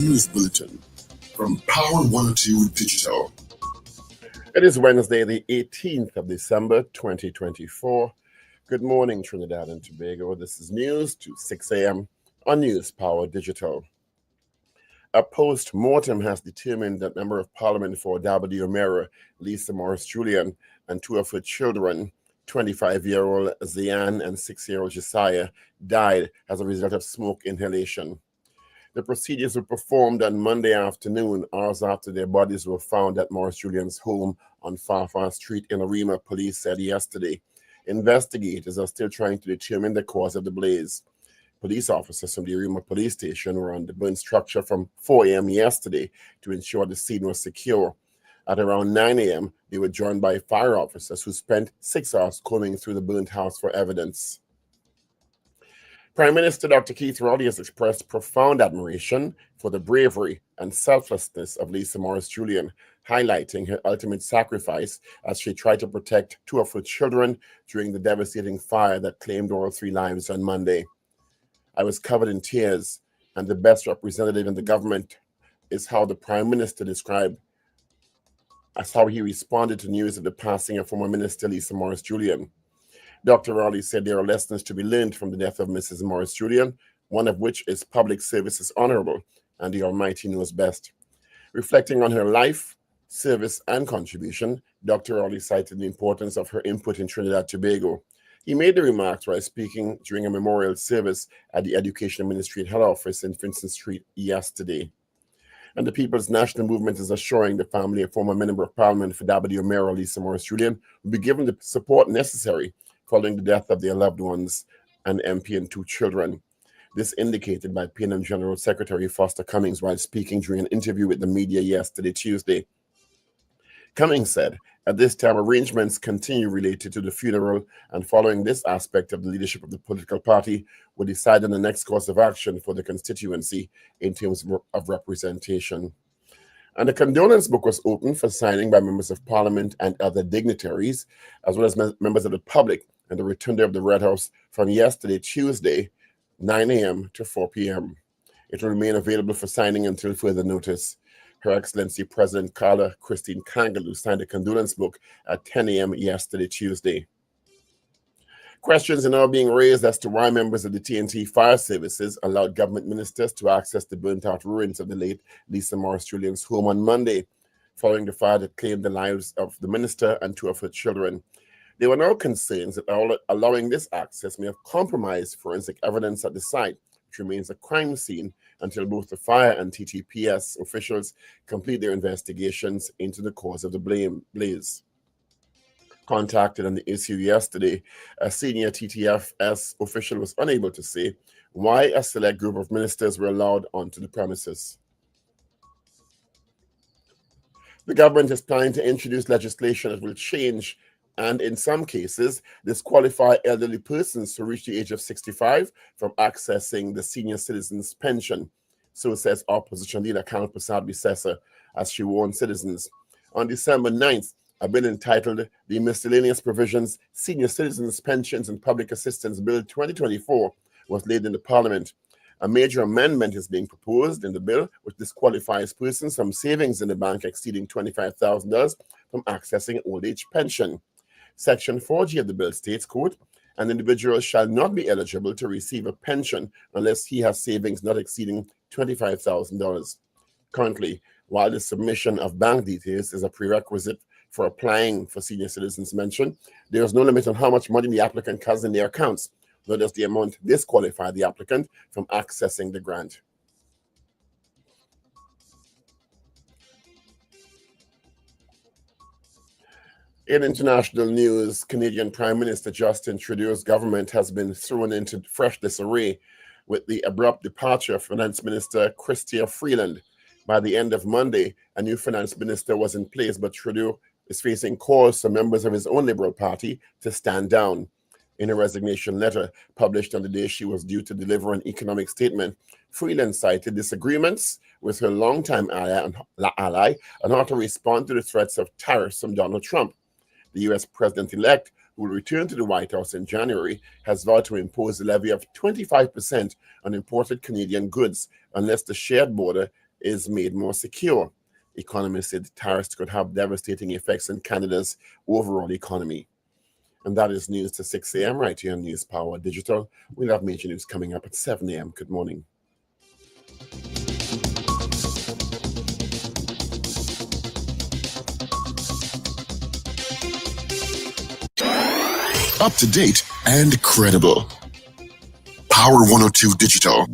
News Bulletin from Power 102 Digital. It is Wednesday, the 18th of December, 2024. Good morning, Trinidad and Tobago. This is news to 6 a.m. on News Power Digital. A post-mortem has determined that Member of Parliament for W. O'Meara, Lisa Morris-Julian, and two of her children, 25-year-old Zian and 6-year-old Josiah, died as a result of smoke inhalation. The procedures were performed on Monday afternoon, hours after their bodies were found at Morris-Julian's home on Farfar Street in Arima, police said yesterday. Investigators are still trying to determine the cause of the blaze. Police officers from the Arima police station were on the burnt structure from 4 a.m. yesterday to ensure the scene was secure. At around 9 a.m., they were joined by fire officers who spent 6 hours combing through the burnt house for evidence. Prime Minister Dr. Keith Rowley has expressed profound admiration for the bravery and selflessness of Lisa Morris-Julian, highlighting her ultimate sacrifice as she tried to protect two of her children during the devastating fire that claimed all 3 lives on Monday. I was covered in tears, and the best representative in the government is how the Prime Minister described as how he responded to news of the passing of former Minister Lisa Morris-Julian. Dr. Rowley said there are lessons to be learned from the death of Mrs. Morris-Julian, one of which is public service is honorable, and the Almighty knows best. Reflecting on her life, service, and contribution, Dr. Rowley cited the importance of her input in Trinidad and Tobago. He made the remarks while speaking during a memorial service at the Education Ministry head office in Vincent Street yesterday. And the People's National Movement is assuring the family of former Member of Parliament for W. O'Meara, Lisa Morris-Julian, will be given the support necessary following the death of their loved ones, an MP and 2 children. This indicated by PNM General Secretary Foster Cummings while speaking during an interview with the media yesterday, Tuesday. Cummings said, at this time, arrangements continue related to the funeral, and following this aspect of the leadership of the political party will decide on the next course of action for the constituency in terms of representation. And the condolence book was opened for signing by members of Parliament and other dignitaries, as well as members of the public, and the rotunda of the Red House from yesterday, Tuesday, 9 a.m. to 4 p.m. It will remain available for signing until further notice. Her Excellency President Carla Christine Kangaloo signed the condolence book at 10 a.m. yesterday, Tuesday. Questions are now being raised as to why members of the TNT Fire Services allowed government ministers to access the burnt-out ruins of the late Lisa Morris-Julian's home on Monday, following the fire that claimed the lives of the minister and 2 of her children. There were now concerns that allowing this access may have compromised forensic evidence at the site, which remains a crime scene until both the fire and TTPS officials complete their investigations into the cause of the blaze. Contacted on the issue yesterday, a senior TTFS official was unable to say why a select group of ministers were allowed onto the premises. The government is planning to introduce legislation that will change and, in some cases, disqualify elderly persons who reach the age of 65 from accessing the senior citizens' pension. So says opposition leader Colonel Prasad Bisesa, as she warned citizens. On December 9th, a bill entitled the Miscellaneous Provisions, Senior Citizens' Pensions and Public Assistance Bill 2024 was laid in the Parliament. A major amendment is being proposed in the bill, which disqualifies persons from savings in the bank exceeding $25,000 from accessing an old age pension. Section 4G of the bill states, quote, an individual shall not be eligible to receive a pension unless he has savings not exceeding $25,000. Currently, while the submission of bank details is a prerequisite for applying for senior citizens pension, there is no limit on how much money the applicant has in their accounts, nor does the amount disqualify the applicant from accessing the grant. In international news, Canadian Prime Minister Justin Trudeau's government has been thrown into fresh disarray with the abrupt departure of Finance Minister Chrystia Freeland. By the end of Monday, a new finance minister was in place, but Trudeau is facing calls from members of his own Liberal Party to stand down. In a resignation letter published on the day she was due to deliver an economic statement, Freeland cited disagreements with her longtime ally on how to respond to the threats of tariffs from Donald Trump. The U.S. president-elect, who will return to the White House in January, has vowed to impose a levy of 25% on imported Canadian goods unless the shared border is made more secure. Economists said tariffs could have devastating effects on Canada's overall economy. And that is news to 6 a.m. right here on News Power Digital. We'll have major news coming up at 7 a.m. Good morning. Up to date and credible. Power 102 Digital.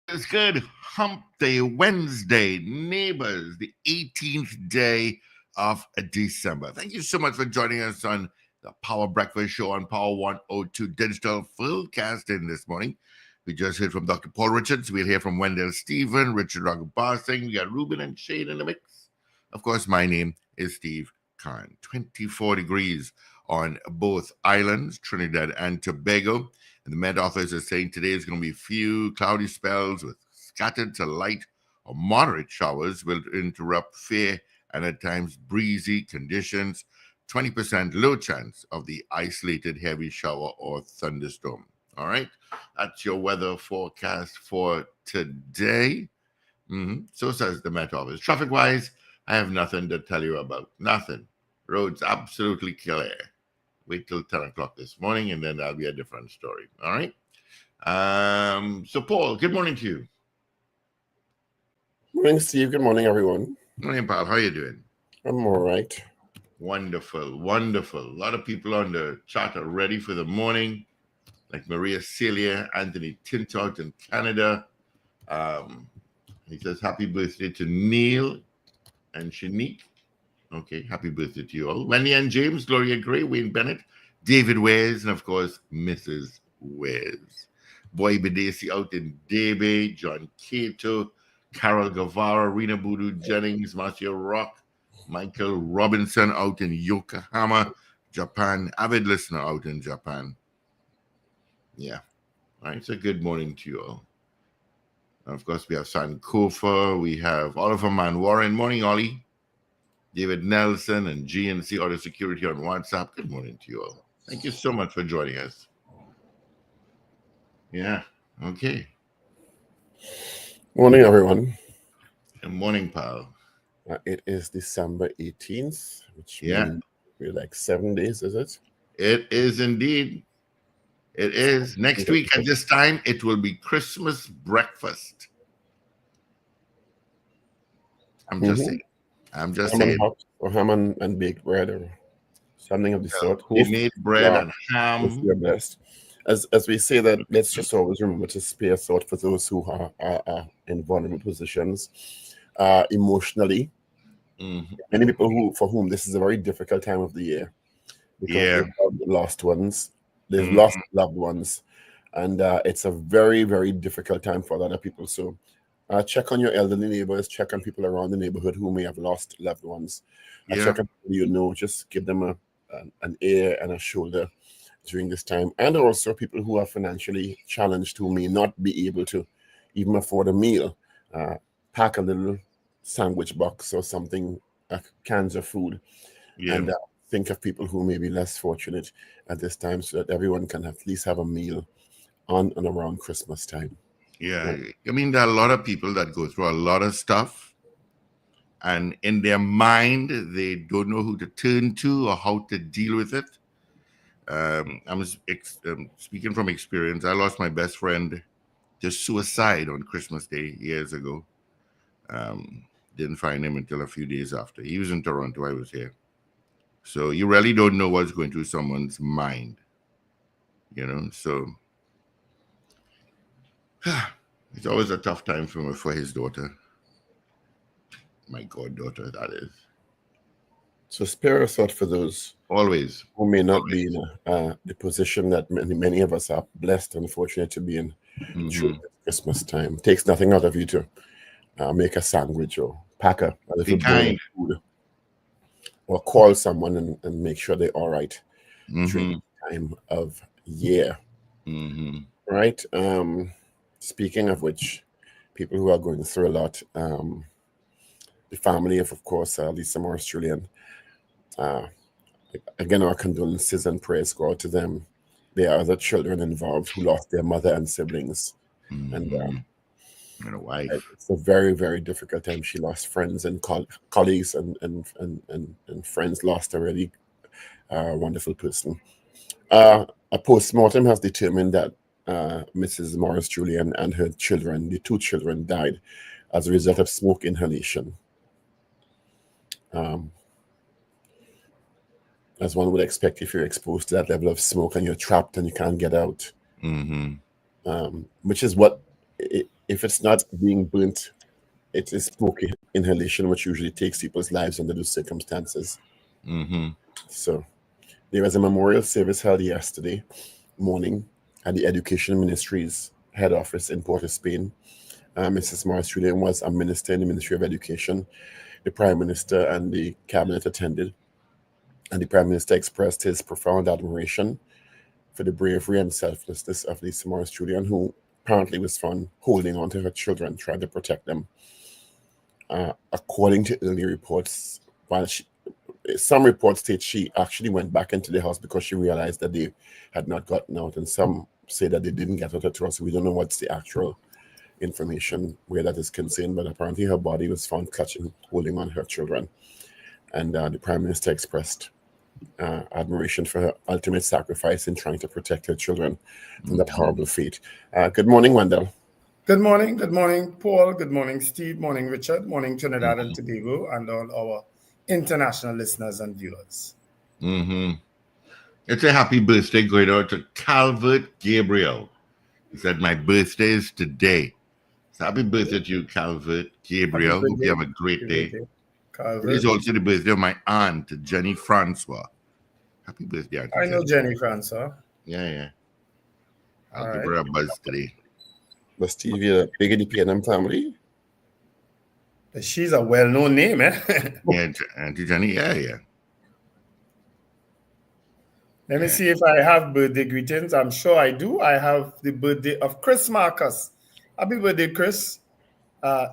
It's good Hump Day Wednesday, neighbors, the 18th day of December. Thank you so much for joining us on the Power Breakfast Show on Power 102 Digital Fullcasting this morning. We just heard from Dr. Paul Richards. We'll hear from Wendell Stephen, Richard Ragoobarsingh. We got Ruben and Shane in the mix. Of course, my name is Steve Khan. 24 degrees on both islands, Trinidad and Tobago. And the Met Office is saying today is going to be few cloudy spells with scattered to light or moderate showers will interrupt fair and at times breezy conditions. 20% low chance of the isolated heavy shower or thunderstorm. All right, that's your weather forecast for today. So says the Met Office. Traffic-wise, I have nothing to tell you about. Nothing. Roads absolutely clear. Wait till 10 o'clock this morning, and then that'll be a different story. All right? So, Paul, good morning to you. Morning, Steve. Good morning, everyone. Morning, pal. How are you doing? I'm all right. Wonderful, wonderful. A lot of people on the chat are ready for the morning, like Maria Celia, Anthony Tintout in Canada. He says, happy birthday to Neil and Shanique. Okay, happy birthday to you all. Wendy and James, Gloria Gray, Wayne Bennett, David Wares, and of course, Mrs. Wares. Boy Bedesi out in Debe, John Cato, Carol Guevara, Rena Boodoo Jennings, Marcia Rock, Michael Robinson out in Yokohama, Japan, avid listener out in Japan. Yeah, all right, so good morning to you all. And of course, we have Sankofa, we have Oliver Man Warren. Morning, Ollie. David Nelson and GNC Auto Security on WhatsApp. Good morning to you all. Thank you so much for joining us. Yeah, okay. Morning, everyone. Good morning, pal. It is December 18th, which means we're like 7 days, is it? It is indeed. It is. Next week at this time, it will be Christmas breakfast. I'm just saying. I'm just saying. Or ham and baked bread or something of the sort. We made bread and ham. Your best. As we say that, let's just always remember to spare thought for those who are in vulnerable positions emotionally. Many people for whom this is a very difficult time of the year because they've lost ones, they've lost loved ones, and it's a very, very difficult time for other people. So check on your elderly neighbors, check on people around the neighborhood who may have lost loved ones. Check on people just give them an ear and a shoulder during this time. And also people who are financially challenged who may not be able to even afford a meal. Pack a little sandwich box or something, cans of food. And think of people who may be less fortunate at this time so that everyone can at least have a meal on and around Christmas time. Yeah, I mean, there are a lot of people that go through a lot of stuff, and in their mind, they don't know who to turn to or how to deal with it. I'm speaking from experience. I lost my best friend to suicide on Christmas Day years ago. Didn't find him until a few days after. He was in Toronto. I was here. So you really don't know what's going through someone's mind, so it's always a tough time for his daughter. My goddaughter, that is. So spare a thought for those always who may not be in the position that many of us are blessed and fortunate to be in through Christmas time. It takes nothing out of you to make a sandwich or pack a little bowl of food or call someone and make sure they're all right during the time of year. Mm-hmm. right? Speaking of which, people who are going through a lot, the family of course, Lisa Morris Julian, again, our condolences and prayers go out to them. There are other children involved who lost their mother and siblings. And And a wife. it's a very, very difficult time. She lost friends and colleagues, and friends, lost a really wonderful person. A post-mortem has determined that Mrs. Morris Julian and her children, the two children, died as a result of smoke inhalation. As one would expect, if you're exposed to that level of smoke and you're trapped and you can't get out, which is what, if it's not being burnt, it is smoke inhalation, which usually takes people's lives under those circumstances. So there was a memorial service held yesterday morning at the Education Ministry's head office in Port of Spain. Mrs. Morris Julian was a minister in the Ministry of Education. The Prime Minister and the Cabinet attended, and the Prime Minister expressed his profound admiration for the bravery and selflessness of Lisa Morris Julian, who apparently was found holding on to her children, trying to protect them. According to early reports, some reports state she actually went back into the house because she realized that they had not gotten out, and some say that they didn't get out at all. So we don't know what's the actual information where that is concerned, but apparently her body was found clutching, holding on her children. And the Prime Minister expressed admiration for her ultimate sacrifice in trying to protect her children from that horrible fate. Good morning, Wendell. Good morning, Paul. Good morning, Steve. Morning, Richard. Morning, Trinidad and Tobago, and all our international listeners and viewers. It's a happy birthday going out to Calvert Gabriel. He said, my birthday is today. So happy birthday to you, Calvert Gabriel. Hope you have a great day. It is also the birthday of my aunt, Jenny Francois. Happy birthday, Auntie. I know Jenny Francois. Yeah. I'll give her a buzz today. Was Steve a big in the P&M family? She's a well-known name, eh? Yeah, Auntie Jenny, yeah. Let me see if I have birthday greetings. I'm sure I do. I have the birthday of Chris Marcus. Happy birthday, Chris.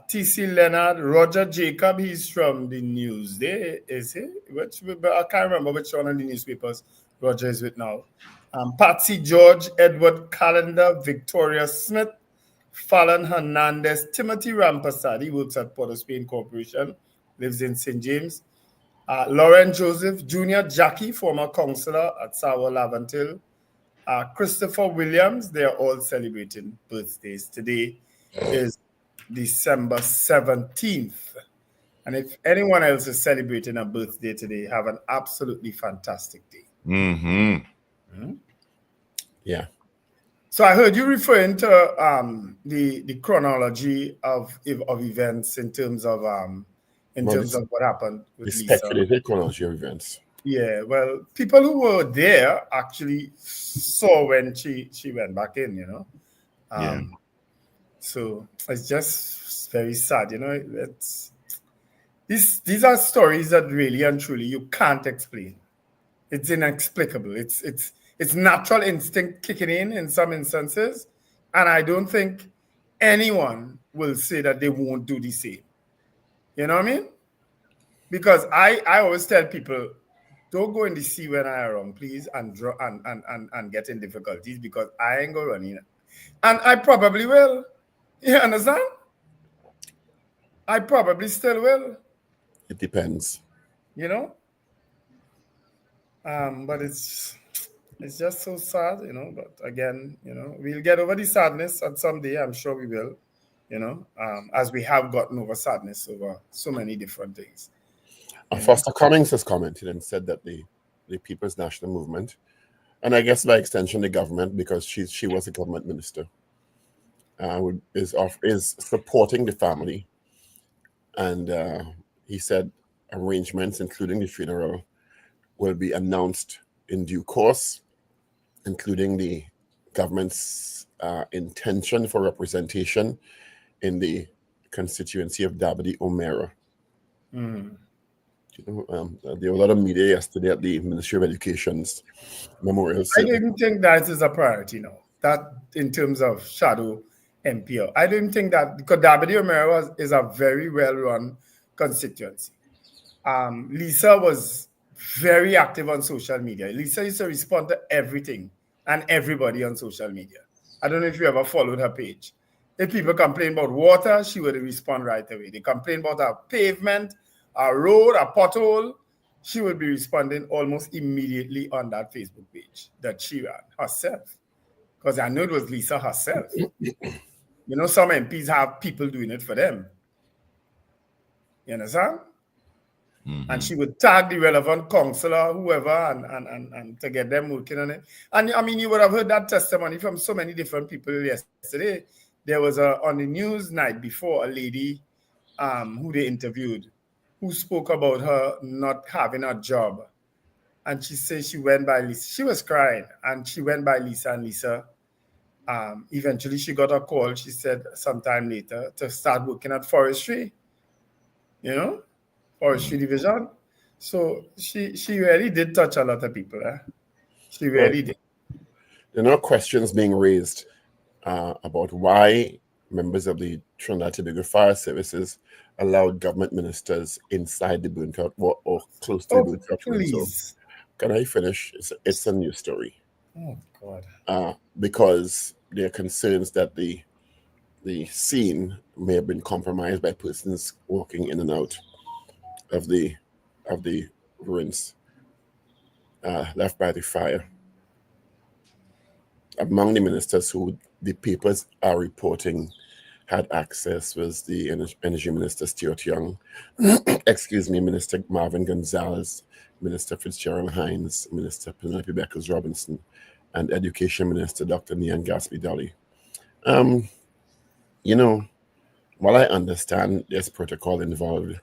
T.C. Leonard, Roger Jacob, he's from the Newsday, is he? I can't remember which one of the newspapers Roger is with now. Patsy George, Edward Callender, Victoria Smith, Fallon Hernandez, Timothy Rampasad, he works at Port of Spain Corporation, lives in St. James. Lauren Joseph, Junior Jackie, former councillor at Sawa Lavantil. Christopher Williams, they are all celebrating birthdays. Today is December 17th. And if anyone else is celebrating a birthday today, have an absolutely fantastic day. Yeah. So I heard you referring to the chronology of events in terms of what happened with the Lisa. speculated chronology of events. Yeah, well, people who were there actually saw when she went back in, you know. So it's just very sad, you know. These are stories that really and truly you can't explain. It's inexplicable. It's natural instinct kicking in some instances, and I don't think anyone will say that they won't do the same. You know what I mean? Because I always tell people, don't go in the sea when I around, please, and get in difficulties, because I ain't gonna run in. And I probably will. You understand? I probably still will. It depends. You know? But it's just so sad, you know. But again, you know, we'll get over the sadness at some day. I'm sure we will, you know, as we have gotten over sadness over so many different things. Foster Cummings has commented and said that the People's National Movement, and I guess by extension the government, because she was a government minister, is supporting the family. And he said arrangements, including the funeral, will be announced in due course, including the government's intention for representation in the constituency of Dabadi Omera. You know, there were a lot of media yesterday at the Ministry of Education's memorial service. I didn't think that is a priority now. that in terms of shadow MP. I don't think that, because Dabadi Omero is a very well-run constituency. Lisa was very active on social media. Lisa used to respond to everything and everybody on social media. I don't know if you ever followed her page. If people complain about water, she would respond right away. They complain about a pavement, a road, a pothole, she would be responding almost immediately on that Facebook page that she ran herself. Because I know it was Lisa herself. You know, some MPs have people doing it for them. You understand? Mm-hmm. And she would tag the relevant counselor, whoever, and to get them working on it. And I mean, you would have heard that testimony from so many different people yesterday. There was on the news night before a lady who they interviewed who spoke about her not having a job. And she said she went by Lisa. She was crying, and she went by Lisa, and Lisa, eventually she got a call, she said, sometime later, to start working at forestry, you know, forestry division. So she really did touch a lot of people. She really did. There are no questions being raised about why members of the Trinidad and Tobago Fire Services allowed government ministers inside the burnt-out or close to the burnt-out room. So, can I finish? It's a new story. Oh, God. Because there are concerns that the scene may have been compromised by persons walking in and out of the ruins left by the fire. Among the ministers who the papers are reporting had access was the Energy Minister Stuart Young, Minister Marvin Gonzalez, Minister Fitzgerald Hines, Minister Penelope Beckers-Robinson, and Education Minister Dr. Nian Gaspie-Dolly. You know, while I understand there's protocol involved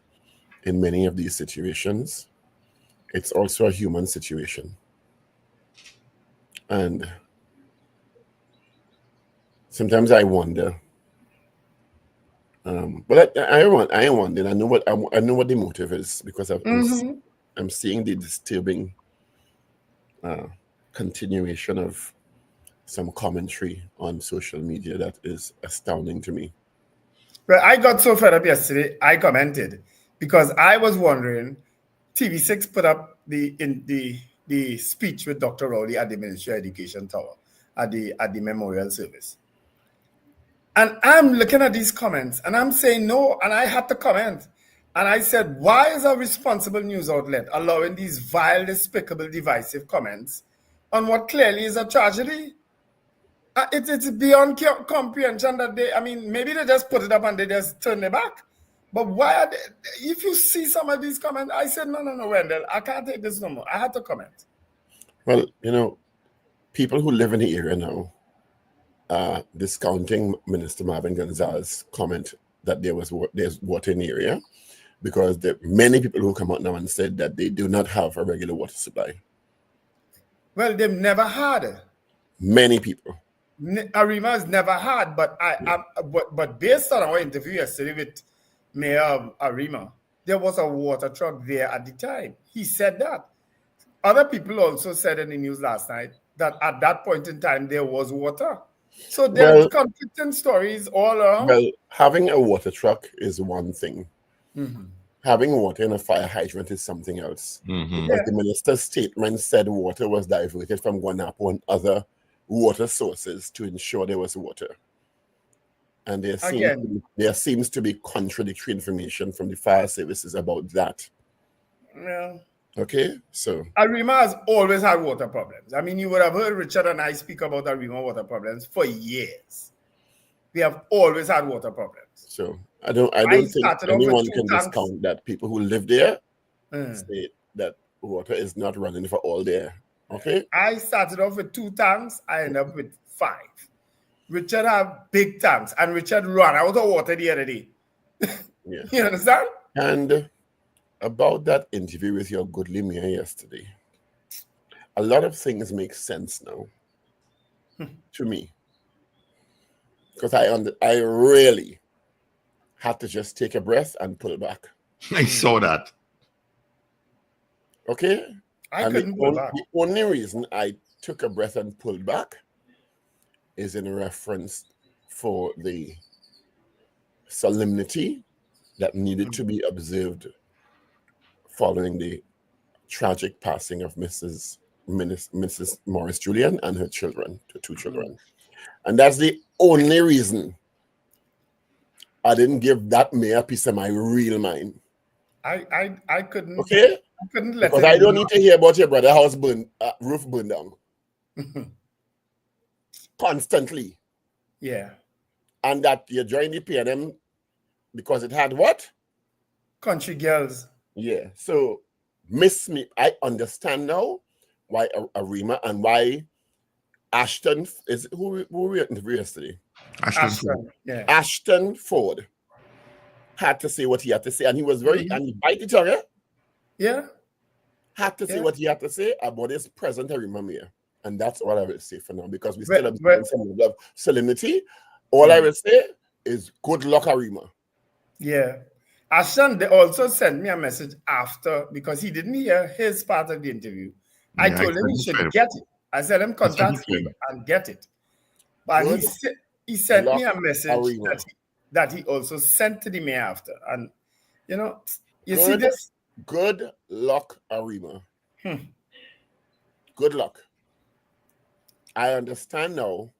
in many of these situations, it's also a human situation. And sometimes I wonder, but I wonder. I know what the motive is, because I'm seeing the disturbing continuation of some commentary on social media that is astounding to me. Well, I got so fed up yesterday, I commented, because I was wondering, TV6 put up the speech with Dr. Rowley at the Ministry of Education Tower, at the memorial service. And I'm looking at these comments, and I'm saying no, and I had to comment. And I said, why is a responsible news outlet allowing these vile, despicable, divisive comments on what clearly is a tragedy? It's beyond comprehension that maybe they just put it up and they just turn their back. But why are they, if you see some of these comments, I said, no, Wendell, I can't take this no more. I had to comment. Well, you know, people who live in the area now, discounting Minister Marvin Gonzalez's comment that there's water in the area, because there are many people who come out now and said that they do not have a regular water supply. Well, they've never had. Many people. Arima has never had, but but based on our interview yesterday with Mayor Arima, there was a water truck there at the time. He said that. Other people also said in the news last night that at that point in time there was water. So there's conflicting stories all around. Well, having a water truck is one thing. Mm-hmm. Having water in a fire hydrant is something else. Mm-hmm. Because the minister's statement said water was diverted from Guanapo and other water sources to ensure there was water. And there seems to be contradictory information from the fire services about that. Yeah. Okay, so Arima has always had water problems. I mean, you would have heard Richard and I speak about Arima water problems for years. We have always had water problems. So I don't think anyone can discount that. People who live there say that water is not running for all there. Okay. I started off with 2 tanks. I ended up with 5. Richard had big tanks, and Richard ran out of water the other day. Yeah. You understand? And about that interview with your goodly mayor yesterday, a lot of things make sense now to me, because I really had to just take a breath and pull it back. I saw that. Okay, I couldn't pull back. The only reason I took a breath and pulled back is in reference for the solemnity that needed to be observed following the tragic passing of Mrs. Morris Julian and her children, the two children. And that's the only reason I didn't give that mayor a piece of my real mind. I couldn't. Okay? I couldn't let Because it I don't know. need to hear about your brother's house roof burned down. Constantly. Yeah. And that you joined the PNM because it had what? Country girls. Yeah. So, Miss Me, I understand now why Arima and why Ashton is who we interviewed yesterday. Ashton. Yeah. Ashton Ford had to say what he had to say, and he was very and he bite the tongue. Yeah. Had to say what he had to say about his present Arima Mayor. And that's all I will say for now, because we still have some level of solemnity. All I will say is good luck, Arima. Yeah. Ashton, they also sent me a message after, because he didn't hear his part of the interview. I told him he should get it. I said him contact him and get it. But he sent me a message that he also sent to the mayor after. And, you know, see this? Good luck, Arima. Good luck. I understand now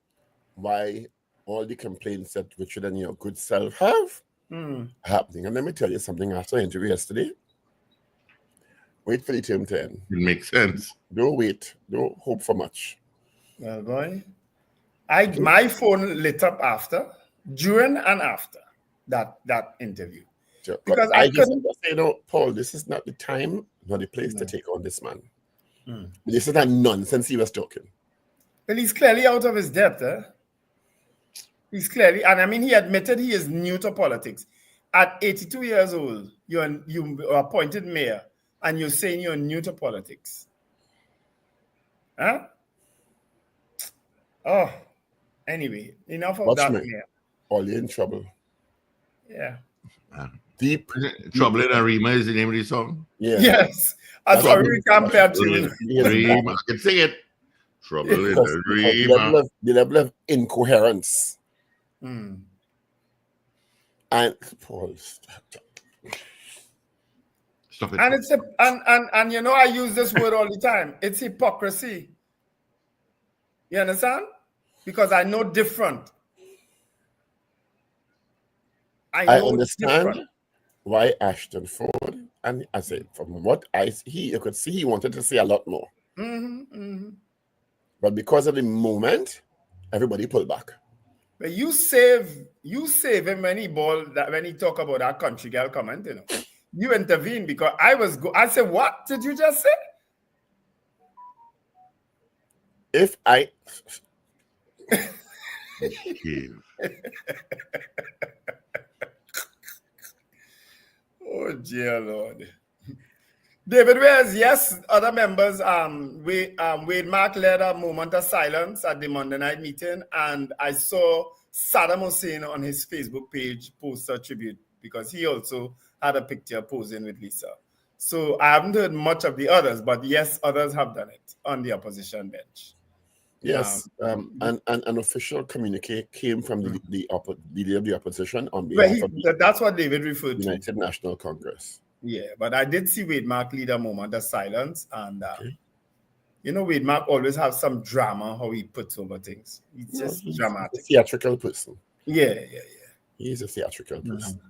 why all the complaints that Richard and your good self have happening. And let me tell you something after the interview yesterday. Wait for the term to end. It makes sense. Don't wait. Don't hope for much. Well, boy, my phone lit up after, during and after that interview. Sure. Because I couldn't say, no, Paul, this is not the time nor the place to take on this man. This is not nonsense he was talking. Well, he's clearly out of his depth, eh? He's clearly, and I mean, he admitted he is new to politics. At 82 years old, you are appointed mayor, and you're saying you're new to politics. Huh? Oh, anyway, enough of that, mayor. All you're in trouble. Yeah. Deep Trouble in Arima is the name of the song? Yeah. Yes. I'm sorry, we can't play a tune. I can sing it. Trouble in Arima. The level of incoherence. And Paul, stop it. And it's and you know, I use this word all the time. It's hypocrisy. You understand? Because I know different. I understand why Ashton Ford, and I said from what you could see he wanted to say a lot more. But because of the moment, everybody pulled back. But you save him when he talk about that country girl comment, you know. You intervene because I said, what did you just say? If I oh dear Lord. David Wears, yes, other members, Wade Mark led a moment of silence at the Monday night meeting, and I saw Saddam Hussein on his Facebook page post a tribute because he also had a picture posing with Lisa. So I haven't heard much of the others, but yes, others have done it on the opposition bench. Yes, and an official communique came from the leader of the opposition on behalf of that's what David referred to. United National Congress. Yeah, but I did see Wade Mark lead a moment of silence, and you know, Wade Mark always have some drama how he puts over things. He's just dramatic. A theatrical person. Yeah. He's a theatrical person.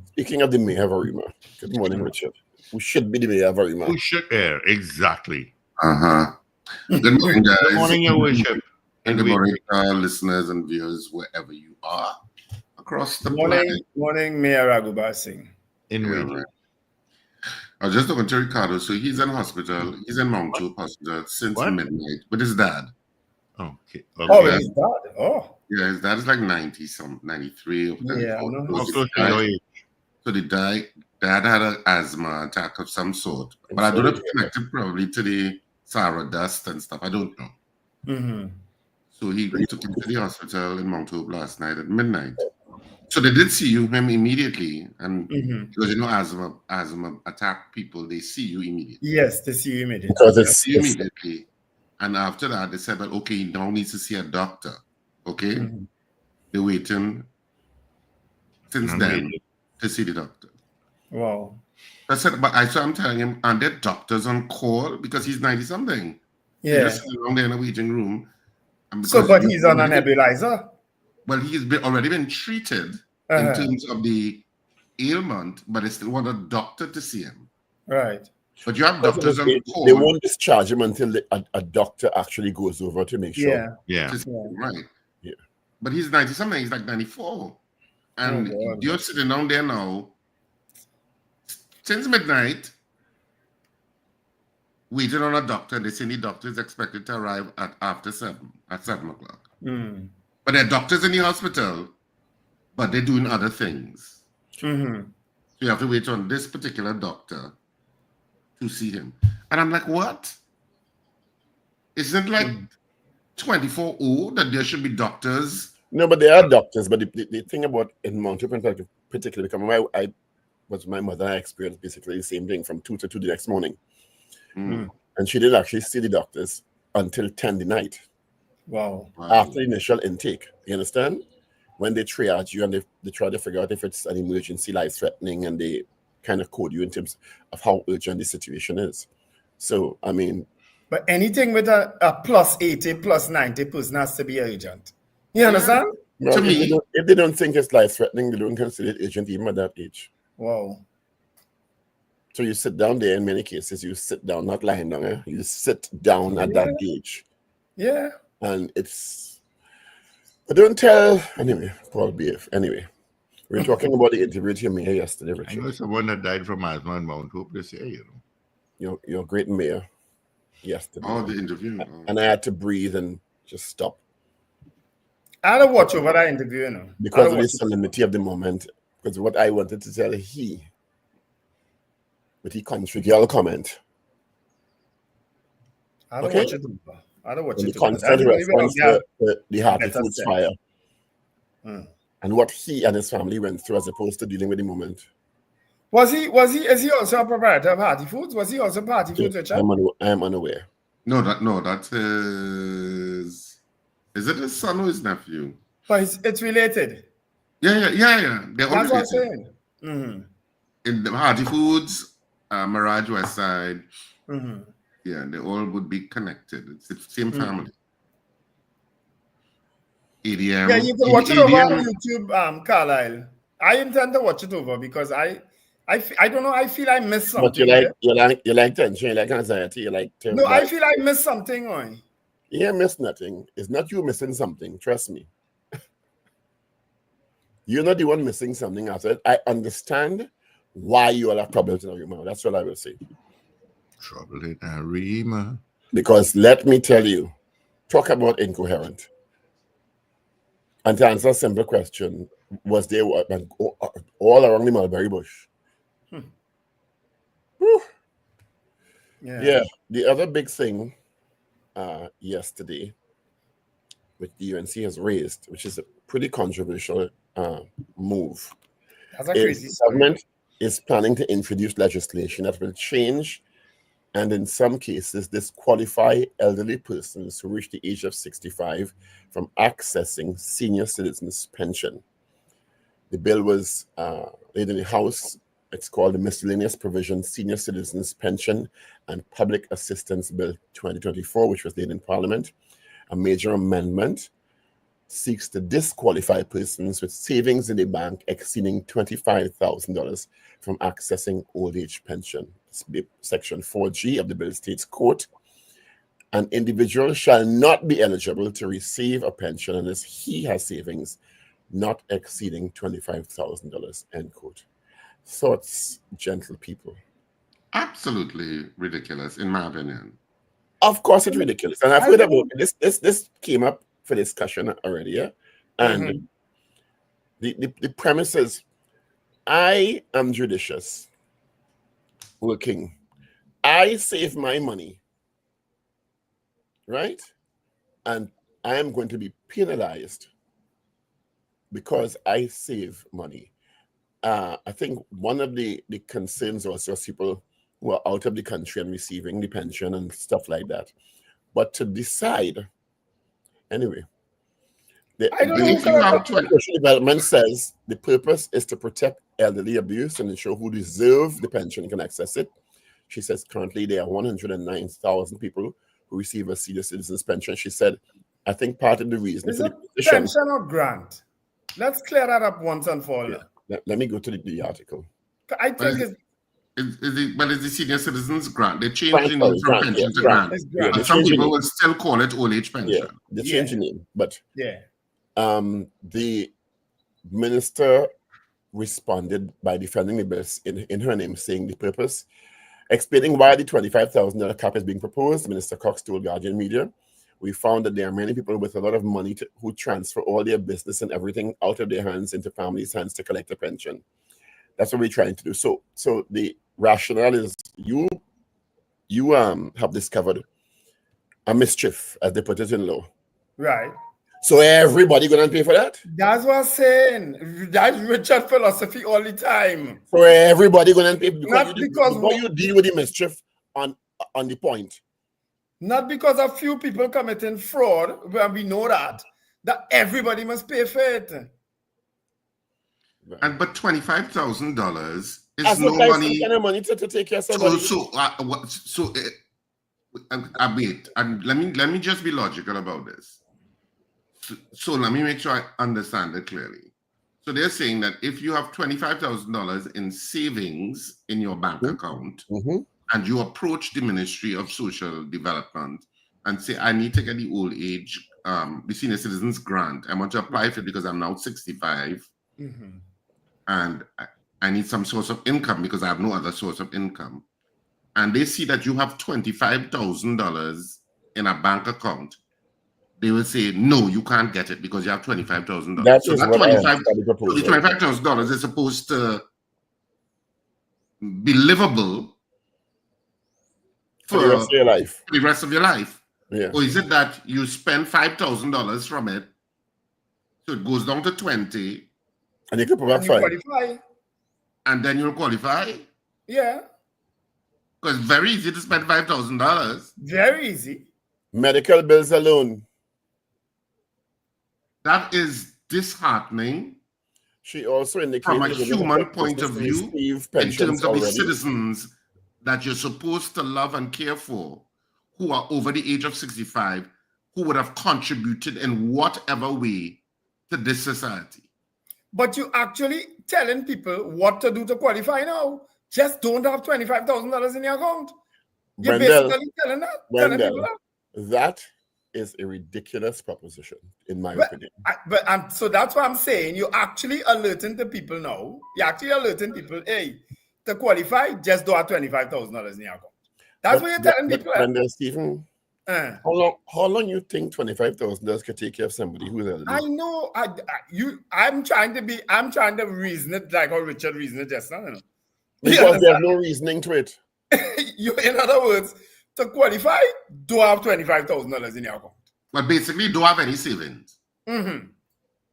Speaking of the mayor of Arima, good morning, Richard. Who should be the mayor of Arima? Who should air? Exactly. Good morning, guys. Good morning, your worship. And good morning, listeners and viewers, wherever you are across the planet. Morning, Mayor Ragoobarsingh. Right. I was just talking to Ricardo. So he's in hospital. He's in Mount Hope Hospital since midnight with his dad. Okay. Oh, his dad. Oh. Yeah, his dad is like 90-something, 93. Yeah. So the dad had an asthma attack of some sort. But I don't know if it's connected probably to the Sahara dust and stuff. I don't know. So he took him to the hospital in Mount Hope last night at midnight. So they did see him immediately, and because you know, asthma attack people, they see you immediately. Yes, they see you immediately. Because immediately, and after that, they said that okay, he now needs to see a doctor. Okay? Mhm. They're waiting since I'm then waiting. to see the doctor. Wow. I'm telling him, and there doctors on call because he's 90 something. They're Yeah. just sitting around there in a waiting room. And So, because but he's on a nebulizer. well, he's already been treated in terms of the ailment, but they still want a doctor to see him. Right. But you have Because doctors on they call. won't discharge him until a doctor actually goes over to make sure. Yeah. to see him, right. Yeah. But he's 90 something, he's like 94. And God. you're sitting down there now since midnight, waiting on a doctor. They say the doctor is expected to arrive at 7 o'clock. Mm. But there are doctors in the hospital, but they're doing other things. Mm-hmm. So you have to wait on this particular doctor to see him. And I'm like, what? Isn't it like 24/0 that there should be doctors? No, but there are doctors. But the thing about in Mountain particularly, because my mother, I experienced basically the same thing from 2 to 2 the next morning. Mm. And she didn't actually see the doctors until 10 the night. Wow. After initial intake. You understand? When they triage you and they try to figure out if it's an emergency, life-threatening, and they kind of code you in terms of how urgent the situation is. So, I mean... But anything with a plus 80, plus 90 person has to be urgent. You understand? Well, To me, if they don't think it's life-threatening, they don't consider it urgent even at that age. Wow. So you sit down there in many cases, you sit down, not lying down, eh? You sit down at that gauge. Yeah. And it's... But don't tell... Anyway, Paul BF. Anyway, we were talking about the interview with your mayor yesterday, I Richard. know someone that died from asthma in Mount Hope this year, you know. Your great mayor yesterday. oh, the interview. And I had to breathe and just stop. I had to watch over that interview, you know. Because of the solemnity of the moment. Because what I wanted to tell with the controversial comment. I had to watch it over. I had to watch And the it over. constant response to the Hearty better Foods sense. fire. Mm. And what he and his family went through as opposed to dealing with the moment. Is he also a proprietor of Hearty Foods? Was he also Hearty Foods, Richard? I am unaware. That's his. Is it his son or his nephew? But it's related. Yeah. They're all That's what I'm related. saying. Mm-hmm. In the Hearty Foods, Mirage West Side, Mm-hmm. yeah, they all would be connected. It's the same family. EDM. Yeah, you can watch it over on YouTube, Carlisle. I intend to watch it over because I don't know. I feel I missed something. But you like tension, you like anxiety, you like... No, I feel I missed something. Oi. You missed nothing. It's not you missing something. Trust me. You're not the one missing something. I understand why you all have problems in Arima. That's what I will say. Trouble in Arima. Because let me tell you, talk about incoherent. And to answer a simple question, was there all around the mulberry bush? Yeah. The other big thing yesterday, which the UNC has raised, which is a pretty controversial move, That's a crazy is government is planning to introduce legislation that will change and in some cases disqualify elderly persons who reach the age of 65 from accessing senior citizens' pension. The bill was laid in the House. It's called the Miscellaneous Provisions Senior Citizens Pension and Public Assistance Bill 2024, which was laid in Parliament. A major amendment seeks to disqualify persons with savings in the bank exceeding $25,000 from accessing old age pension. Section 4G of the bill states, quote, an individual shall not be eligible to receive a pension unless he has savings not exceeding $25,000, end quote. Thoughts, gentle people? Absolutely ridiculous, in my opinion. Of course, it's ridiculous. And I've heard about this came up for discussion already, yeah? And the premise is, I am judicious, working. I save my money, right? And I am going to be penalized because I save money. I think one of the concerns also is people who are out of the country and receiving the pension and stuff like that. But to decide, anyway, I don't know. If you have 20, Social development says the purpose is to protect elderly abuse and ensure who deserve the pension can access it. She says currently there are 109,000 people who receive a senior citizens pension. She said, I think part of the reason Is for it the petition. pension or grant? Let's clear that up once and for all. Yeah. Let me go to the article. I think it's but it's the senior citizens grant. They changed the name from grant, pension to grant. grant. Yeah, But some people will still call it old age pension. Yeah, they changed the name. But yeah. The minister responded by defending the bill in her name, saying the purpose, explaining why the $25,000 cap is being proposed. Minister Cox told Guardian Media, we found that there are many people with a lot of money who transfer all their business and everything out of their hands into families' hands to collect a pension. That's what we're trying to do. So the rationale is you have discovered a mischief, as they put it in law. Right. So everybody gonna pay for that? That's what I'm saying. That's Richard philosophy all the time. So everybody gonna pay because you deal with the mischief on the point. Not because a few people committing fraud, when we know that everybody must pay for it. And but $25,000 is That's no money. Kind of money to take care of somebody. Wait, and let me just be logical about this. So let me make sure I understand it clearly. So they're saying that if you have $25,000 in savings in your bank account, and you approach the Ministry of Social Development and say, I need to get the old age, the senior citizens grant. I want to apply for it because I'm now 65. And I need some source of income because I have no other source of income. And they see that you have $25,000 in a bank account. They will say, no, you can't get it because you have $25,000. So that $25,000 is supposed to be livable for the rest of your life. Yeah. Or is it that you spend $5,000 from it, so it goes down to 20, and you can provide qualify, and then you'll qualify? Yeah. Because it's very easy to spend $5,000. Very easy. Medical bills alone. That is disheartening. She also indicated from a human point of view, in terms of the citizens that you're supposed to love and care for, who are over the age of 65, who would have contributed in whatever way to this society. But you actually telling people what to do to qualify now. Just don't have $25,000 in your account. You're basically telling that. That is a ridiculous proposition, in my opinion. So that's what I'm saying. You're actually alerting the people now. You're actually alerting people, hey, to qualify, just don't have $25,000 in your account. That's what you're telling people. Wendell, Stephen, how long you think $25,000 could take care of somebody who's elderly? I know. I'm trying to reason it like how Richard reasoned it just now. Because there's no reasoning to it. In other words, to qualify, do have $25,000 in your account. But basically, don't have any savings.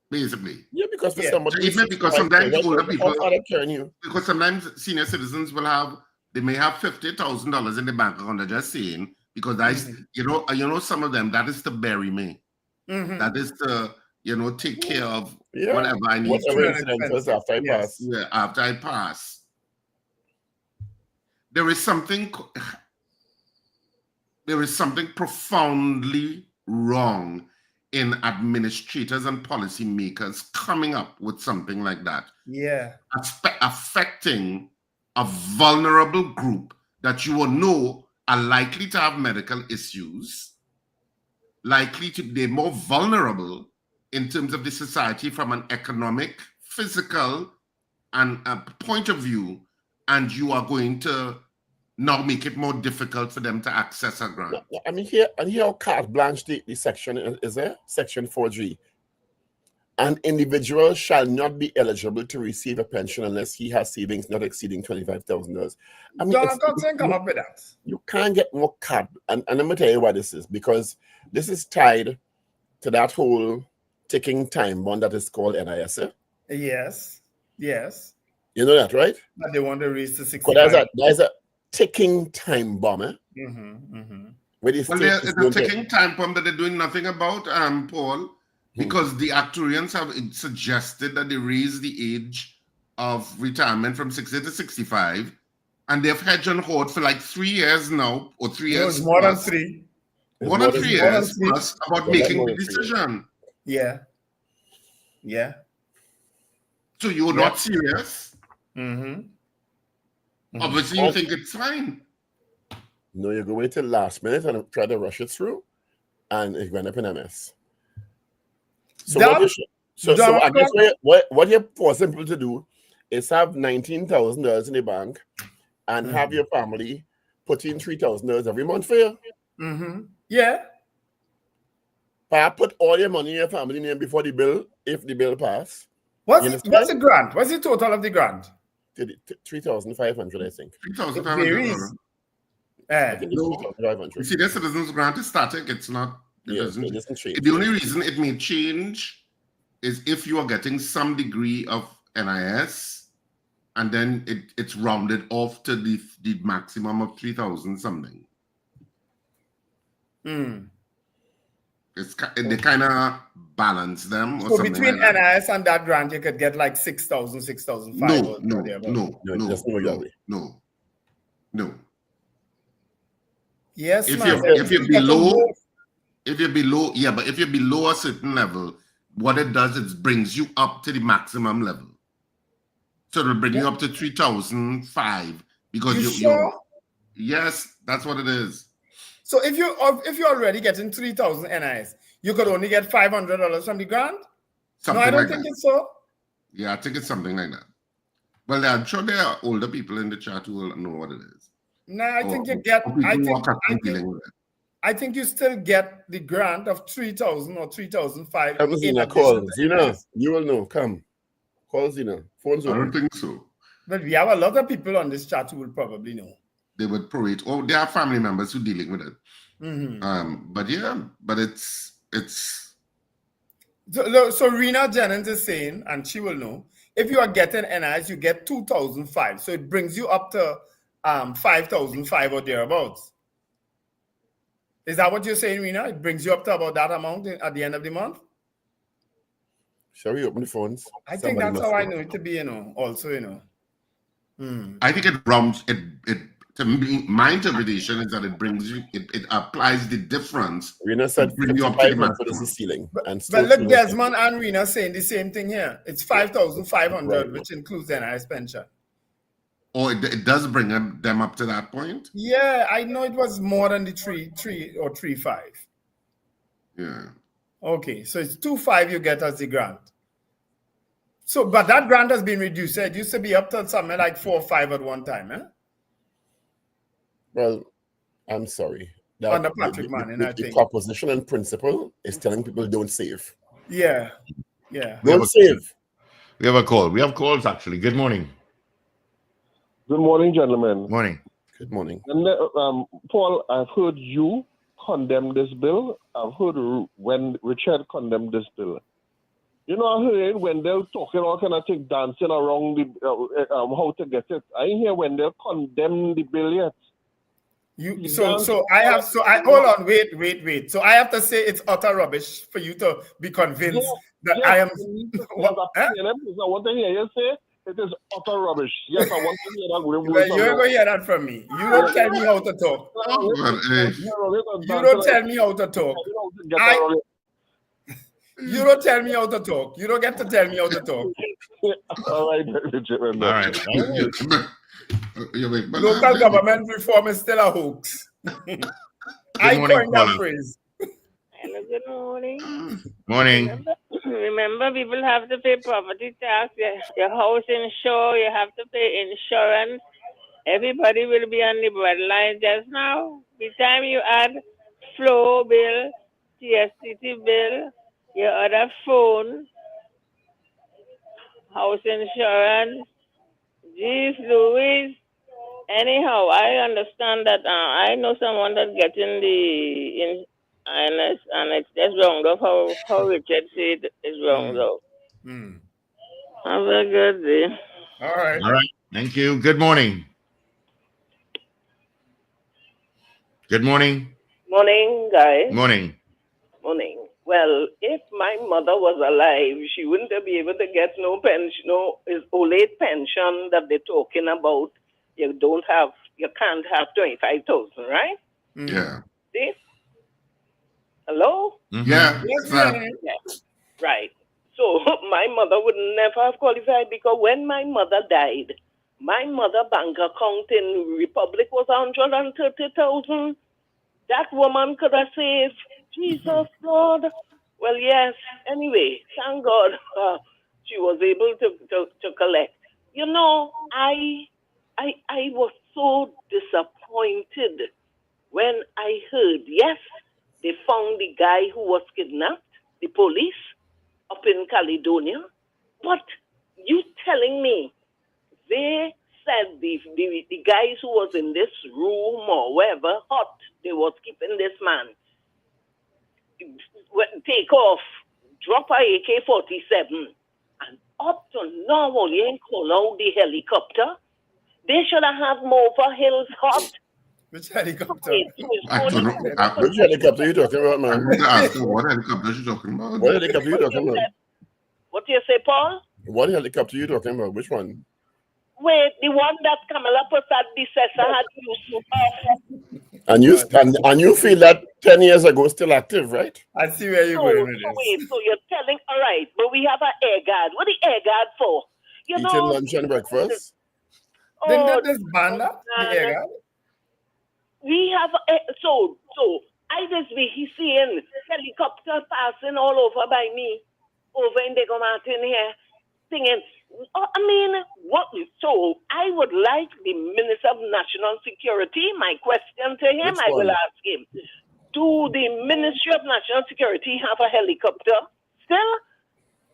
Basically. Yeah, because for somebody... Even because sometimes older people... Because sometimes senior citizens they may have $50,000 in the bank account, they're just saying, because you know, some of them, that is to bury me. That is to, take care of whatever I need to. After I pass. Yeah, after I pass. There is something profoundly wrong in administrators and policymakers coming up with something like that. Yeah. Affecting a vulnerable group that you will know are likely to have medical issues, they're more vulnerable in terms of the society from an economic, physical, and point of view, and you are going to now make it more difficult for them to access a grant. I mean, here carte blanche, the section is there, section 4G. An individual shall not be eligible to receive a pension unless he has savings not exceeding $25,000. I mean, come up with that. You can't get more carte. And let me tell you why this is, because this is tied to that whole ticking time bomb that is called NISA. Yes. You know that, right? But they want to raise to 65. There's a ticking time bomb, eh? Well, it's a ticking time bomb that they're doing nothing about, Paul. because the actuarians have suggested that they raise the age of retirement from 60 to 65, and they've hedged and hoard for like 3 years now, or 3 years. It's more than 3. More than 3 years three. plus about making the decision. Yeah. Yeah. So you're not serious? Obviously, you think it's fine. No, you go wait till last minute and try to rush it through, and it went up in a mess. So I guess what you're forcing people to do is have $19,000 in the bank and have your family put in $3,000 every month for you. Yeah. But put all your money in your family name before the bill, if the bill pass. What's the grant? What's the total of the grant? 3,500, I think. 3,500. I think it's 3,500. You see, the citizens grant is static. It's not. It doesn't change. The only reason it may change is if you are getting some degree of NIS, and then it's rounded off to the maximum of 3,000 something. They kind of balance them. Or so between like NIS and that grant, you could get like 6,000, 6,500. No. Yes, if you're below, but if you're below a certain level, what it does is brings you up to the maximum level. So it'll bring you up to 3,005 because you're yes, that's what it is. So if you're already getting 3,000 NIS, you could only get $500 from the grant? Something no, I don't like think that. it's so. Yeah, I think it's something like that. Well, I'm sure there are older people in the chat who will know what it is. No, I think you get. I think you still get the grant of 3,000 or 3,500. Zina, call Zina. You will know. Come, call Zina. Phone's open. I don't think so. But we have a lot of people on this chat who will probably know. They would prorate. Oh, they are family members who are dealing with it. But it's. So Rena Jennings is saying, and she will know, if you are getting NIS, you get 2,005. So it brings you up to 5,005 or thereabouts. Is that what you're saying, Rena? It brings you up to about that amount at the end of the month? Shall we open the phones? I think that's how I know it to be, also, I think it rounds it to me, my interpretation is that it brings you, it applies the difference. Rena said bring you up to the maximum. This is ceiling. But look, Desmond and Rena saying the same thing here. It's 5,500, which includes NIS pension. Oh, it does bring them up to that point? Yeah, I know it was more than the 3 or 3.5. Yeah. Okay, so it's 2.5 you get as the grant. So, but that grant has been reduced. It used to be up to something like 4 or 5 at one time, eh? Well, I'm sorry. Under Patrick Manning, I think. The proposition and principle is telling people don't save. Yeah. Don't save. We have a call. We have calls, actually. Good morning. Good morning, gentlemen. Morning. Good morning. And, Paul, I've heard you condemn this bill. I've heard when Richard condemned this bill. I heard Wendell talking all kind of thing, dancing around the how to get it. I hear Wendell condemn the bill yet. Hold on, wait. So I have to say it's utter rubbish for you to be convinced that I am. I want to hear you say it is utter rubbish. Yes, I want to hear that. You ain't going to hear that from me. You don't tell me how to talk. You don't tell me how to talk. You don't tell me how to talk. You don't get to tell me how to talk. All right, Richard. All right. Local government reform is still a hoax. I coined that phrase. Hello, good morning. Morning. Remember, people have to pay property tax, your house insurance, you have to pay insurance. Everybody will be on the breadline just now. By the time you add flow bill, TSTT bill, your other phone, house insurance, geez Louise. Anyhow, I understand that I know someone that's getting the INS, and it's just wrong though how Richard said it's wrong though. Have a good day. All right. Thank you. Good morning. Good morning. Morning, guys. Morning. Morning. Well, if my mother was alive, she wouldn't be able to get no pension, no is old age pension that they're talking about. You can't have 25,000, right? Yeah. See? Hello? Yeah. Yeah. Right. So my mother would never have qualified because when my mother died, my mother bank account in Republic was 130,000. That woman could have saved. Jesus Lord. Well, yes. Anyway, thank God she was able to collect. You know, I was so disappointed when I heard, yes, they found the guy who was kidnapped, the police, up in Caledonia. But you telling me they said the guys who was in this room or wherever hot they was keeping this man take off, drop a AK-47 and up to now you ain't call out the helicopter. They should have Mova Hills hot. Which helicopter? I don't know. Which helicopter you talking about, I'm man? going to ask her what helicopter she's talking about. What helicopter you talking about? What do you say, Paul? What helicopter you talking about? Which one? Wait, the one that Kamala Prasad Decessor had used. And you feel that 10 years ago still active, right? I see where you're going with this. Wait, so you're telling, all right, but we have an air guard. What the air guard for? You Eating know, lunch and breakfast? Didn't they just ban that? The air guard? We have so I just be seeing helicopter passing all over by me, over in Diego Martin here, singing. I mean, what? So I would like the Minister of National Security. My question to him, I will ask him: do the Ministry of National Security have a helicopter still?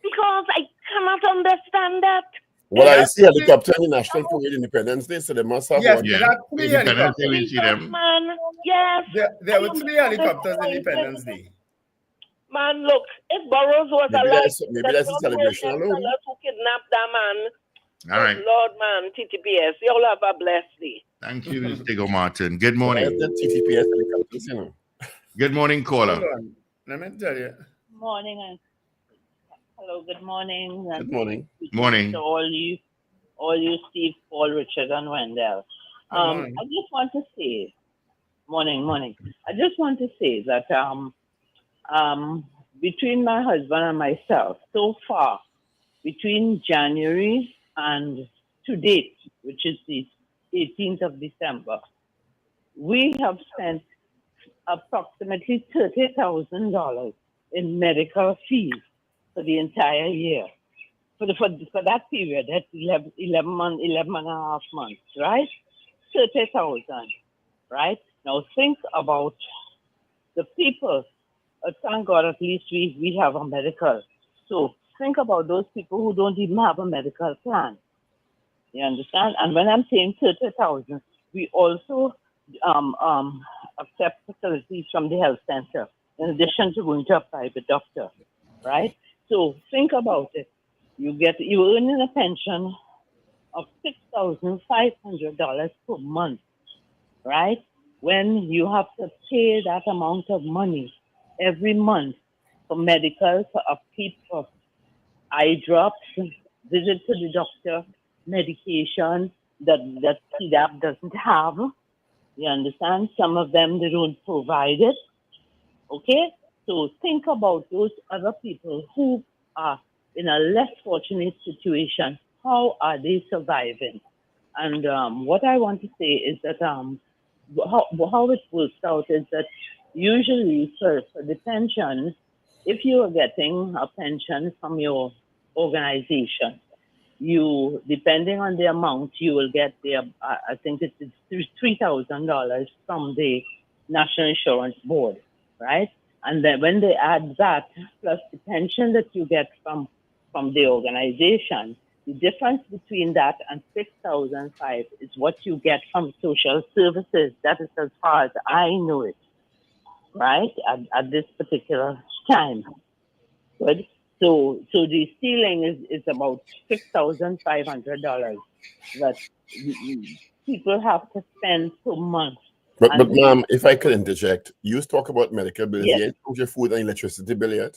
Because I cannot understand that. Well, I see helicopter in the National Parade Independence Day, so they must have one. Yes, there are 3 helicopters. We see them. Man, yes. There were 3 helicopters Independence Day. Man, look, if Burroughs was alive, maybe that's a celebration alone. Who kidnapped that man? All right. Lord, man, TTPS, you all have a blessed day. Thank you, Mr. Diego Martin. Good morning. The TTPS helicopters, you know. Good morning, caller. Hold on. Let me tell you. Morning. Hello, good morning. Good morning. Morning. To all you, Steve, Paul, Richard, and Wendell. I just want to say, morning. I just want to say that between my husband and myself, so far, between January and to date, which is the 18th of December, we have spent approximately $30,000 in medical fees for the entire year. For that period, that's 11 and a half months, right? 30,000, right? Now think about the people. Thank God, at least we have a medical. So think about those people who don't even have a medical plan. You understand? And when I'm saying 30,000, we also accept facilities from the health center, in addition to going to a private doctor, right? So think about it. You're earning a pension of $6,500 per month, right? When you have to pay that amount of money every month for medical, for upkeep, for eye drops, visit to the doctor, medication that CDAP doesn't have. You understand? Some of them, they don't provide it. Okay? So think about those other people who are in a less fortunate situation. How are they surviving? And what I want to say is that how it works out is that usually for the pension, if you are getting a pension from your organization, you, depending on the amount, you will get I think it's $3,000 from the National Insurance Board, right? And then when they add that plus the pension that you get from the organization, the difference between that and $6,500 is what you get from social services. That is as far as I know it, right? At this particular time. Good. So the ceiling is about $6,500 that people have to spend per month But ma'am, if I could interject, you talk about medical bills. Yes. You ain't put your food and electricity bill yet.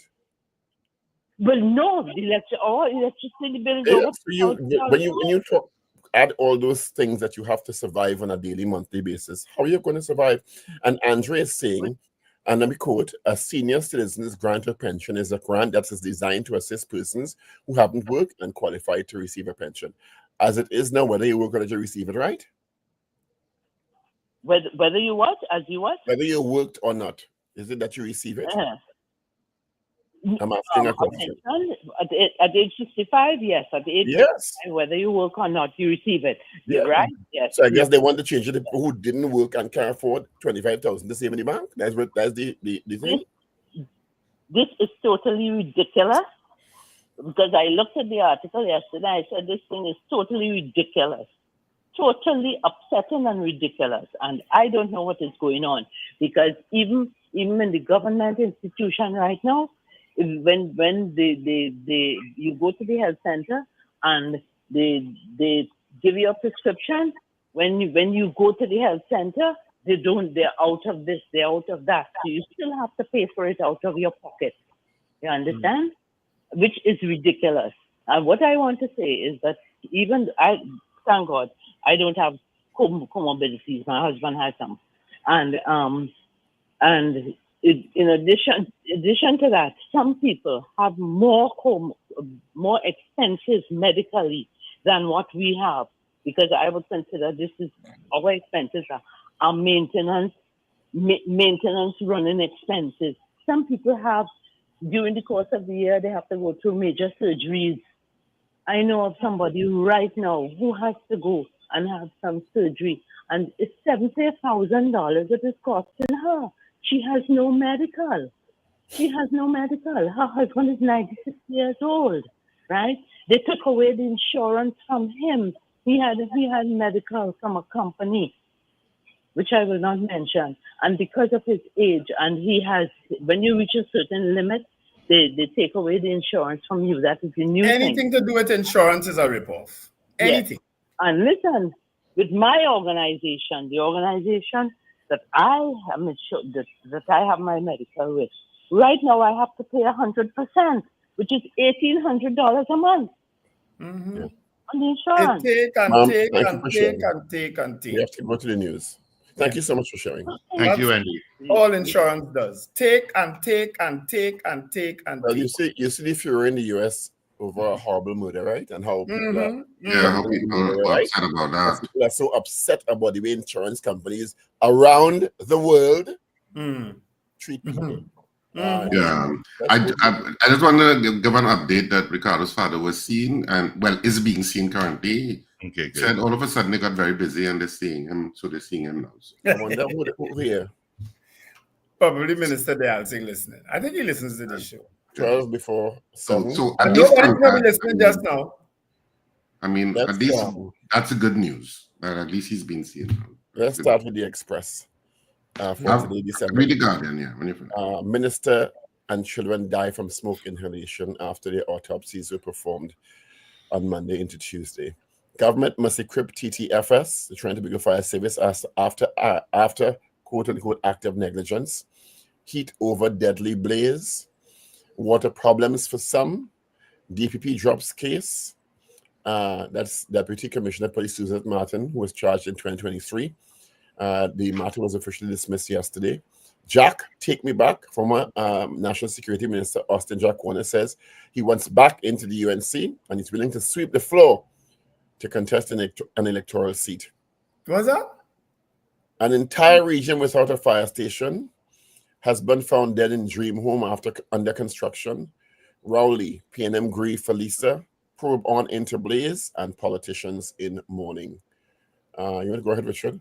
Well, no, electricity bill is Yeah, over. so when you talk, add all those things that you have to survive on a daily, monthly basis, how are you going to survive? And Andre is saying, and let me quote, a senior citizen's grant of pension is a grant that is designed to assist persons who haven't worked and qualified to receive a pension. As it is now, whether you work or not, you receive it, right? Whether you what? As you what? Whether you worked or not, is it that you receive it? I'm asking a question. At age 65, yes. At age 65, whether you work or not, you receive it. Yeah. Right? Yes. So I guess they want to change it to people who didn't work and can't afford $25,000 to save in the bank. That's the thing. This is totally ridiculous. Because I looked at the article yesterday, I said this thing is totally ridiculous. Totally upsetting and ridiculous. And I don't know what is going on. Because even in the government institution right now, when you go to the health center and they give you a prescription, when you go to the health center, they're out of this, they're out of that. So you still have to pay for it out of your pocket. You understand? Which is ridiculous. And what I want to say is that thank God, I don't have comorbidities. My husband has some. And in addition to that, some people have more expenses medically than what we have, because I would consider this is our expenses are maintenance running expenses. Some people have, during the course of the year, they have to go through major surgeries. I know of somebody right now who has to go and have some surgery, and it's $70,000 that is costing her. She has no medical. Her husband is 96 years old, right? They took away the insurance from him. He had medical from a company, which I will not mention. And because of his age, and when you reach a certain limit, they take away the insurance from you. That is the new thing. Anything to do with insurance is a ripoff. Anything. Yes. And listen, with my organization, the organization that I am sure that I have my medical with, right now I have to pay 100%, which is $1,800 a month. Mm-hmm. On the insurance. Take. We have to go to the news. Thank you so much for sharing. Thank you, Andy. All insurance does. Take. Well, you see the furor in the US over a horrible murder, right? And how people how people are upset about that. People are so upset about the way insurance companies around the world treat people. I just want to give an update that Ricardo's father was seen is being seen currently. Okay, good. Said all of a sudden they got very busy and they're seeing him, so they're seeing him now. So. I wonder who here. Probably Minister Dalsing listening. I think he listens to this show. 12 before 7. So at least probably listening just now. I mean, at least that's a good news. That at least he's been seen. Let's start with the Express. For today, December. Read the Guardian, yeah. Minister and children die from smoke inhalation after their autopsies were performed on Monday into Tuesday. Government must equip TTFS, the Trinidad and Tobago Fire Service, after quote-unquote act of negligence. Heat over deadly blaze. Water problems for some. DPP drops case. That's Deputy Commissioner Police Susan Martin, who was charged in 2023. The matter was officially dismissed yesterday. Jack, take me back. Former National Security Minister Austin Jack Warner says he wants back into the UNC and he's willing to sweep the floor to contest an electoral seat. What's that? An entire region without a fire station has been found dead in Dream Home after under construction. Rowley, PNM grief for Lisa, probe on into blaze, and politicians in mourning. You want to go ahead, Richard?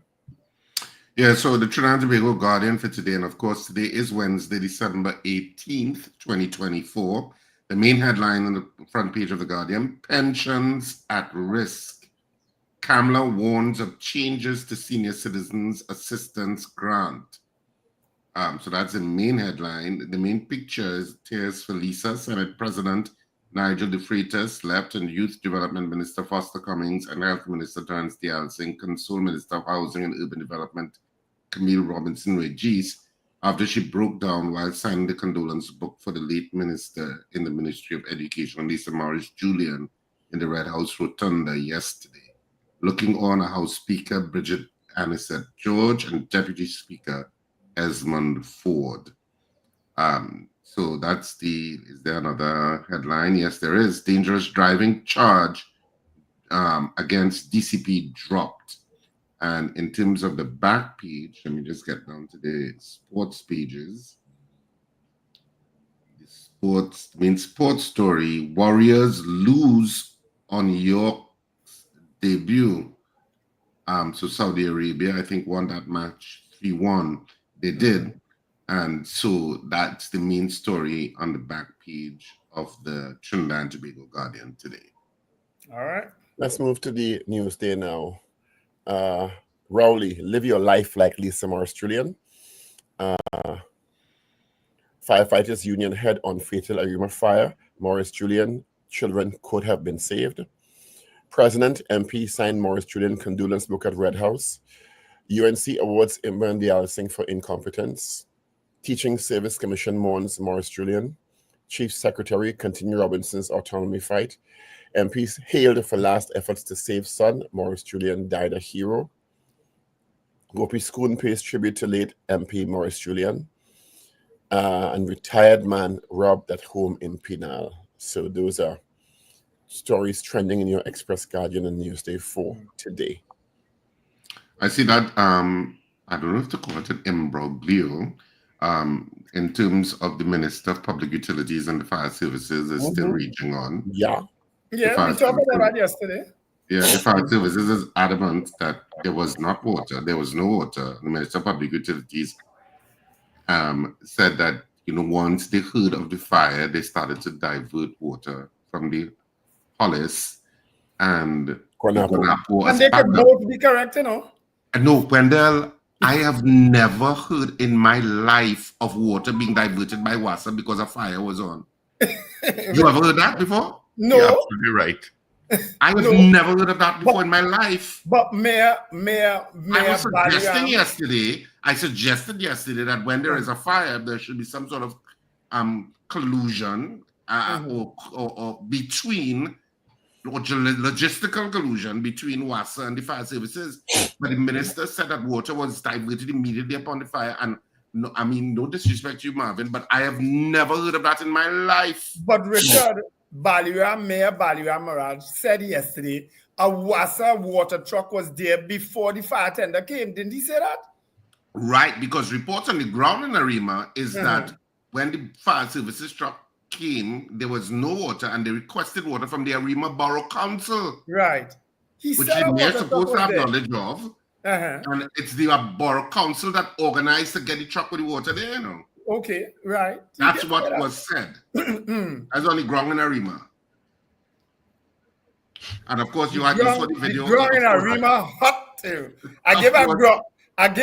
Yeah, so the Trinidad and Tobago Guardian for today, and of course today is Wednesday, December 18th, 2024. The main headline on the front page of the Guardian: pensions at risk. Kamala warns of changes to senior citizens assistance grant. So that's the main headline. The main picture is tears for Lisa. Senate President Nigel de Freitas left, and Youth Development Minister Foster Cummings and Health Minister Terence Dalsing, console Minister of Housing and Urban Development Camille Robinson Regis after she broke down while signing the condolence book for the late minister in the Ministry of Education, Lisa Morris Julian, in the Red House Rotunda yesterday. Looking on are House Speaker Bridget Anisette George and Deputy Speaker Esmond Ford. So that's is there another headline? Yes, there is. Dangerous driving charge against DCP dropped. And in terms of the back page, let me just get down to the sports pages. The main sports story, Warriors lose on York's debut. So Saudi Arabia, I think, won that match 3-1. They did. And so that's the main story on the back page of the Trinidad and Tobago Guardian today. All right. Let's move to the news day now. Rowley, live your life like Lisa Morris Julian. Firefighters Union head on fatal Arima fire. Morris Julian children could have been saved. President MP signed Morris Julian condolence book at Red House. UNC awards Wendell for incompetence. Teaching Service Commission mourns Morris Julian. Chief Secretary continue Robinson's autonomy fight. MPs hailed for last efforts to save son. Morris Julian died a hero. Gopi Schoon pays tribute to late MP Morris Julian. And retired man robbed at home in Penal. So those are stories trending in your Express Guardian and Newsday 4 today. I see that, I don't know if to call it an imbroglio, in terms of the Minister of Public Utilities and the Fire Services is still raging on. Yeah, we talked about that yesterday. Yeah, the Fire Services is adamant that there was not water, there was no water. The Minister of Public Utilities said that, once they heard of the fire, they started to divert water from the Hollis and Guanapo. And they could both be correct, No, Wendell, I have never heard in my life of water being diverted by Wassa because a fire was on. You ever heard that before? No. You're absolutely right. I have never heard of that before in my life. But Mayor I suggested yesterday that when there is a fire, there should be some sort of collusion or between, or logistical collusion between WASA and the fire services. But the minister said that water was diverted immediately upon the fire. And no disrespect to you, Marvin, but I have never heard of that in my life. But Richard, Mayor Balira Maraj said yesterday a WASA water truck was there before the fire tender came. Didn't he say that? Right, because reports on the ground in Arima is that when the fire services truck came, there was no water, and they requested water from the Arima Borough Council. Right. Which the mayor supposed to have knowledge of. And it's the Borough Council that organized to get the truck with the water there, Okay, right. That's what was said. That's on the ground in Arima. And of course, you saw the video. The ground in Arima hot too. I gave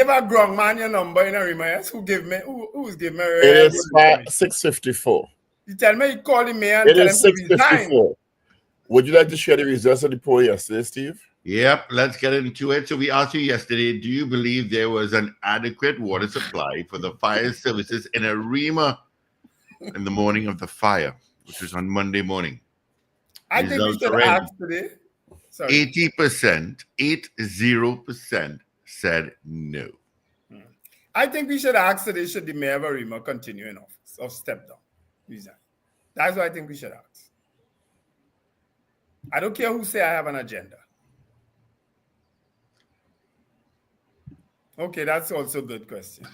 a ground man your number in Arima. Yes, who's giving me? It is 6:54. You tell me you call the mayor and it tell is him to resign. 6:54. Would you like to share the results of the poll yesterday, Steve? Yep, let's get into it. So we asked you yesterday, do you believe there was an adequate water supply for the fire services in Arima in the morning of the fire, which was on Monday morning? I think we should ask today. 80% said no. I think we should ask today, should the mayor of Arima continue in office or step down? Resign. That's what I think we should ask. I don't care who say I have an agenda. Okay, that's also a good question.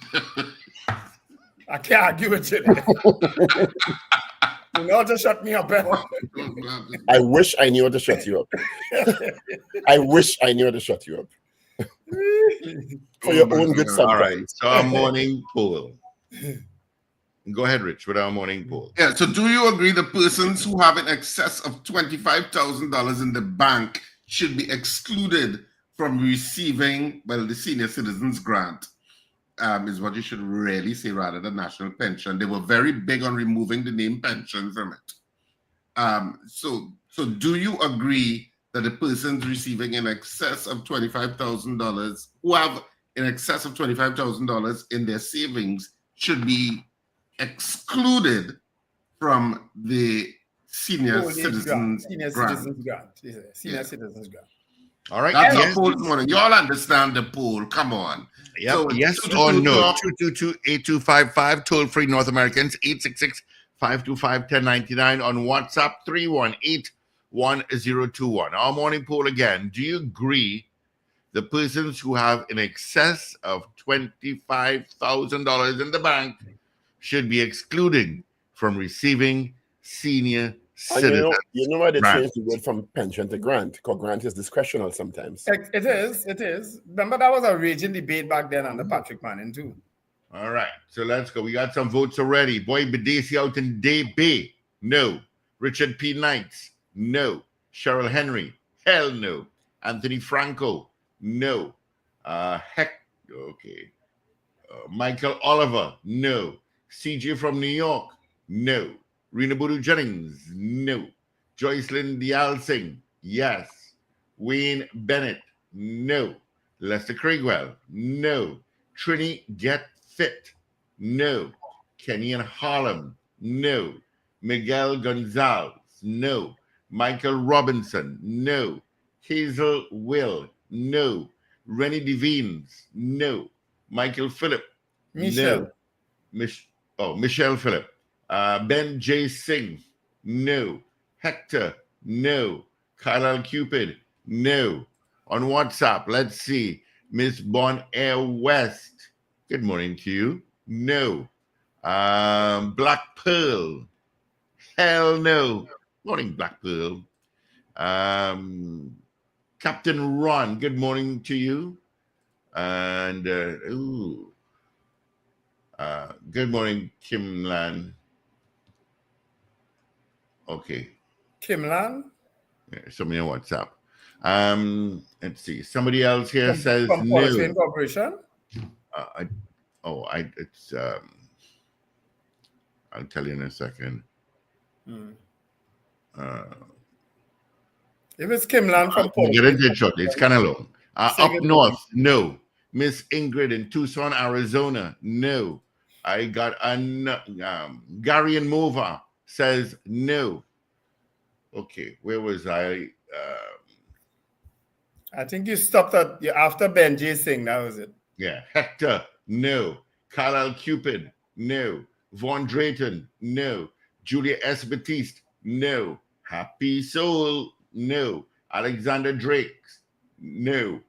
I can't argue with you there. You know, just shut me up. I wish I knew how to shut you up. I wish I knew how to shut you up. For your own good sometimes. All right, so our morning poll. Go ahead, Rich, with our morning poll. Yeah, so do you agree the persons who have in excess of $25,000 in the bank should be excluded from receiving, the senior citizens grant, is what you should really say rather than national pension. They were very big on removing the name pension from it. So do you agree that the persons receiving in excess of $25,000 who have in excess of $25,000 in their savings should be excluded from the senior Old age citizens Senior grant. citizens grant. Yeah, senior citizens grant. All right. That's Yes. a poll morning. You all understand the poll. Come on. Yep. So Yes two to or two no? talk. 222-8255, toll free North Americans, 866-525-1099 on WhatsApp, 318-1021. Our morning poll again. Do you agree the persons who have in excess of $25,000 in the bank should be excluded from receiving senior And citizen? you know why they grant. changed the word from pension to grant? Because grant is discretional sometimes. It is. Remember, that was a raging debate back then under Patrick Manning, too. All right, so let's go. We got some votes already. Boy Bedesi out in Day B. No. Richard P. Knights. No. Cheryl Henry. Hell no. Anthony Franco. No. Okay. Michael Oliver. No. CJ from New York. No. Rena Boodoo Jennings. No. Joycelyn Dialsing. Yes. Wayne Bennett. No. Lester Craigwell. No. Trini Get Fit. No. Kenny and Harlem. No. Miguel Gonzalez. No. Michael Robinson. No. Hazel Will. No. Rennie Devines. No. Michael Phillip. Michelle. No. Michelle Phillip. Ben J. Singh. No. Hector. No. Kyle Cupid. No. On WhatsApp, let's see. Miss Bon Air West. Good morning to you. No. Black Pearl. Hell no. Morning, Black Pearl. Captain Ron. Good morning to you. And good morning, Kim Lan. Okay. Kim Lan? Yeah, somebody on WhatsApp. Let's see. Somebody else here says from no. Train Corporation? I'll tell you in a second. If it's Kim Lan from Get into it shortly. It's kind of long. Up north, no. Miss Ingrid in Tucson, Arizona, no. I got Gary and Mova says no. Okay, where was I? I think you stopped after Ben J. Singh. That was it. Yeah. Hector, no. Carlisle Cupid, no. Vaughn Drayton, no. Julia S. Batiste, no. Happy Soul, no. Alexander Drake, no.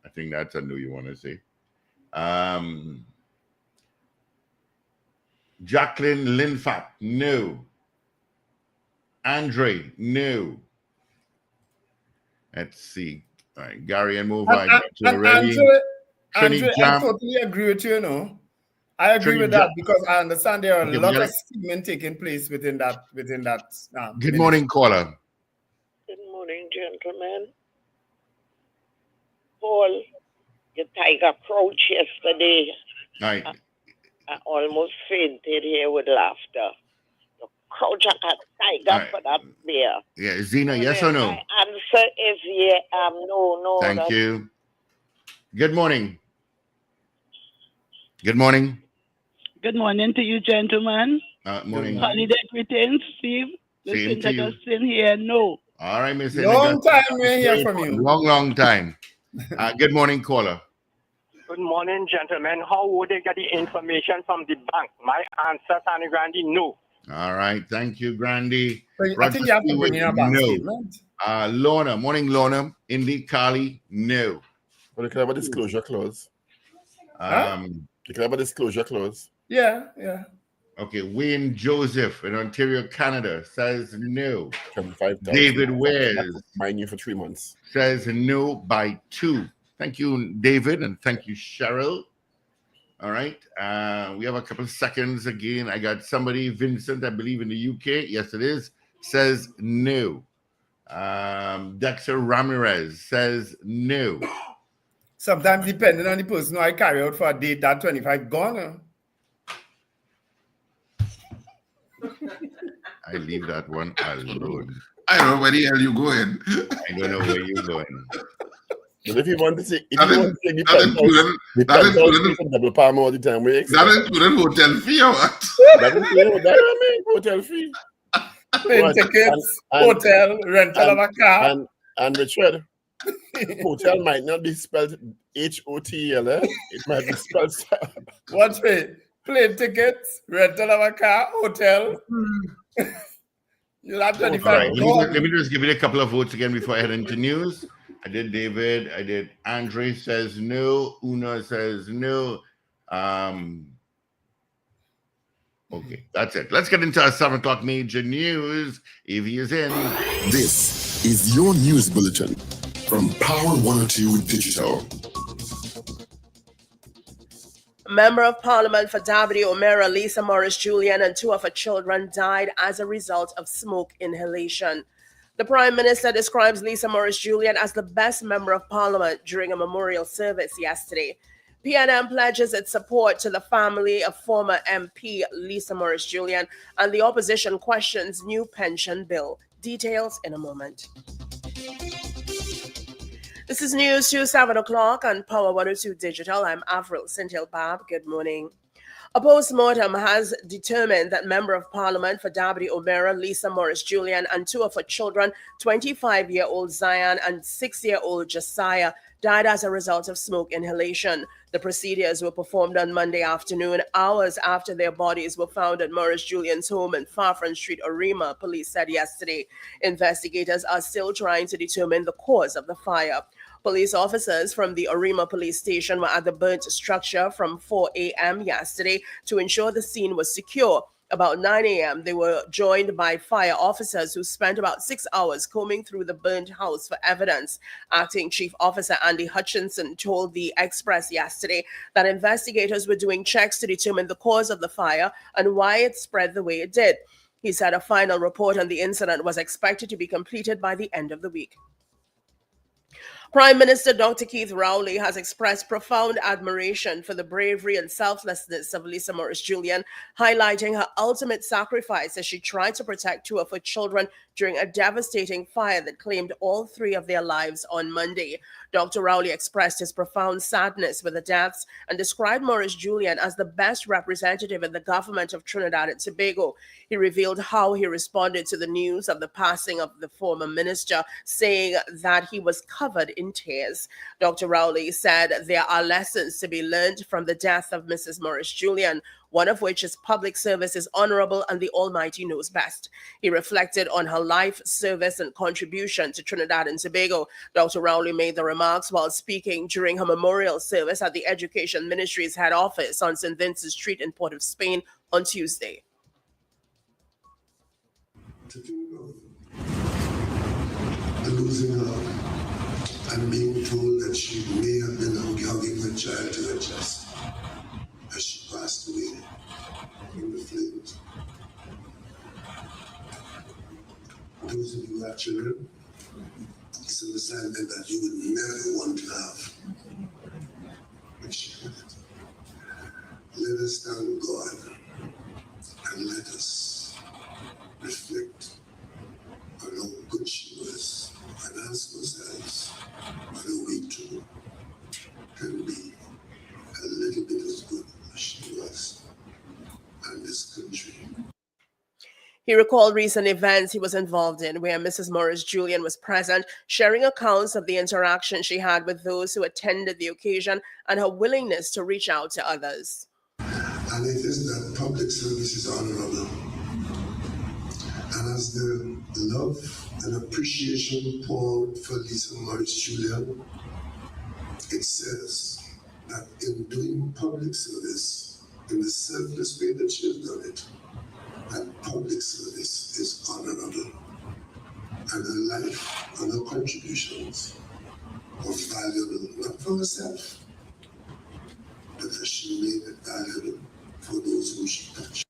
I think that's a no you want to say. Jacqueline Linfat, no. Andre, no. Let's see. All right, Gary and Move on. Andre, I totally agree with you, I agree with that because I understand there are a lot of scheming taking place within that. Good morning, caller. Good morning, gentlemen. Paul, the tiger crouch yesterday. All right. I almost fainted here with laughter. The crouch like a tiger for that bear. Yeah, Zena, yes or no? My answer is no. Thank you. Good morning. Good morning. Good morning to you, gentlemen. Morning. Holiday greetings, Steve. Same to you. Justin here, no. All right, Miss. Long time we hear from you. Long time. Good morning, caller. Good morning, gentlemen. How would they get the information from the bank? My answer, Sandy Grandy, no. All right, thank you, Grandy. I think you have to bring in a bank statement. Lorna, morning, Lorna. Indy, Carly, no. What do you care about disclosure clause? You care about disclosure clause? Yeah. Okay, Wayne Joseph in Ontario, Canada says no. 25,000. David Wares. Mine you for 3 months. Says no by 2. Thank you, David, and thank you, Cheryl. All right. We have a couple of seconds again. I got somebody, Vincent, I believe in the UK. Yes, it is. Says no. Dexter Ramirez says no. Sometimes depending on the person I carry out for a date, that 25 gone. I leave that one alone. I don't know where the hell you going. I don't know where you're going. But if you want to say, if That you is- want to say the that including- that including- from double palm all the time, we That including hotel fee or what? that including that I mean hotel fee. Plane What? tickets, And- hotel, rental of a car. And Richard, hotel might not be spelled HOTL, eh? It might be spelled. What's it? Plane tickets, rental of a car, hotel. You'll have 25. All right, let me just give it a couple of votes again before I head into news. I did David. I did Andre says no. Una says no. Okay, that's it. Let's get into our 7 o'clock major news. Evie is in. This is your news bulletin from Power 102 Digital. Member of Parliament for Davide O'Meara, Lisa Morris Julian, and 2 of her children died as a result of smoke inhalation. The Prime Minister describes Lisa Morris Julian as the best Member of Parliament during a memorial service yesterday. PNM pledges its support to the family of former MP Lisa Morris Julian, and the opposition questions new pension bill. Details in a moment. This is news to 7 o'clock on Power 102 Digital. I'm Avril Sintil-Bab. Good morning. A post-mortem has determined that Member of Parliament for Davide O'Meara, Lisa Morris Julian, and 2 of her children, 25-year-old Zion and 6-year-old Josiah, died as a result of smoke inhalation. The procedures were performed on Monday afternoon, hours after their bodies were found at Morris Julian's home in Farfran Street, Arima, police said yesterday. Investigators are still trying to determine the cause of the fire. Police officers from the Arima police station were at the burnt structure from 4 a.m. yesterday to ensure the scene was secure. About 9 a.m., they were joined by fire officers who spent about 6 hours combing through the burnt house for evidence. Acting Chief Officer Andy Hutchinson told the Express yesterday that investigators were doing checks to determine the cause of the fire and why it spread the way it did. He said a final report on the incident was expected to be completed by the end of the week. Prime Minister Dr. Keith Rowley has expressed profound admiration for the bravery and selflessness of Lisa Morris Julian, highlighting her ultimate sacrifice as she tried to protect 2 of her children during a devastating fire that claimed all 3 of their lives on Monday. Dr. Rowley expressed his profound sadness with the deaths and described Morris Julian as the best representative in the government of Trinidad and Tobago. He revealed how he responded to the news of the passing of the former minister, saying that he was covered in tears. Dr. Rowley said there are lessons to be learned from the death of Mrs. Morris Julian, one of which is public service is honorable and the Almighty knows best. He reflected on her life, service, and contribution to Trinidad and Tobago. Dr. Rowley made the remarks while speaking during her memorial service at the Education Ministry's head office on St. Vincent Street in Port of Spain on Tuesday. To think of losing her and being told that she may have been hugging her child to her chest as she passed away in the flames. Those of you who have children, it's an assignment that you would never want to have. But she had it. Let us thank God and let us reflect on how good she was and ask ourselves whether we too can be a little bit as good as she was and this country. He recalled recent events he was involved in where Mrs. Morris Julian was present, sharing accounts of the interaction she had with those who attended the occasion and her willingness to reach out to others. And it is that public service is honorable. And as the love and appreciation poured for Lisa Morris Julian, it says that in doing public service in the selfless way that she has done it, that public service is honorable. And her life and her contributions were valuable, not for herself, but that she made it valuable for those who she touched.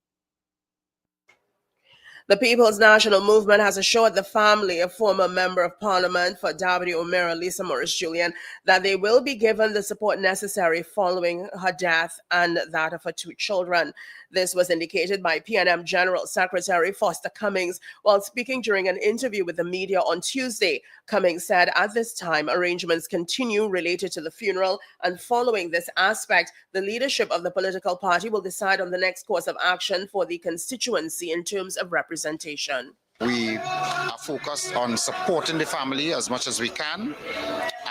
The People's National Movement has assured the family of former Member of Parliament for Davide O'Meara, Lisa Morris Julian, that they will be given the support necessary following her death and that of her 2 children. This was indicated by PNM General Secretary Foster Cummings while speaking during an interview with the media on Tuesday. Cummings said at this time, arrangements continue related to the funeral, and following this aspect, the leadership of the political party will decide on the next course of action for the constituency in terms of representation. We are focused on supporting the family as much as we can,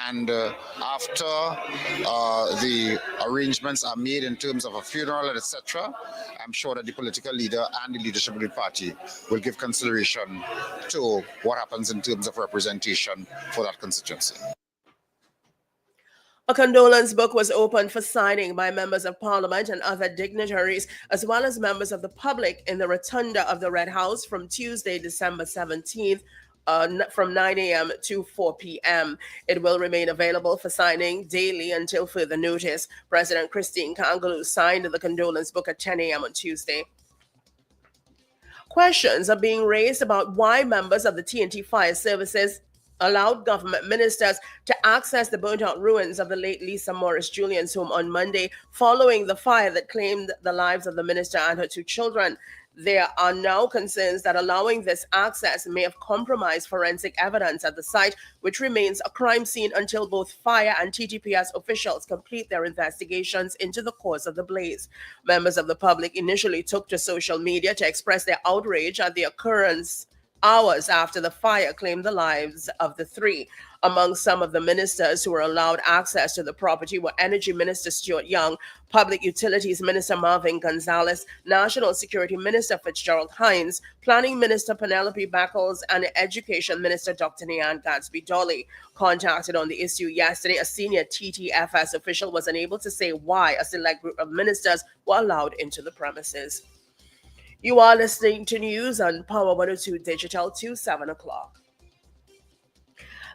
and after the arrangements are made in terms of a funeral, etc., I'm sure that the political leader and the leadership of the party will give consideration to what happens in terms of representation for that constituency. A condolence book was opened for signing by members of parliament and other dignitaries, as well as members of the public in the rotunda of the Red House from Tuesday, December 17th, from 9 a.m. to 4 p.m. It will remain available for signing daily until further notice. President Christine Kangaloo signed the condolence book at 10 a.m. on Tuesday. Questions are being raised about why members of the TNT Fire Services allowed government ministers to access the burnt-out ruins of the late Lisa Morris Julian's home on Monday following the fire that claimed the lives of the minister and her 2 children. There are now concerns that allowing this access may have compromised forensic evidence at the site, which remains a crime scene until both fire and TTPS officials complete their investigations into the cause of the blaze. Members of the public initially took to social media to express their outrage at the occurrence hours after the fire claimed the lives of the 3. Among some of the ministers who were allowed access to the property were Energy Minister Stuart Young, Public Utilities Minister Marvin Gonzalez, National Security Minister Fitzgerald Hines, Planning Minister Penelope Beckles, and Education Minister Dr. Nian Gadsby-Dolly. Contacted on the issue yesterday, a senior TTFS official was unable to say why a select group of ministers were allowed into the premises. You are listening to news on Power 102 Digital to 7 o'clock.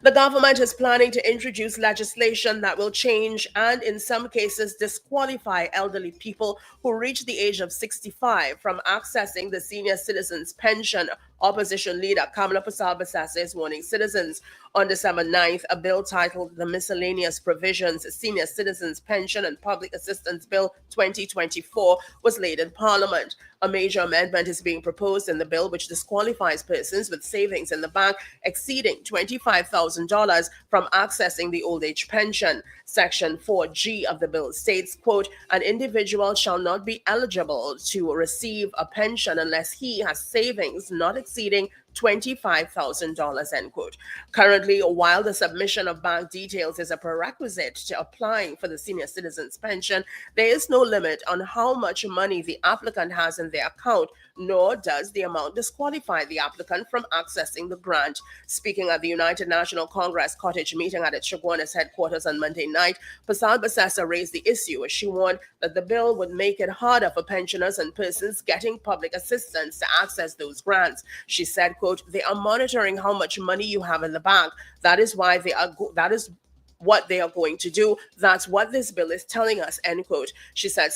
The government is planning to introduce legislation that will change and, in some cases, disqualify elderly people who reach the age of 65 from accessing the senior citizens' pension. Opposition leader Kamala Prasad-Bassase is warning citizens. On December 9th, a bill titled the Miscellaneous Provisions Senior Citizens Pension and Public Assistance Bill 2024 was laid in Parliament. A major amendment is being proposed in the bill which disqualifies persons with savings in the bank exceeding $25,000 from accessing the old age pension. Section 4G of the bill states, quote, an individual shall not be eligible to receive a pension unless he has savings not exceeding $25,000, end quote. Currently, while the submission of bank details is a prerequisite to applying for the senior citizens pension, there is no limit on how much money the applicant has in their account, nor does the amount disqualify the applicant from accessing the grant. Speaking at the United National Congress Cottage meeting at its Chaguanas headquarters on Monday night, Prasad-Bassase raised the issue as she warned that the bill would make it harder for pensioners and persons getting public assistance to access those grants. She said, quote, they are monitoring how much money you have in the bank. That is why that is what they are going to do. That's what this bill is telling us, end quote. She said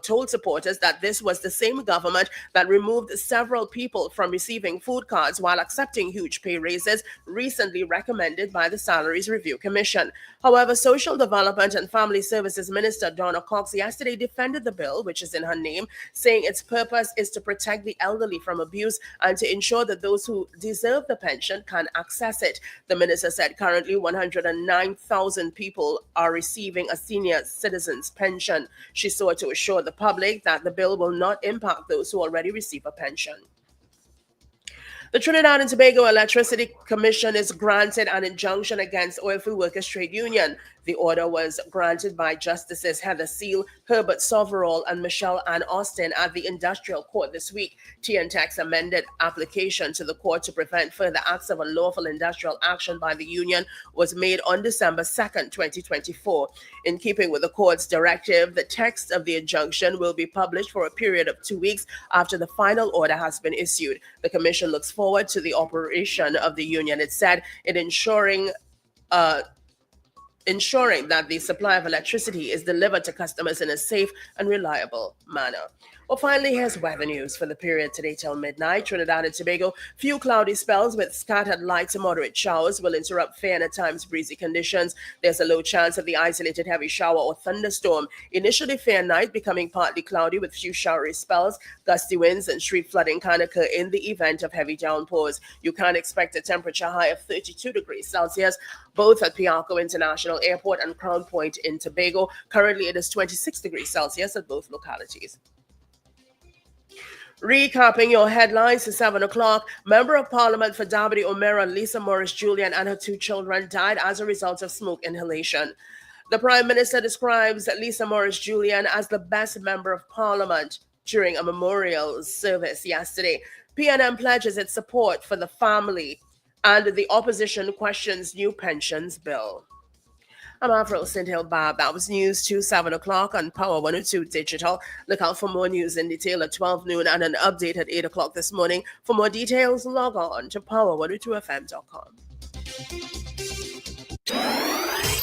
told supporters that this was the same government that removed several people from receiving food cards while accepting huge pay raises recently recommended by the Salaries Review Commission. However, Social Development and Family Services Minister Donna Cox yesterday defended the bill, which is in her name, saying its purpose is to protect the elderly from abuse and to ensure that those who deserve the pension can access it. The minister said currently 109,000 people are receiving a senior citizens pension. She sought to assure the public that the bill will not impact those who already receive a pension. The Trinidad and Tobago Electricity Commission is granted an injunction against Oilfield Workers Trade Union. The order was granted by Justices Heather Seal, Herbert Soverall, and Michelle Ann Austin at the Industrial Court this week. TNTEC's amended application to the court to prevent further acts of unlawful industrial action by the union was made on December 2nd, 2024. In keeping with the court's directive, the text of the injunction will be published for a period of 2 weeks after the final order has been issued. The commission looks forward to the operation of the union. It said in ensuring that the supply of electricity is delivered to customers in a safe and reliable manner. Well, finally, here's weather news for the period today till midnight. Trinidad and Tobago, few cloudy spells with scattered light to moderate showers will interrupt fair and at times breezy conditions. There's a low chance of the isolated heavy shower or thunderstorm. Initially fair night, becoming partly cloudy with few showery spells. Gusty winds and street flooding can occur in the event of heavy downpours. You can expect a temperature high of 32 degrees Celsius, both at Piarco International Airport and Crown Point in Tobago. Currently, it is 26 degrees Celsius at both localities. Recapping your headlines to 7 o'clock, Member of Parliament for Dabadi O'Meara, Lisa Morris Julian, and her 2 children died as a result of smoke inhalation. The Prime Minister describes Lisa Morris Julian as the best Member of Parliament during a memorial service yesterday. PNM pledges its support for the family, and the opposition questions new pensions bill. I'm Avril St. Bob. That was news to 7 o'clock on Power 102 Digital. Look out for more news in detail at 12 noon and an update at 8 o'clock this morning. For more details, log on to power102fm.com.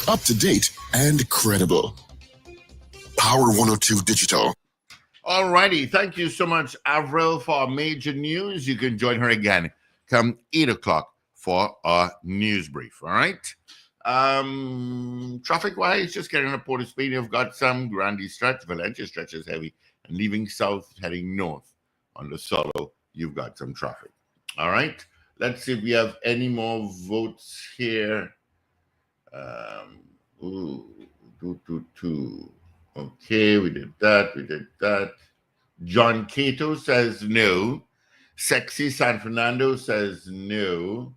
Up to date and credible. Power 102 Digital. All righty. Thank you so much, Avril, for our major news. You can join her again come 8 o'clock for our news brief. All right. Traffic-wise, just getting a Port of Spain. You've got some Grande stretch. Valencia stretch is heavy. And leaving south, heading north on the Solo, you've got some traffic. All right. Let's see if we have any more votes here. Okay, we did that. John Cato says no. Sexy San Fernando says no.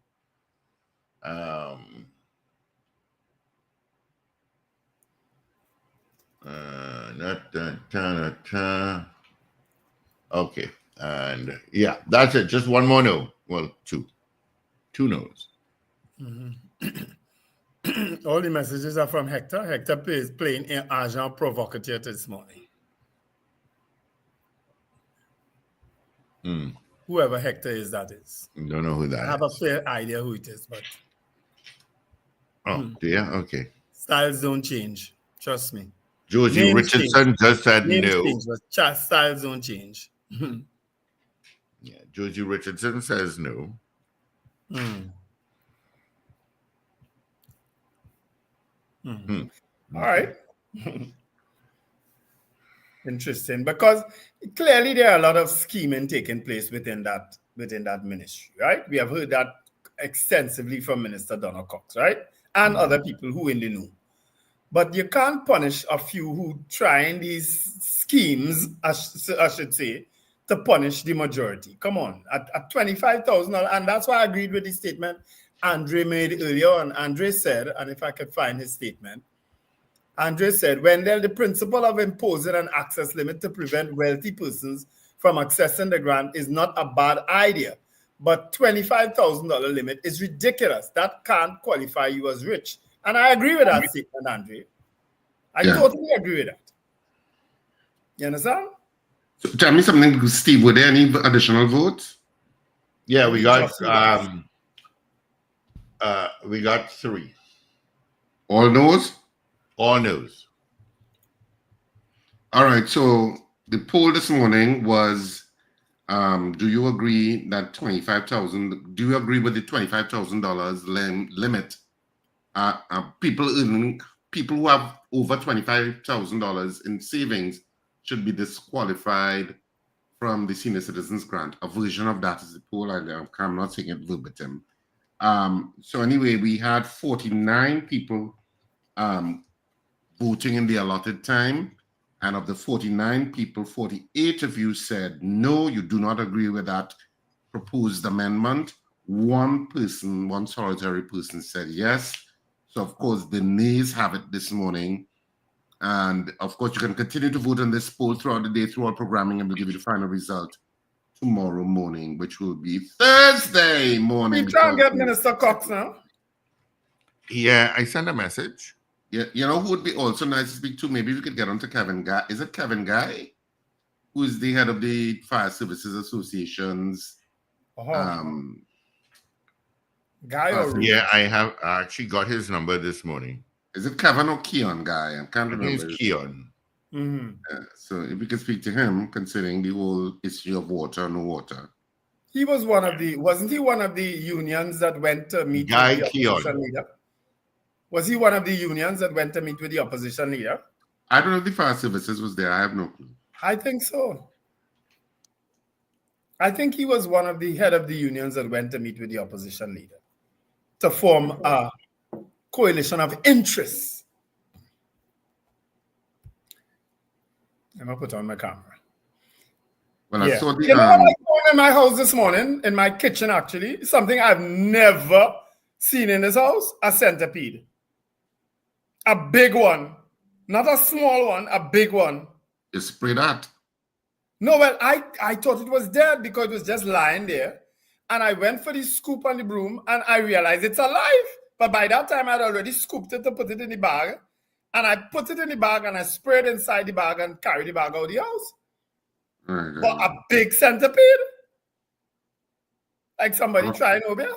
Okay, and yeah, that's it. Just one more no. Well, two no's. Mm-hmm. All the messages are from Hector. Hector is playing an agent provocateur this morning. Whoever Hector is, that is. Don't know who that is. I have a fair idea who it is, but. Yeah, okay. Styles don't change. Trust me. Josie Names Richardson change. just said Names no. change, but styles don't change. Yeah, Josie Richardson says no. All right. Interesting, because clearly there are a lot of scheming taking place within that ministry, right? We have heard that extensively from Minister Donald Cox, right? And other people who in the know. But you can't punish a few who trying these schemes, I should say, to punish the majority. Come on, at $25,000, and that's why I agreed with the statement Andre made earlier on. Andre said, and if I could find his statement, Andre said, Wendell, the principle of imposing an access limit to prevent wealthy persons from accessing the grant is not a bad idea, but $25,000 limit is ridiculous. That can't qualify you as rich. And I agree with that statement, Andre. I totally agree with that. You understand? So tell me something, Steve. Were there any additional votes? Yeah, we got 3. All no's? All no's. All right. So the poll this morning was, do you agree that $25,000? Do you agree with the $25,000 limit? People who have over $25,000 in savings should be disqualified from the senior citizens grant. A version of that is the poll. I'm not saying it verbatim. So anyway, we had 49 people voting in the allotted time. And of the 49 people, 48 of you said, no, you do not agree with that proposed amendment. One solitary person said yes. So, of course, the nays have it this morning. And, of course, you can continue to vote on this poll throughout the day, through our programming, and we'll give you the final result tomorrow morning, which will be Thursday morning. We try and get Minister Cox now. Yeah, I sent a message. Yeah, you know who would be also nice to speak to? Maybe we could get on to Kevin Guy. Is it Kevin Guy? Who is the head of the Fire Services Association's Guy or yeah, I actually got his number this morning. Is it Kevin or Keon Guy? I can't remember. It's Keon. So if we could speak to him concerning the whole issue of water, no water. He was wasn't he one of the unions that went to meet with the opposition leader? Was he one of the unions that went to meet with the opposition leader? I don't know if the fire services was there. I have no clue. I think so. I think he was one of the head of the unions that went to meet with the opposition leader to form a coalition of interests. I'm going to put on my camera. Well, I saw the... You know what I found in my house this morning, in my kitchen actually, something I've never seen in this house, a centipede. A big one. Not a small one, a big one. You spray that? No, well, I thought it was dead because it was just lying there. And I went for the scoop on the broom and I realized it's alive. But by that time, I'd already scooped it to put it in the bag. And I put it in the bag and I sprayed inside the bag and carried the bag out of the house. But a big centipede? Like somebody trying over here?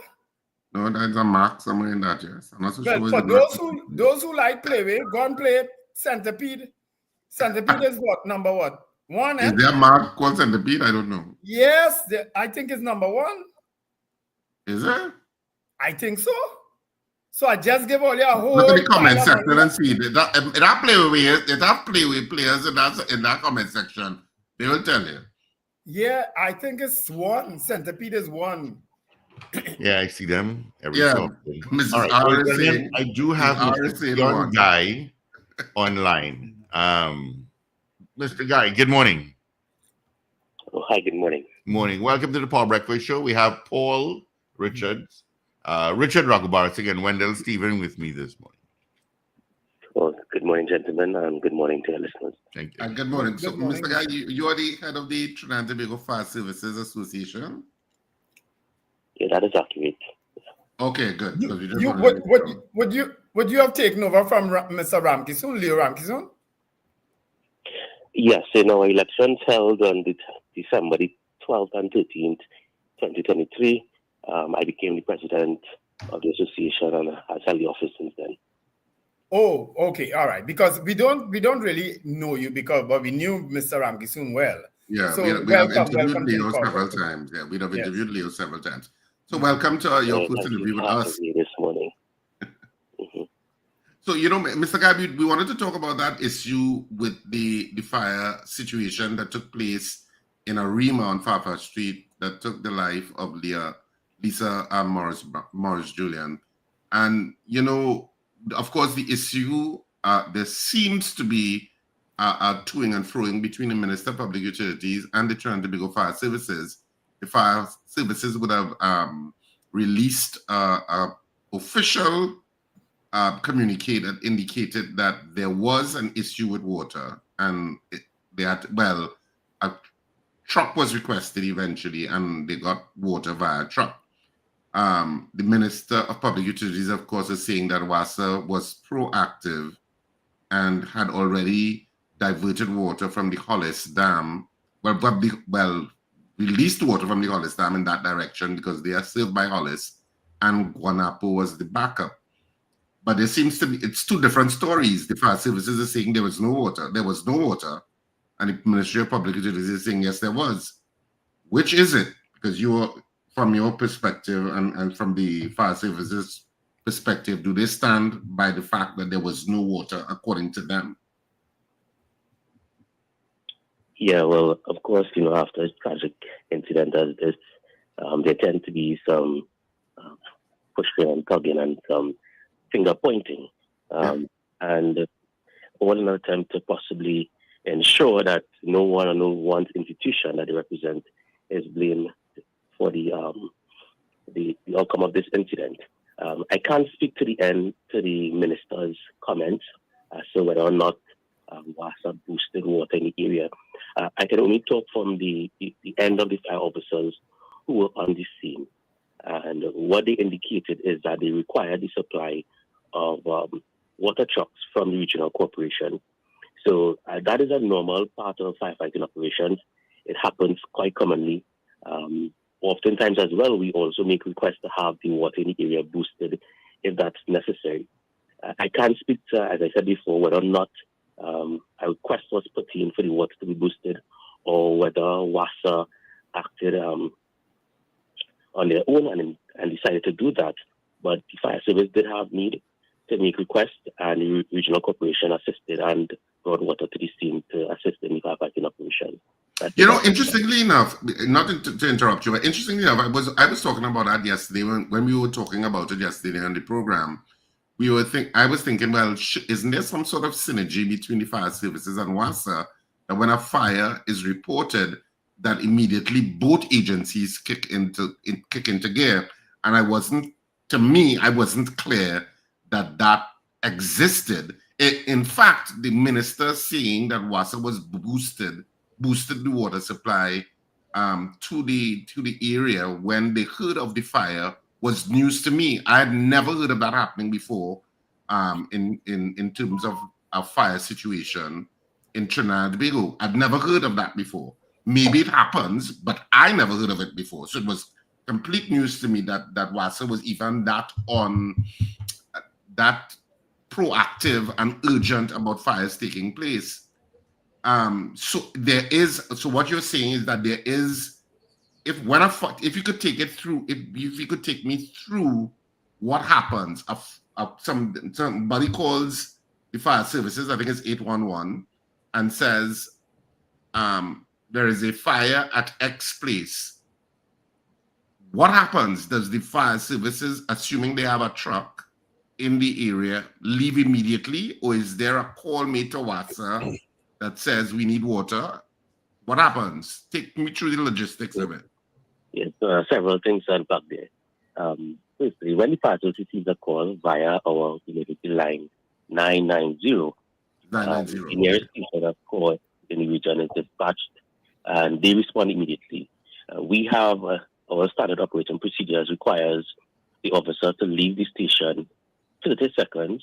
No, there's a mark somewhere in that, yes. I'm not so Well, sure. for those who like play with, go and play centipede. Centipede is what? Number what? 1, eh? Is there a mark called centipede? I don't know. Yes, I think it's number 1. Is it? I think so. So I just give all you a whole... Look at the comment section and see. That play with players in that comment section. They will tell you. Yeah, I think it's 1. Centipede is 1. Yeah, I see them every so often. Mrs. All right, I do have Mr. Young Guy online. Mr. Guy, good morning. Oh, hi, good morning. Morning. Welcome to the Paul Breakfast Show. We have Paul Richards, Richard Ragoobarsingh, and Wendell Stephen with me this morning. Well, good morning, gentlemen, and good morning to your listeners. Thank you. And good morning. So, Mr. Guy, you are the head of the Trinidad and Tobago Fire Services Association? Yeah, that is accurate. Okay, good. Would you have taken over from Mr. Ramkissoon, Leo Ramkissoon? Yes, in our elections held on December 12th and 13th, 2023, I became the president of the association and has held the office since then. Oh, okay, all right. Because we don't really know you but we knew Mr. Ramkissoon well. Yeah, so we have interviewed Leo several times. Yeah, we have interviewed Leo several times. So welcome to your first interview with us this morning. So, Mr. Guy, we wanted to talk about that issue with the fire situation that took place in Arima on Fafa Street that took the life of Lisa Morris Julian. And, of course, the issue, there seems to be a toing and froing between the Minister of Public Utilities and the Trinidad and Tobago Fire Services. The fire services would have released an official communique that indicated that there was an issue with water, and a truck was requested eventually, and they got water via truck. The Minister of Public Utilities, of course, is saying that WASA was proactive and had already diverted water from the Hollis Dam, released water from the Hollis Dam in that direction because they are served by Hollis, and Guanapo was the backup. But there seems to be, it's two different stories. The fire services are saying there was no water. There was no water. And the Ministry of Public Utilities is saying, yes, there was. Which is it? Because from your perspective and from the fire services perspective, do they stand by the fact that there was no water according to them? Yeah, well, of course, after a tragic incident as this, there tend to be some pushing and tugging and some finger pointing, and all in an attempt to possibly ensure that no one or no one's institution that they represent is blamed for the outcome of this incident. I can't speak to the minister's comments as to whether or not WASA boosted water in the area. I can only talk from the end of the fire officers who were on the scene. And what they indicated is that they required the supply of water trucks from the regional corporation. So that is a normal part of firefighting operations. It happens quite commonly. Oftentimes as well, we also make requests to have the water in the area boosted if that's necessary. I can't speak to, as I said before, whether or not a request was put in for the water to be boosted, or whether WASA acted on their own and decided to do that. But the fire service did have need to make requests, and the regional corporation assisted and brought water to the scene to assist in the firefighting operation. Interestingly enough, not to interrupt you, but interestingly enough, I was talking about that yesterday when we were talking about it yesterday on the program. I was thinking, well, isn't there some sort of synergy between the fire services and WASA, that when a fire is reported, that immediately both agencies kick into gear? And I wasn't clear that existed. In fact, the minister saying that WASA was boosted the water supply to the area when they heard of the fire was news to me. I had never heard of that happening before in terms of a fire situation in Trinidad and Tobago. I'd never heard of that before. Maybe it happens, but I never heard of it before. So it was complete news to me that WASA was even that proactive and urgent about fires taking place. So what you're saying is that there is, if you could take it through, if you could take me through what happens. Somebody calls the fire services, I think it's 811, and says there is a fire at X place. What happens? Does the fire services, assuming they have a truck in the area, leave immediately, or is there a call made to WASA that says we need water? What happens? Take me through the logistics of it. Yes, several things to unpack there. Firstly, when the fire service receives a call via our emergency line 990, the nearest station of call in the region is dispatched, and they respond immediately. We have our standard operating procedures requires the officer to leave the station 30 seconds,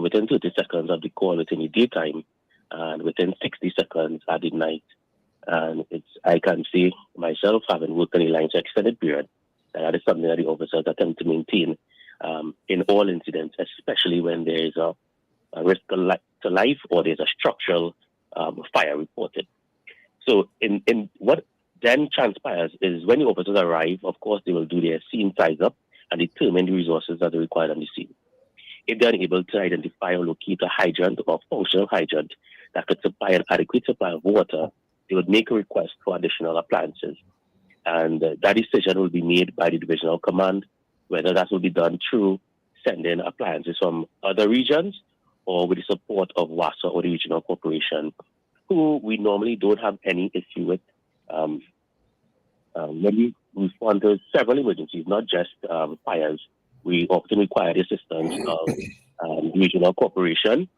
within 30 seconds of the call within the daytime, and within 60 seconds at the night. And I can say myself, having worked on the line for extended period, that is something that the officers attempt to maintain in all incidents, especially when there is a risk to life or there's a structural fire reported. So in what then transpires is when the officers arrive, of course, they will do their scene size up and determine the resources that are required on the scene. If they're unable to identify or locate a hydrant or functional hydrant that could supply an adequate supply of water, they would make a request for additional appliances. And that decision will be made by the divisional command, whether that will be done through sending appliances from other regions or with the support of WASA or the regional corporation, who we normally don't have any issue with. When we respond to several emergencies, not just fires, we often require the assistance of regional corporation.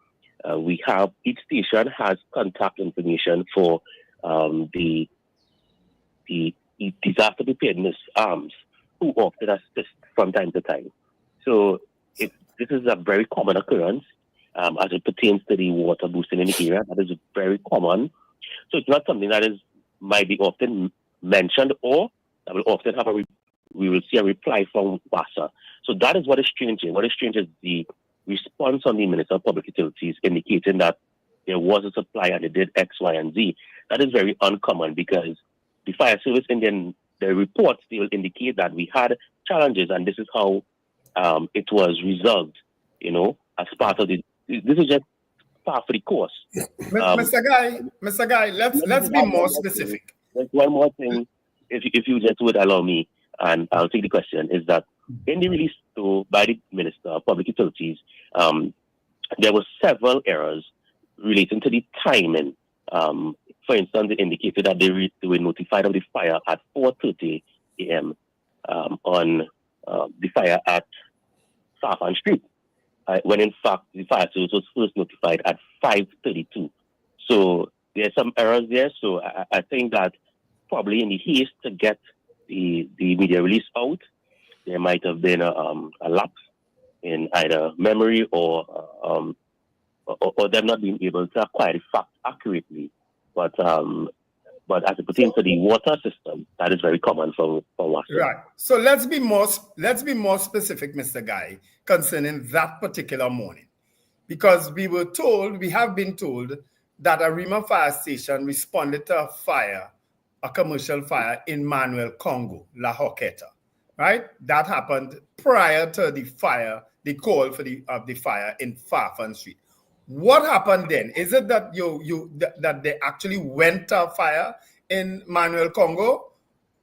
We have, each station has contact information for the disaster preparedness arms, who often assist from time to time. So this is a very common occurrence as it pertains to the water boosting in the area. That is very common. So it's not something that might be often mentioned, or that will often have we will see a reply from WASA. So that is what is strange. What is strange is the response on the Minister of Public Utilities indicating that there was a supply and they did X, Y, and Z. That is very uncommon, because the fire service in the reports, they will indicate that we had challenges and this is how it was resolved, as part of this is just part of the course. Mr. Guy, let's be more specific. There's one more thing, if you just would allow me, and I'll take the question, is that in the release by the Minister of Public Utilities, there were several errors relating to the timing. For instance, it indicated that they were notified of the fire at 4:30 a.m. On the fire at Southern Street, when in fact the fire service was first notified at 5:32. So there's some errors there. So I think that probably in the haste to get the media release out, there might have been a lapse in either memory or them not being able to acquire the facts accurately. But as it pertains to the water system, that is very common for WASA. Right. So let's be more specific, Mr. Guy, concerning that particular morning. because we have been told that Arima Fire Station responded to a fire, a commercial fire in Manuel Congo, La Hoqueta, right? That happened prior to the fire, the call for the fire in Farfan Street. What happened then? Is it that that they actually went to a fire in Manuel Congo,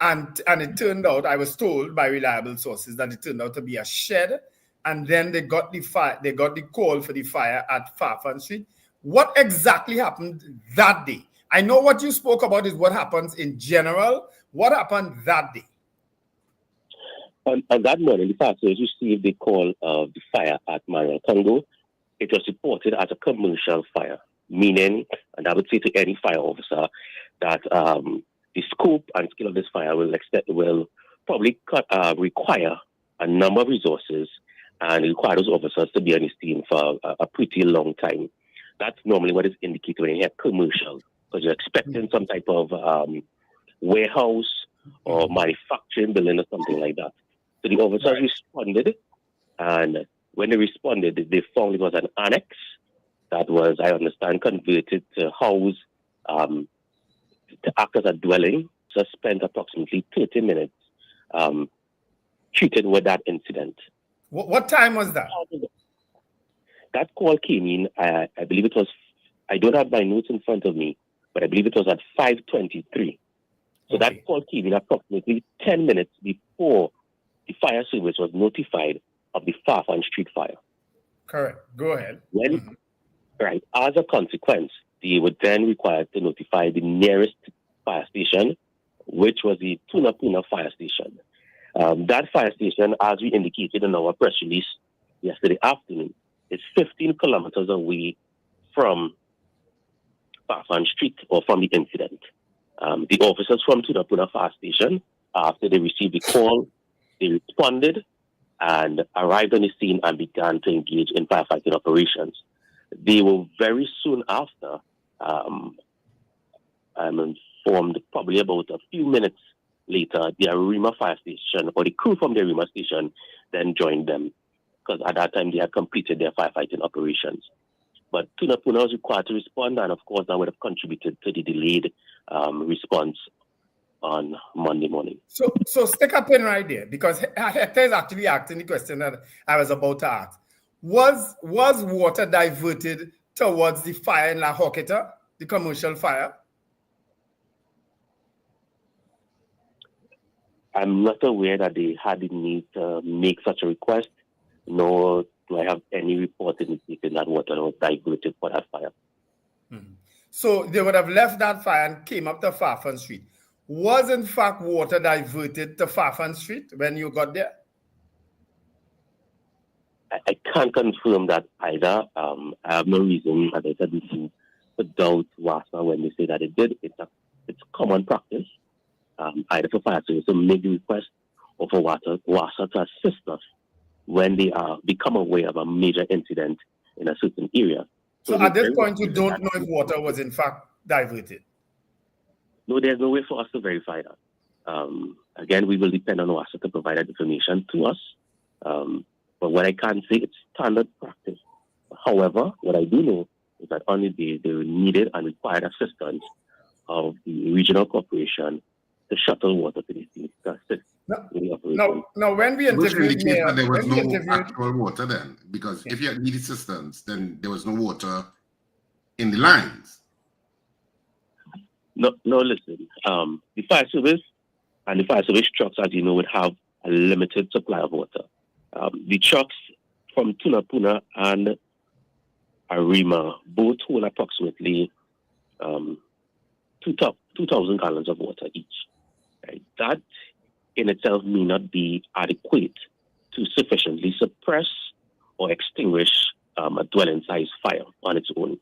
and it turned out, I was told by reliable sources, that it turned out to be a shed, and then they got the fire, they got the call for the fire at Farfan Street. What exactly happened that day? I know what you spoke about is what happens in general. What happened that day? On that morning, the fire service received the call of the fire at Manuel Congo. It was reported as a commercial fire, meaning, and I would say to any fire officer, that the scope and scale of this fire will probably require a number of resources and require those officers to be on the scene for a pretty long time. That's normally what is indicated when you hear commercial, because you're expecting some type of warehouse or manufacturing building or something like that. So the officers responded, and when they responded, they found it was an annex that was, I understand, converted to house, to act as a dwelling. So I spent approximately 30 minutes treated with that incident. What time was that? That call came in, I believe it was, I don't have my notes in front of me, but I believe it was at 5:23. So that call came in approximately 10 minutes before the fire service was notified of the Farfan Street fire. Correct. Go ahead. Right. As a consequence, they were then required to notify the nearest fire station, which was the Tunapuna fire station. That fire station, as we indicated in our press release yesterday afternoon, is 15 kilometers away from Farfan Street, or from the incident. The officers from Tunapuna fire station, after they received the call, they responded and arrived on the scene and began to engage in firefighting operations. They were very soon after, I'm informed, probably about a few minutes later, the Arima fire station, or the crew from the Arima station, then joined them, because at that time they had completed their firefighting operations. But Tunapuna was required to respond, and of course that would have contributed to the delayed response on Monday morning. So stick a pin right there, because Hector is actually asking the question that I was about to ask. Was water diverted towards the fire in La Hoqueta, the commercial fire? I'm not aware that they had the need to make such a request, nor do I have any report indicating that water was diverted for that fire. So they would have left that fire and came up to Farfan Street. Was in fact water diverted to Farfan Street when you got there? I can't confirm that either. I have no reason, as I said before, to doubt WASA when they say that it did. It's common practice, either for fire service to make the request or for WASA to assist us when they become aware of a major incident in a certain area. So at this point, you don't know if water was in fact diverted? No, there's no way for us to verify that. Again, we will depend on WASA to provide that information to us. But what I can say, it's standard practice. However, what I do know is that on the day they needed and required assistance of the regional corporation to shuttle water to the scene to assist with the operation. Now, when we interviewed Mayor, there was no actual water then, because if you had needed assistance, then there was no water in the lines. No, listen. The fire service and the fire service trucks, as you know, would have a limited supply of water. The trucks from Tunapuna and Arima both hold approximately 2,000 gallons of water each. Right? That in itself may not be adequate to sufficiently suppress or extinguish a dwelling-sized fire on its own.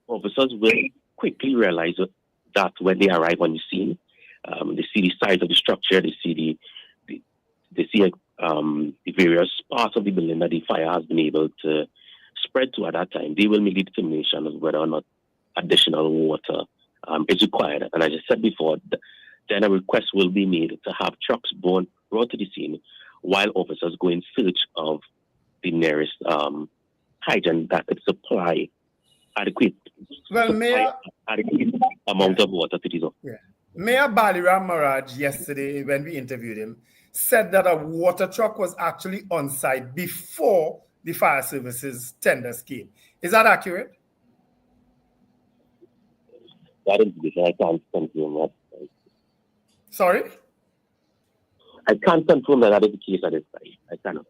Officers will quickly realize that when they arrive on the scene. They see the size of the structure, they see the various parts of the building that the fire has been able to spread to at that time. They will make the determination of whether or not additional water is required. And as I said before, then a request will be made to have trucks brought to the scene while officers go in search of the nearest hydrant that could supply adequate, adequate amount of water to these. Yeah. Mayor Baliram Maraj yesterday, when we interviewed him, said that a water truck was actually on site before the fire services tenders came. Is that accurate? That is because I can't confirm that. Sorry? I can't confirm that is the case at this time. I cannot.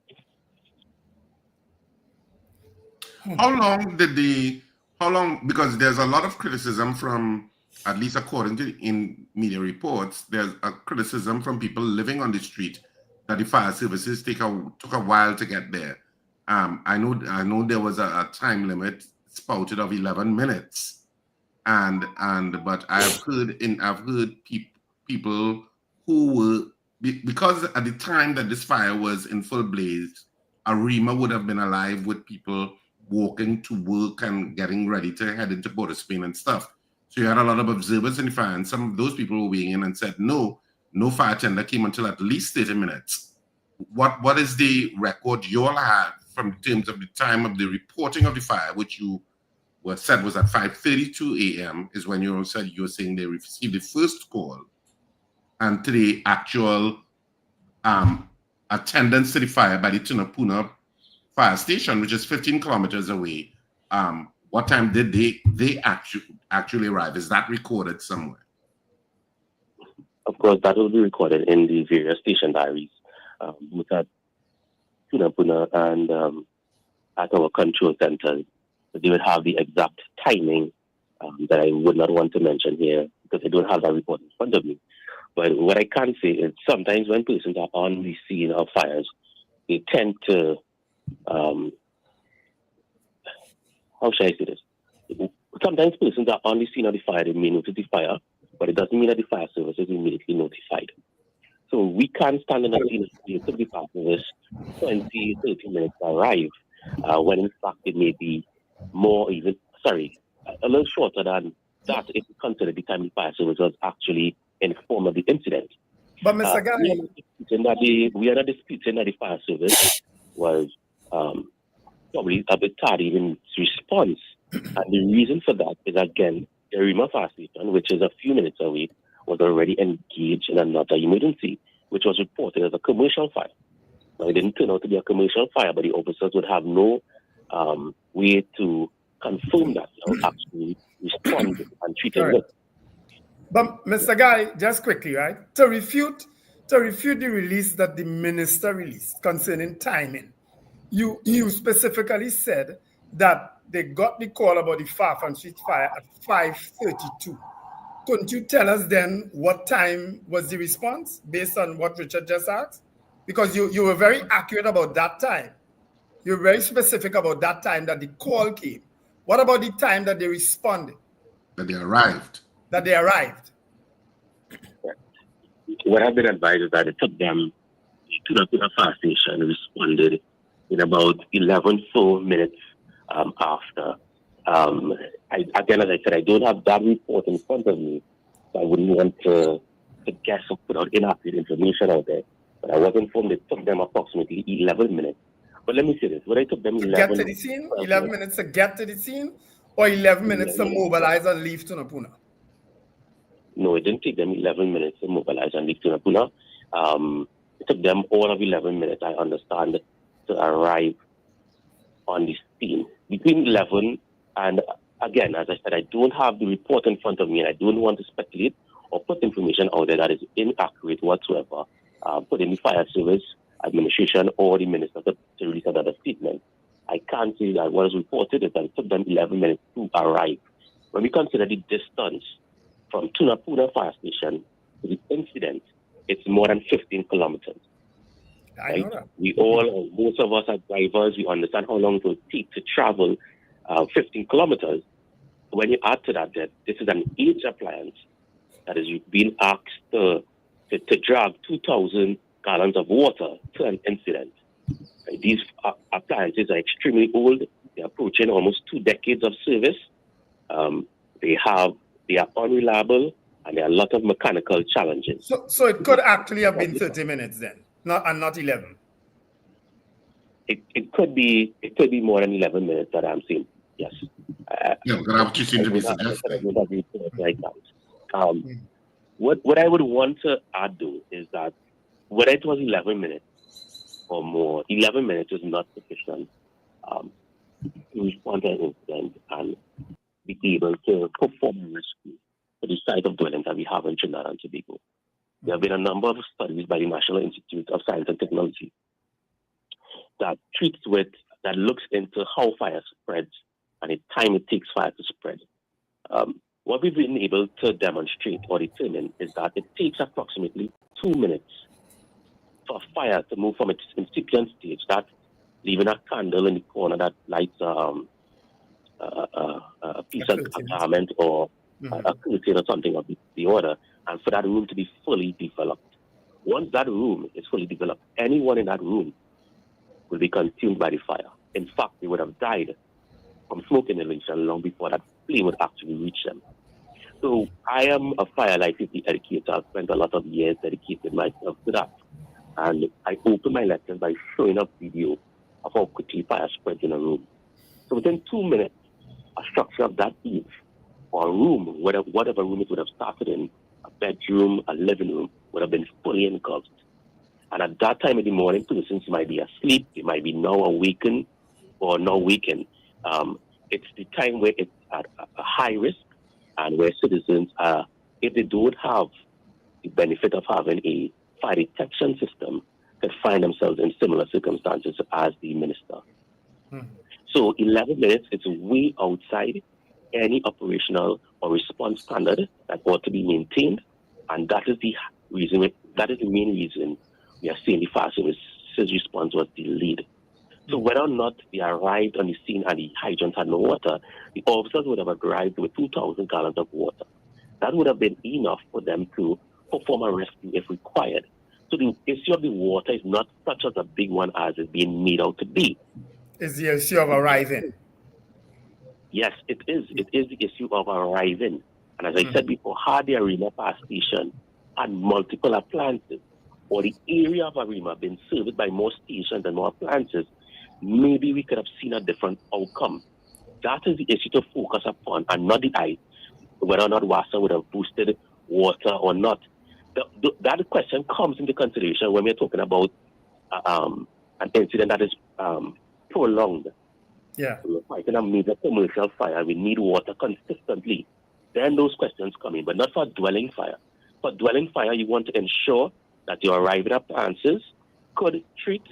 How long, because there's a lot of criticism from, at least according to in media reports, there's a criticism from people living on the street that the fire services took a while to get there. I know there was a time limit spouted of 11 minutes, but I've heard people who were, because at the time that this fire was in full blaze, Arima would have been alive with people walking to work and getting ready to head into Port of Spain and stuff. So you had a lot of observers in the fire, and some of those people were weighing in and said, no fire tender came until at least 30 minutes. What is the record you all have from terms of the time of the reporting of the fire, which you said was at 5:32 a.m. is when you were saying they received the first call, and to the actual attendance to the fire by the Tunapuna fire station, which is 15 kilometers away. What time did they actually arrive? Is that recorded somewhere? Of course, that will be recorded in the various station diaries, both at Tunapuna and at our control centers. They would have the exact timing that I would not want to mention here because I don't have that report in front of me. But what I can say is sometimes when persons are on the scene of fires, they tend to, how should I say this? Sometimes persons are on the scene of the fire, they may notice the fire, but it doesn't mean that the fire service is immediately notified. So we can't stand in the scene of the fire service 20, 30 minutes to arrive, when in fact it may be a little shorter than that if you consider the time the fire service was actually informed of the incident. But Mr. Gandhi, we are not disputing that the fire service was probably a bit tardy in its response. And the reason for that is, again, the Rima fire station, which is a few minutes away, was already engaged in another emergency, which was reported as a commercial fire. Now, it didn't turn out to be a commercial fire, but the officers would have no way to confirm that or actually respond and treat it. But Mr. Guy, just quickly, right? To refute the release that the minister released concerning timing, you specifically said that they got the call about the Farfan Street fire at 5:32. Couldn't you tell us then what time was the response based on what Richard just asked? Because you were very accurate about that time. You were very specific about that time that the call came. What about the time that they responded? That they arrived. What I've been advised is that it took them to the fire station and responded in about 11 full minutes after. Again, as I said, I don't have that report in front of me, so I wouldn't want to guess or put out inaccurate information out there. But I was informed it took them approximately 11 minutes. But let me say this, when I took them 11 get to the scene, 11 minutes to get to the scene, or 11 minutes to mobilize and leave Tunapuna? No, it didn't take them 11 minutes to mobilize and leave Tunapuna. It took them all of 11 minutes, I understand, to arrive on the scene. Between 11 and, again, as I said, I don't have the report in front of me, and I don't want to speculate or put information out there that is inaccurate whatsoever, put in the fire service administration or the minister to release another statement. I can't say that what is reported is that it took them 11 minutes to arrive. When we consider the distance from Tunapuna fire station to the incident, it's more than 15 kilometers. I know that. Most of us are drivers, we understand how long it will take to travel 15 kilometers. When you add to that this is an aged appliance that is being asked to drag 2,000 gallons of water to an incident. These appliances are extremely old. They're approaching almost 2 decades of service. They are unreliable, and there are a lot of mechanical challenges. So it could actually have been 30 minutes then, not 11. it could be more than 11 minutes that I'm saying. Yes. Yeah, because what you seem to be suggesting. What I would want to add though is that whether it was 11 minutes or more, 11 minutes is not sufficient to respond to an incident and be able to perform a rescue for the site of dwellings that we have in Trinidad and Tobago. There have been a number of studies by the National Institute of Science and Technology that looks into how fire spreads and the time it takes fire to spread. What we've been able to demonstrate or determine is that it takes approximately 2 minutes for a fire to move from its incipient stage, that leaving a candle in the corner that lights a piece of garment or a curtain or something of the order, and for that room to be fully developed. Once that room is fully developed, anyone in that room will be consumed by the fire. In fact, they would have died from smoke inhalation long before that flame would actually reach them. So I am a fire life safety educator. I've spent a lot of years dedicating myself to that. And I open my lectures by showing a video of how quickly fire spreads in a room. So within 2 minutes, a structure of that age, or a room, whatever room it would have started in, a bedroom, a living room, would have been fully engulfed. And at that time in the morning, persons might be asleep, they might be now awakened or not wakened. It's the time where it's at a high risk and where citizens, if they don't have the benefit of having a fire detection system, could find themselves in similar circumstances as the minister. So 11 minutes, it's way outside any operational or response standard that ought to be maintained, and that is the reason. That is the main reason we are saying the fire service's response was delayed. So whether or not they arrived on the scene and the hydrants had no water, the officers would have arrived with 2,000 gallons of water. That would have been enough for them to perform a rescue if required. So the issue of the water is not such as a big one as it's being made out to be. It's the issue of arriving. Yes, it is. It is the issue of arriving. And as I said before, had the Arima Power Station had multiple appliances, or the area of Arima been served by more stations and more appliances, maybe we could have seen a different outcome. That is the issue to focus upon, and not the ice, whether or not WASA would have boosted water or not. That question comes into consideration when we're talking about an incident that is prolonged. Yeah. We're fighting a major commercial fire. We need water consistently. Then those questions come in, but not for dwelling fire. For dwelling fire, you want to ensure that your arriving appliances could treat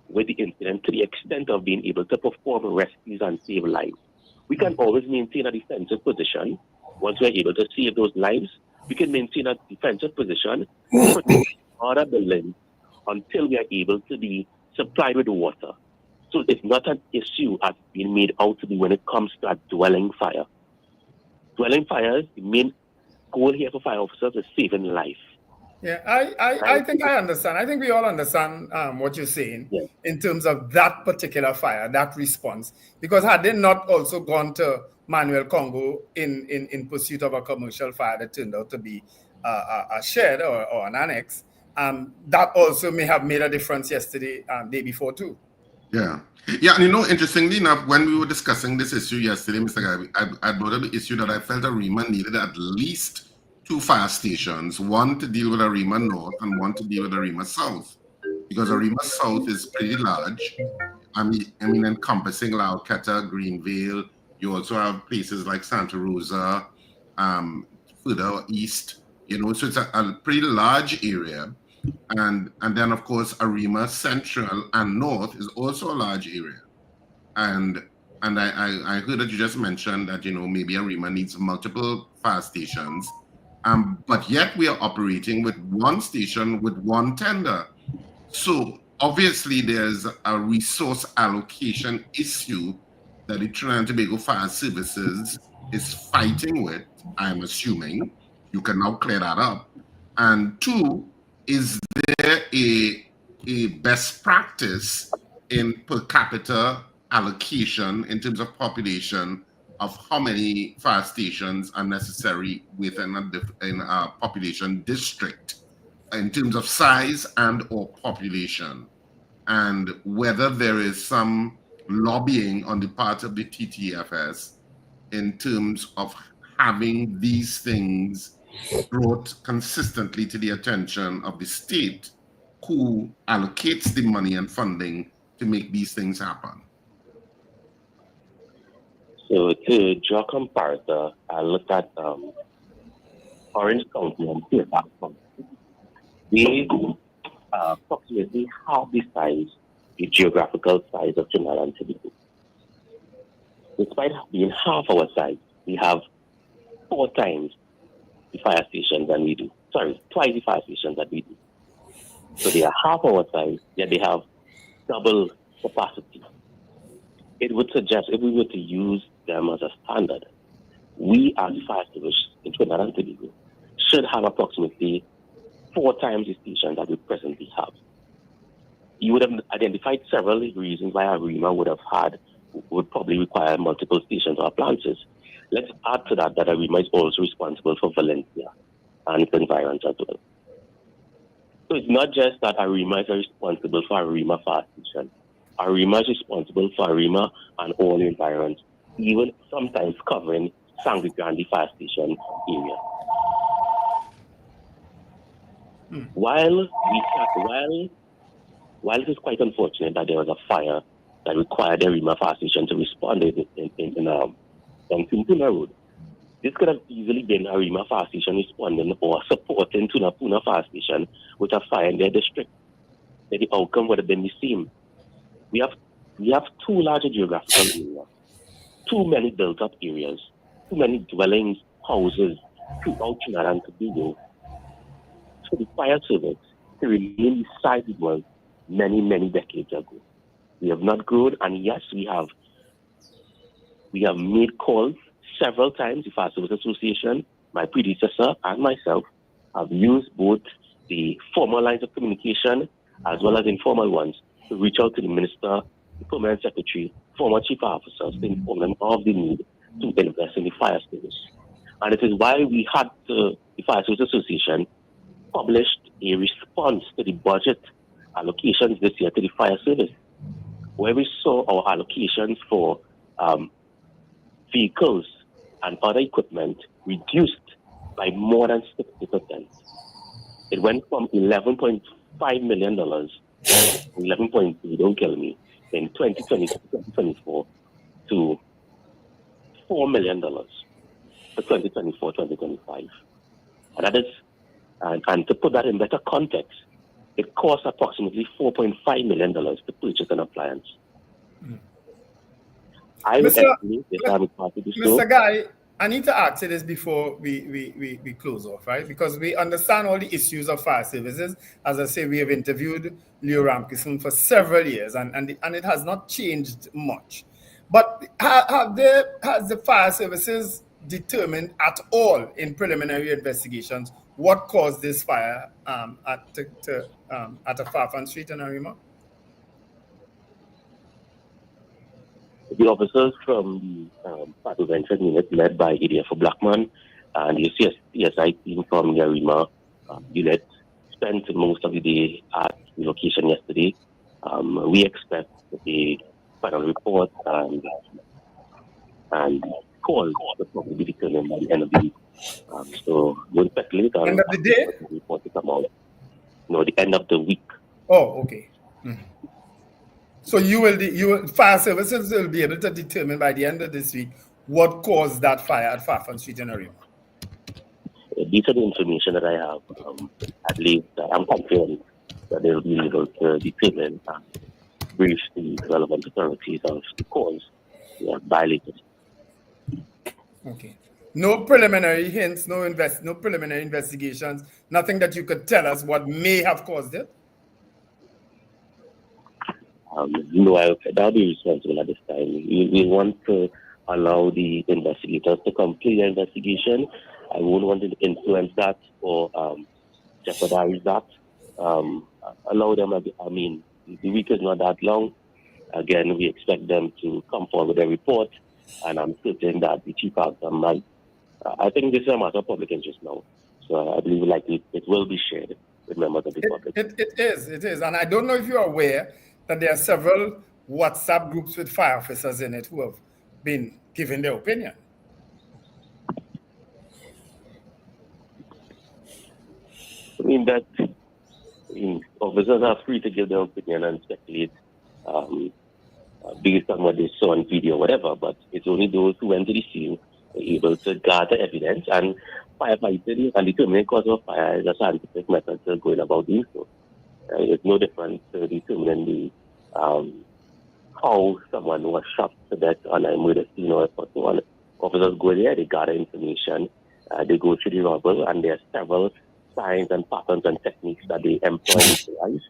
with the incident to the extent of being able to perform rescues and save lives. We can always maintain a defensive position. Once we're able to save those lives, we can maintain a defensive position, protect other buildings until we are able to be supplied with water. So it's not an issue as being made out to be when it comes to a dwelling fire. Dwelling fires, the main goal here for fire officers is saving life. Yeah, I think I understand. I think we all understand what you're saying in terms of that particular fire, that response. Because had they not also gone to Manuel Congo in pursuit of a commercial fire that turned out to be a shed or an annex, that also may have made a difference yesterday, day before too. Yeah. Yeah, and interestingly enough, when we were discussing this issue yesterday, Mr. Garvey, I brought up the issue that I felt Arima needed at least 2 fire stations, one to deal with Arima North and one to deal with Arima South, because Arima South is pretty large. I mean, encompassing Lauketa, Greenvale. You also have places like Santa Rosa, further east. So it's a pretty large area. And then, of course, Arima Central and North is also a large area. And I heard that you just mentioned that, maybe Arima needs multiple fire stations. But yet we are operating with one station with one tender. So obviously there's a resource allocation issue that the Trinidad and Tobago Fire Services is fighting with, I'm assuming. You can now clear that up. And 2, is there a best practice in per capita allocation in terms of population of how many fire stations are necessary within a population district in terms of size and or population? and whether there is some lobbying on the part of the TTFS in terms of having these things brought consistently to the attention of the state who allocates the money and funding to make these things happen. So to draw a comparison, I looked at Orange County and Fairfax County. They approximately half the size, the geographical size of Trinidad and Tobago. Despite being half our size, we have 4 times the fire stations than we do. Sorry, twice the fire stations that we do. So they are half our size, yet they have double capacity. It would suggest if we were to use them as a standard, we as fire service in Trinidad and Tobago should have approximately 4 times the stations that we presently have. You would have identified several reasons why AREMA would probably require multiple stations or appliances. Let's add to that AREMA is also responsible for Valencia and its environs as well. So it's not just that AREMA is responsible for AREMA fire station. AREMA is responsible for AREMA and all the environs, even sometimes covering Sangre Grande fire station area. While it is quite unfortunate that there was a fire that required the AREMA fire station to respond in Tuna Road, this could have easily been AREMA fire station responding or supporting Tunapuna fire station with a fire in their district. Then the outcome would have been the same. We have too large a geographical area, too many built-up areas, too many dwellings, houses throughout Trinidad and Tobago for the fire service to remain the size it was many, many decades ago. We have not grown, and yes, we have made calls several times. The Fire Service Association, my predecessor, and myself have used both the formal lines of communication as well as informal ones to reach out to the Minister, the Permanent Secretary, former Chief Officers to inform them of the need to invest in the fire service. And it is why we had the Fire Service Association published a response to the budget allocations this year to the fire service, where we saw our allocations for vehicles and other equipment reduced by more than 60%. It went from $11.5 million, 11.2, don't kill me, in 2024 to $4 million for 2024-2025. And that is, and to put that in better context, it costs approximately $4.5 million to purchase an appliance. Mr. Guy, I need to ask you this before we close off, right? Because we understand all the issues of fire services. As I say, we have interviewed Leo Ramkisson for several years, and it has not changed much. But has the fire services determined at all in preliminary investigations what caused this fire at a Farfan Street in AREMA? The officers from the Fire Prevention Unit led by ADF Blackman and the CSI team from the AREMA unit spent most of the day at the location yesterday. We expect the final report and call will probably be determined by the end of the week. So we'll speculate on end of the day? The report to come out. No, the end of the week. Oh, okay. Mm-hmm. So fire services will be able to determine by the end of this week what caused that fire at Farfan Street in AREMA. These are the information that I have. At least I'm confident that they'll be able to determine and brief the relevant authorities of the cause violated. Okay. No preliminary hints, no preliminary investigations, nothing that you could tell us what may have caused it? No, that'll be responsible at this time. We want to allow the investigators to complete their investigation. I won't want to influence that or jeopardize that. Allow them, I mean, the week is not that long. Again, we expect them to come forward with a report, and I'm certain that the chief officer might. I think this is a matter of public interest now. So I believe it will be shared with members of the public. It is. And I don't know if you're aware that there are several WhatsApp groups with fire officers in it who have been giving their opinion. Officers are free to give their opinion and speculate based on what they saw on video or whatever, but it's only those who went to the scene were able to gather evidence, and firefighting and determining cause of fire is a scientific method to going about doing so. It's no different to determining the how someone was shot to death on a murder scene or so on. Officers go there, they gather information, they go through the rubble, and there are several signs and patterns and techniques that they employ in their lives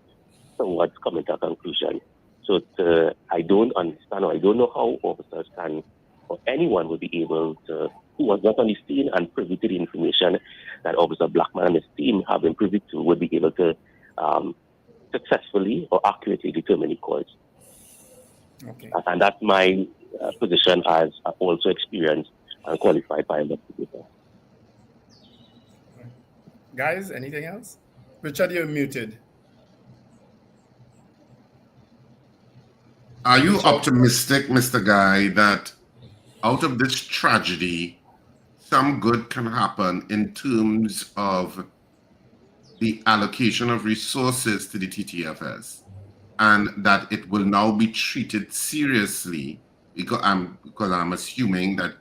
towards coming to a conclusion. So I don't understand, or I don't know how officers can, or anyone would be able to, who was not on the scene and privy to the information that Officer Blackman and his team have been privy to, would be able to successfully or accurately determine the cause. Okay. And that's my position as also experienced and qualified fire investigator. Guys, anything else? Richard, you're muted. Are you optimistic, Mr. Guy, that out of this tragedy, some good can happen in terms of the allocation of resources to the TTFS, and that it will now be treated seriously? Because I'm assuming that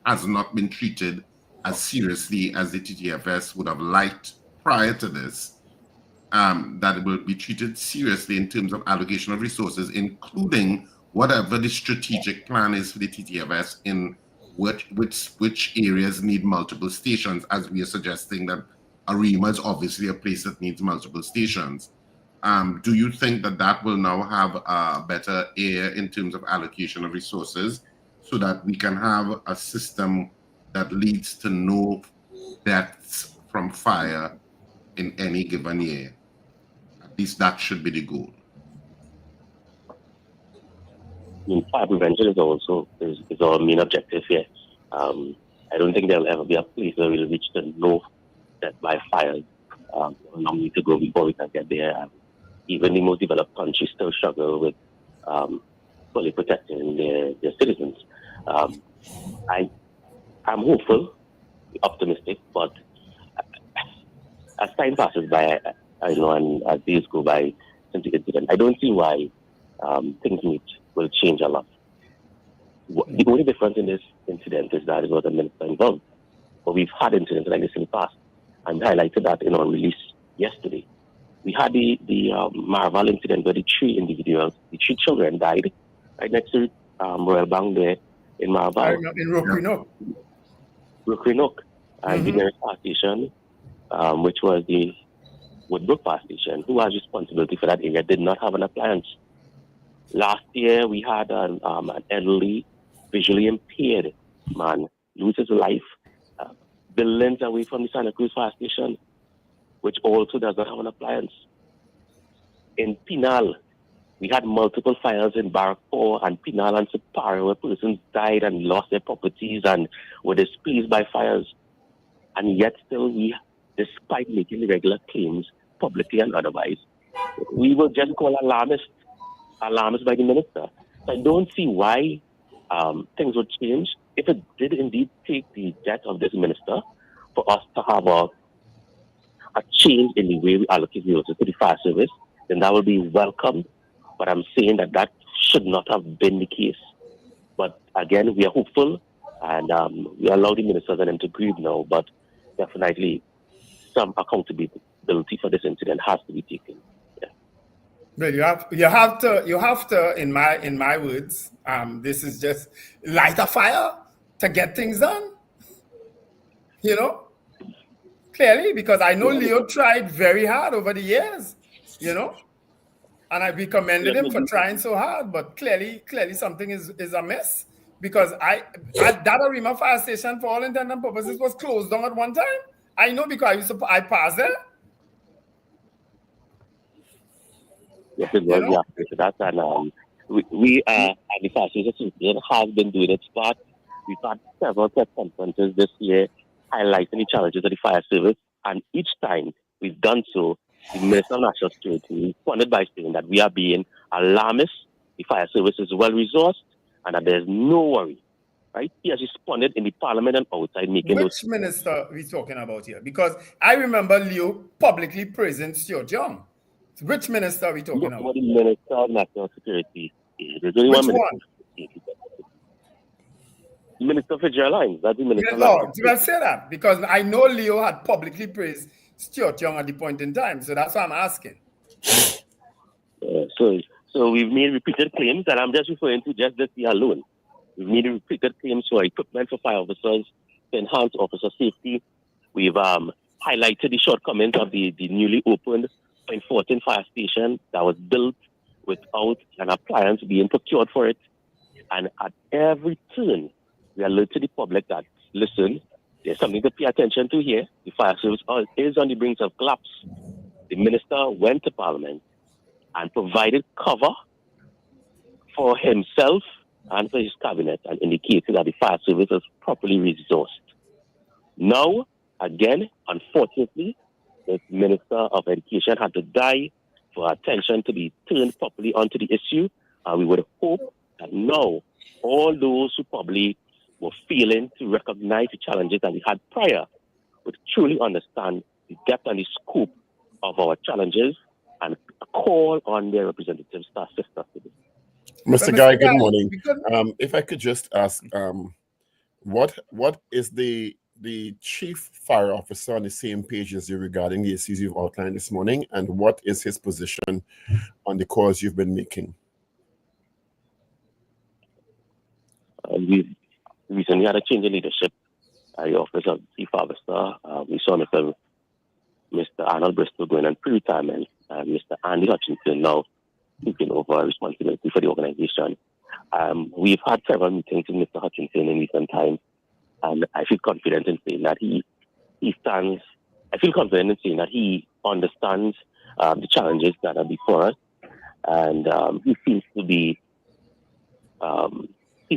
has not been treated as seriously as the TTFS would have liked prior to this. That it will be treated seriously in terms of allocation of resources, including whatever the strategic plan is for the TTFS in which areas need multiple stations, as we are suggesting that Arima is obviously a place that needs multiple stations. Do you think that that will now have a better air in terms of allocation of resources so that we can have a system that leads to no deaths from fire in any given year? At least that should be the goal. Fire prevention is also our main objective here. I don't think there'll ever be a place where we'll reach the no death by fire. A long way to go before we can get there. Even the most developed countries still struggle with fully protecting their citizens. I'm hopeful, optimistic, but as time passes by, and as days go by since the incident, I don't see why things will change a lot. The only difference in this incident is that it was a minister involved. But we've had incidents like this in the past, and highlighted that in our release yesterday. We had the Marval incident where the three children died right next to Royal Bank there in Marval. In Roquinoque. Roquinoque. And the nearest fire station, which was the Woodbrook fire station, who has responsibility for that area, did not have an appliance. Last year, we had an elderly, visually impaired man lose his life buildings away from the Santa Cruz fire station, which also does not have an appliance. In Pinal, we had multiple fires in Barrack 4 and Pinal and Supara where persons died and lost their properties and were displeased by fires. And yet still, despite making regular claims publicly and otherwise, we were just called alarmists by the minister. So I don't see why things would change. If it did indeed take the death of this minister for us to have a change in the way we allocate resources to the fire service, then that would be welcomed. But I'm saying that should not have been the case. But again, we are hopeful, and we allow the ministers and them to grieve now. But definitely, some accountability for this incident has to be taken. Yeah. Well, you have to. In my words, this is just light a fire to get things done. Clearly, because I know Leo tried very hard over the years. And I recommended him for trying so hard, but clearly something is amiss, because that Arima fire station, for all intents and purposes, was closed down at one time. I know because I passed there. Yes, it was. Yeah, that's and we at the fire station association has been doing its part. We've had several press conferences this year highlighting the challenges of the fire service, and each time we've done so the Minister of National Security responded by saying that we are being alarmist, the fire service is well-resourced, and that there's no worry. Right? He has responded in the Parliament and outside making Which minister are we talking about here? Because I remember Leo publicly praising Stuart Young. Which minister are we talking about? The Minister of National Security. There's only Which one one? Minister Fitzgerald. That's the Minister. No, did I say that? Because I know Leo had publicly praised Stuart Young at the point in time, so that's why I'm asking. So we've made repeated claims, and I'm just referring to just this year alone. We've made repeated claims for equipment for fire officers to enhance officer safety. We've highlighted the shortcomings of the newly opened Point 14 fire station that was built without an appliance being procured for it. And at every turn, we alert to the public that, listen, there's something to pay attention to here. The fire service is on the brink of collapse. The minister went to Parliament and provided cover for himself and for his cabinet and indicated that the fire service is properly resourced. Now, again, unfortunately, the Minister of Education had to die for attention to be turned properly onto the issue. And we would hope that now all those who probably were failing to recognize the challenges that we had prior would truly understand the depth and the scope of our challenges and call on their representatives to assist us with it. Mr. Guy, good morning. If I could just ask, what is the chief fire officer on the same page as you regarding the issues you've outlined this morning, and what is his position on the calls you've been making? We recently had a change in leadership at the office of chief officer. We saw Mr. Arnold Bristol going on pre-retirement, and Mr. Andy Hutchinson now taking over responsibility for the organization. We've had several meetings with Mr. Hutchinson in recent times, and I feel confident in saying that he understands the challenges that are before us, and he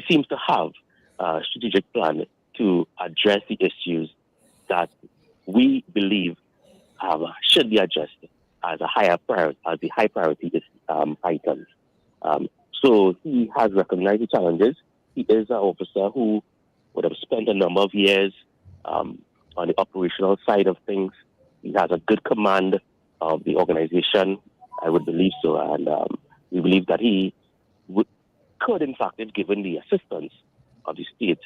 seems to have a strategic plan to address the issues that we believe should be addressed as the high priority items. So he has recognized the challenges. He is an officer who would have spent a number of years on the operational side of things. He has a good command of the organization, I would believe so, and we believe that he could, in fact, if given the assistance of the state,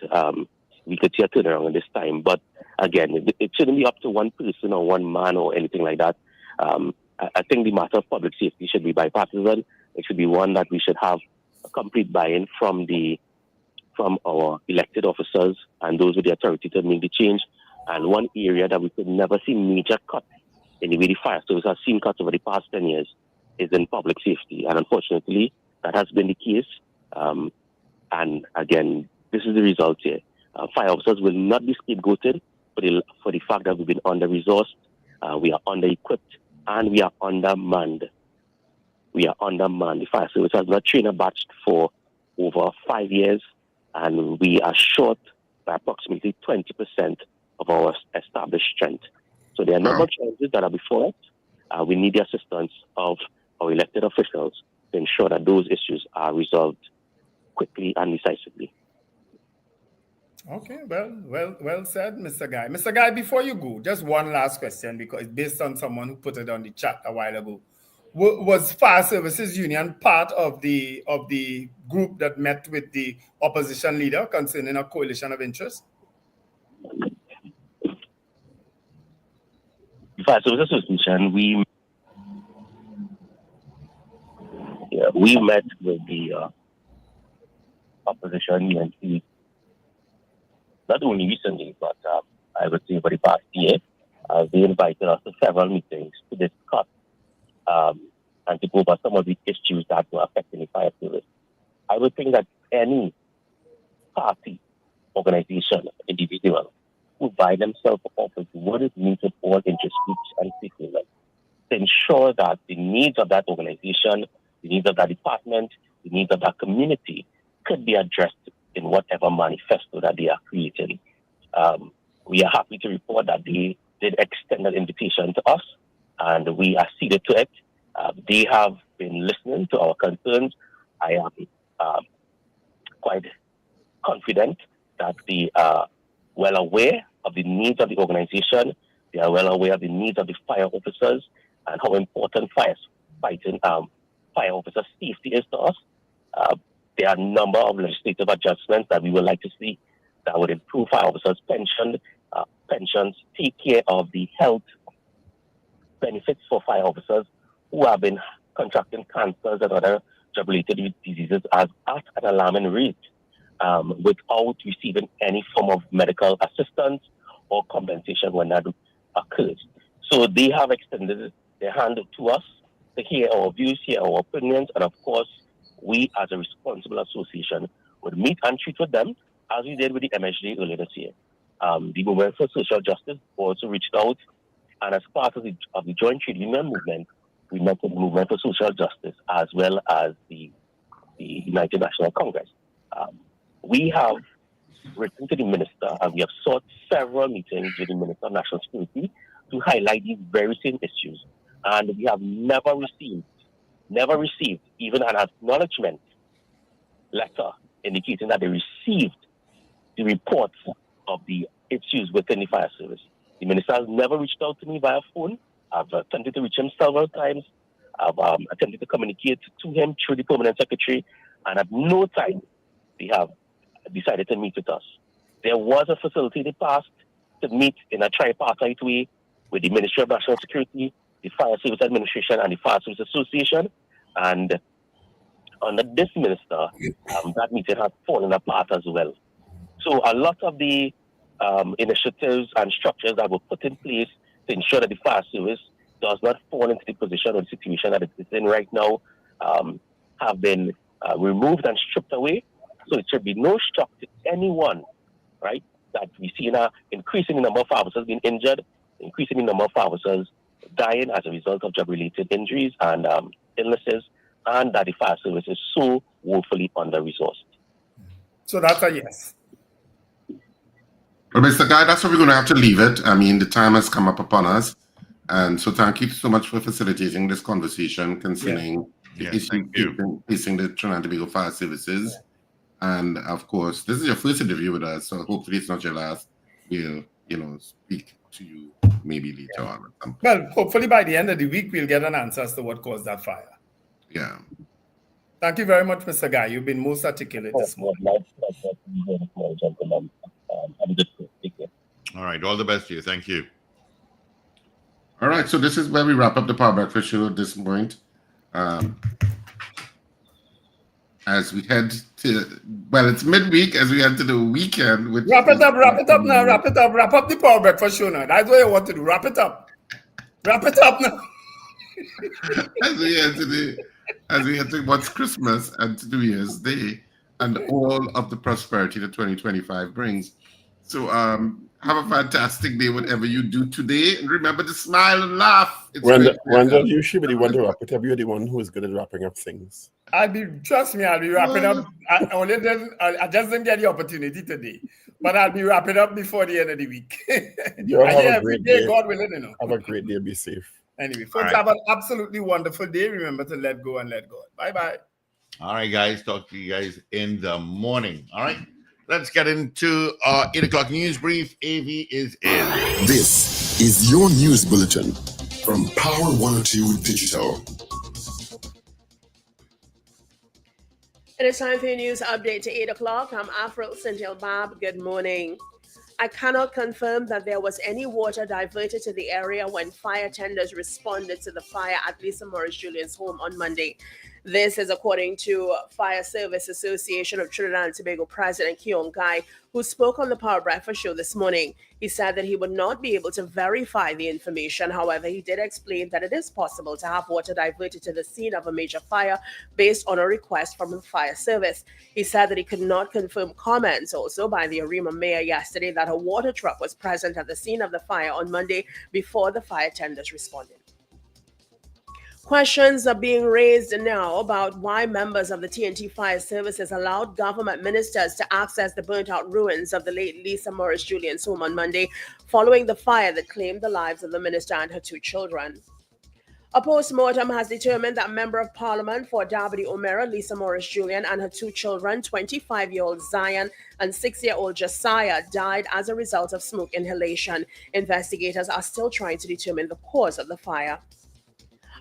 we could see a turnaround in this time. But again, it shouldn't be up to one person or one man or anything like that. I think the matter of public safety should be bipartisan. It should be one that we should have a complete buy-in from our elected officers and those with the authority to make the change. And one area that we could never see major cuts in the way the fire service has seen cuts over the past 10 years is in public safety. And unfortunately, that has been the case. And again, this is the result here. Fire officers will not be scapegoated for the fact that we've been under-resourced, we are under-equipped, and we are undermanned. The fire service has not trained or batched for over 5 years, and we are short by approximately 20% of our established strength. So there are a number of challenges that are before us. We need the assistance of our elected officials to ensure that those issues are resolved quickly and decisively. Okay, well said, Mr. Guy. Mr. Guy, before you go, just one last question, because it's based on someone who put it on the chat a while ago. Was Fire Services Union part of the group that met with the opposition leader concerning a coalition of interest? Fire Services Association, we met with the opposition UNC not only recently, but I would say for the past year. They invited us to several meetings to discuss and to go over some of the issues that were affecting the fire service. I would think that any party, organization, individual who buy themselves for office would meet with all interest groups and stakeholders to ensure that the needs of that organization, the needs of that department, the needs of that community could be addressed in whatever manifesto that they are creating. We are happy to report that they did extend an invitation to us, and we acceded to it. They have been listening to our concerns. I am quite confident that they are well aware of the needs of the organization. They are well aware of the needs of the fire officers and how important fire officer safety is to us. There are a number of legislative adjustments that we would like to see that would improve fire officers' pensions, take care of the health benefits for fire officers who have been contracting cancers and other job-related diseases at an alarming rate without receiving any form of medical assistance or compensation when that occurs. So they have extended their hand to us to hear our views, hear our opinions, and of course, we as a responsible association would meet and treat with them as we did with the MSJ earlier this year. The Movement for Social Justice also reached out, and as part of the Joint Trade Union movement, we met with the Movement for Social Justice as well as the United National Congress. We have written to the minister and we have sought several meetings with the Minister of National Security to highlight these very same issues. And we have never received even an acknowledgement letter indicating that they received the reports of the issues within the fire service. The minister has never reached out to me via phone. I've attempted to reach him several times. I've attempted to communicate to him through the permanent secretary, and at no time they have decided to meet with us. There was a facility in the past to meet in a tripartite way with the Ministry of National Security, the Fire Service Administration, and the Fire Service Association. And under this minister, that meeting has fallen apart as well. So a lot of the initiatives and structures that were put in place to ensure that the fire service does not fall into the position or the situation that it is in right now have been removed and stripped away. So it should be no shock to anyone, right, that we see an increasing number of officers being injured, increasing the number of officers dying as a result of job-related injuries and illnesses, and that the fire service is so woefully under-resourced. So that's a yes. Well, Mr. Guy, that's where we're going to have to leave it. I mean, the time has come up upon us. And so thank you so much for facilitating this conversation concerning the issue facing the Trinidad and Tobago Fire Services. And of course, this is your first interview with us, so hopefully it's not your last. We'll, speak to you maybe later on. Well, hopefully by the end of the week, we'll get an answer as to what caused that fire. Yeah. Thank you very much, Mr. Guy. You've been most articulate this morning. All right. All the best to you. Thank you. All right. So this is where we wrap up the Power Breakfast Show at this point. As we head to, it's midweek as we head to the weekend. Wrap it up now. Wrap up the Power Breakfast Show now. That's what I want to do. Wrap it up now. as we head to what's Christmas and to New Year's Day and all of the prosperity that 2025 brings. So have a fantastic day, whatever you do today. And remember to smile and laugh. Wendell, you should be the one to wrap it up. You're the one who is good at wrapping up things. Trust me, I'll be wrapping up. I just didn't get the opportunity today, but I'll be wrapping up before the end of the week. Have a great day. God willing, Have a great day. Be safe. Anyway, folks, have an absolutely wonderful day. Remember to let go and let God. Bye-bye. All right, guys. Talk to you guys in the morning. All right. Let's get into our 8 o'clock news brief. AV is in. This is your news bulletin from Power 102 Digital. It is time for your news update to 8 o'clock. I'm Afril Sintil Bab. Good morning. I cannot confirm that there was any water diverted to the area when fire tenders responded to the fire at Lisa Morris Julian's home on Monday. This is according to Fire Service Association of Trinidad and Tobago President Keon Guy, who spoke on the Power Breakfast Show this morning. He said that he would not be able to verify the information. However, he did explain that it is possible to have water diverted to the scene of a major fire based on a request from the fire service. He said that he could not confirm comments also by the Arima mayor yesterday that a water truck was present at the scene of the fire on Monday before the fire tenders responded. Questions are being raised now about why members of the TNT Fire Services allowed government ministers to access the burnt-out ruins of the late Lisa Morris Julian's home on Monday following the fire that claimed the lives of the minister and her two children. A post-mortem has determined that Member of Parliament for Dabadi Omera, Lisa Morris Julian, and her two children, 25-year-old Zion and 6-year-old Josiah, died as a result of smoke inhalation. Investigators are still trying to determine the cause of the fire.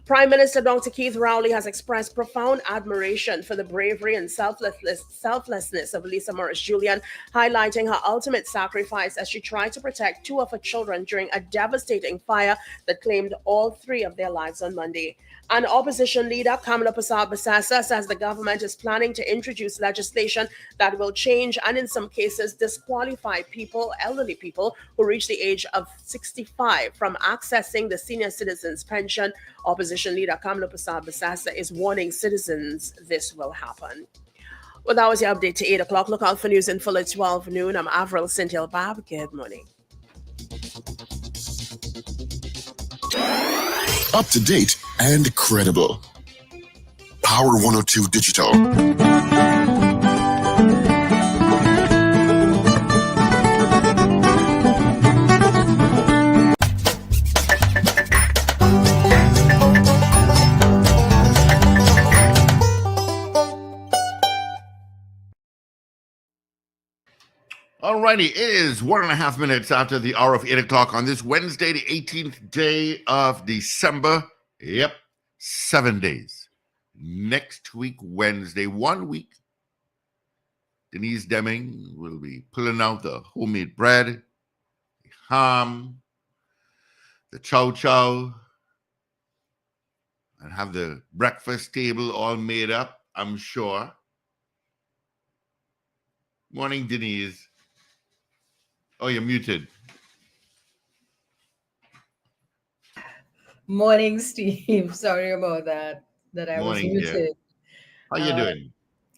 Prime Minister Dr. Keith Rowley has expressed profound admiration for the bravery and selflessness of Lisa Morris Julian, highlighting her ultimate sacrifice as she tried to protect two of her children during a devastating fire that claimed all three of their lives on Monday. An opposition leader, Kamala Persad-Basasa, says the government is planning to introduce legislation that will change and in some cases disqualify elderly people who reach the age of 65 from accessing the senior citizens pension. Opposition leader Kamala Persad-Basasa is warning citizens this will happen. Well, that was your update to 8 o'clock. Look out for news in full at 12 noon. I'm Avril Cynthia Bab. Good morning. Up to date and credible. Power 102 Digital. Alrighty, it is 1.5 minutes after the hour of 8 o'clock on this Wednesday, the 18th day of December. Yep, 7 days. Next week, Wednesday, 1 week, Denise Deming will be pulling out the homemade bread, the ham, the chow chow, and have the breakfast table all made up, I'm sure. Morning, Denise. Oh, you're muted. Morning, Steve. Sorry about that I was Morning, muted. dear. How you doing?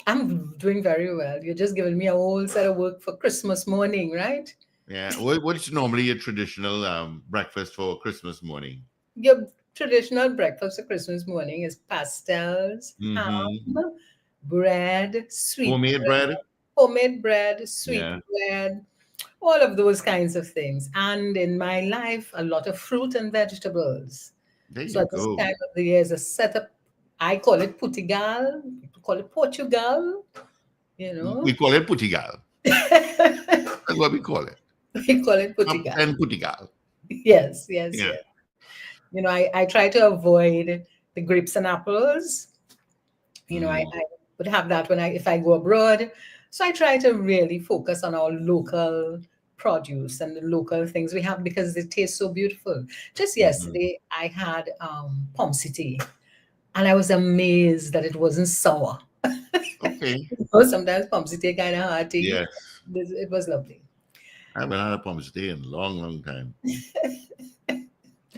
I'm doing very well. You're just giving me a whole set of work for Christmas morning, right? Yeah. What's normally a traditional breakfast for Christmas morning? Your traditional breakfast for Christmas morning is pastels, ham, bread, sweet homemade bread, sweet bread, all of those kinds of things. And in my life, a lot of fruit and vegetables. There So you at this go. time of the year is a setup. I call it Portugal. People call it Portugal. You know, We call it Portugal. That's what we call it. We call it Portugal. And Portugal. Yes. You know, I try to avoid the grapes and apples. You know, I would have that if I go abroad. So I try to really focus on our local produce and the local things we have because they taste so beautiful. Just yesterday, I had pomsity, and I was amazed that it wasn't sour. Okay. Sometimes pomsity kind of hearty. Yes. It was lovely. I haven't had a pomsity in a long time.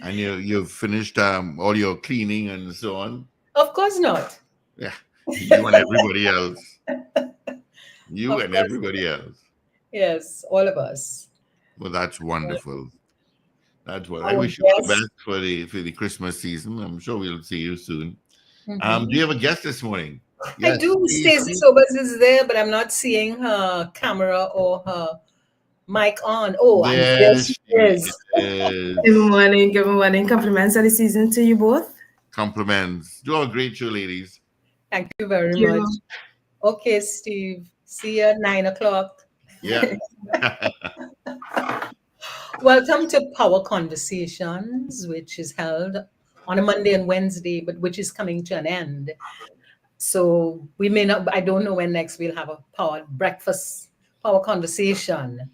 And you've finished all your cleaning and so on? Of course not. Yeah. You and everybody else. You and everybody else. Yes, all of us. Well, that's wonderful. That's what I wish you all the best for the Christmas season. I'm sure we'll see you soon. Do you have a guest this morning? Yes, I do. Stacey Sobers is there, but I'm not seeing her camera or her mic on. Oh, yes, she is. Good morning. Compliments of the season to you both. Compliments. Do a great show, ladies. Thank you very much. Okay, Steve. See you at 9 o'clock. Yeah. Welcome to Power Conversations, which is held on a Monday and Wednesday, but which is coming to an end. So we may not, I don't know when next we'll have a power conversation.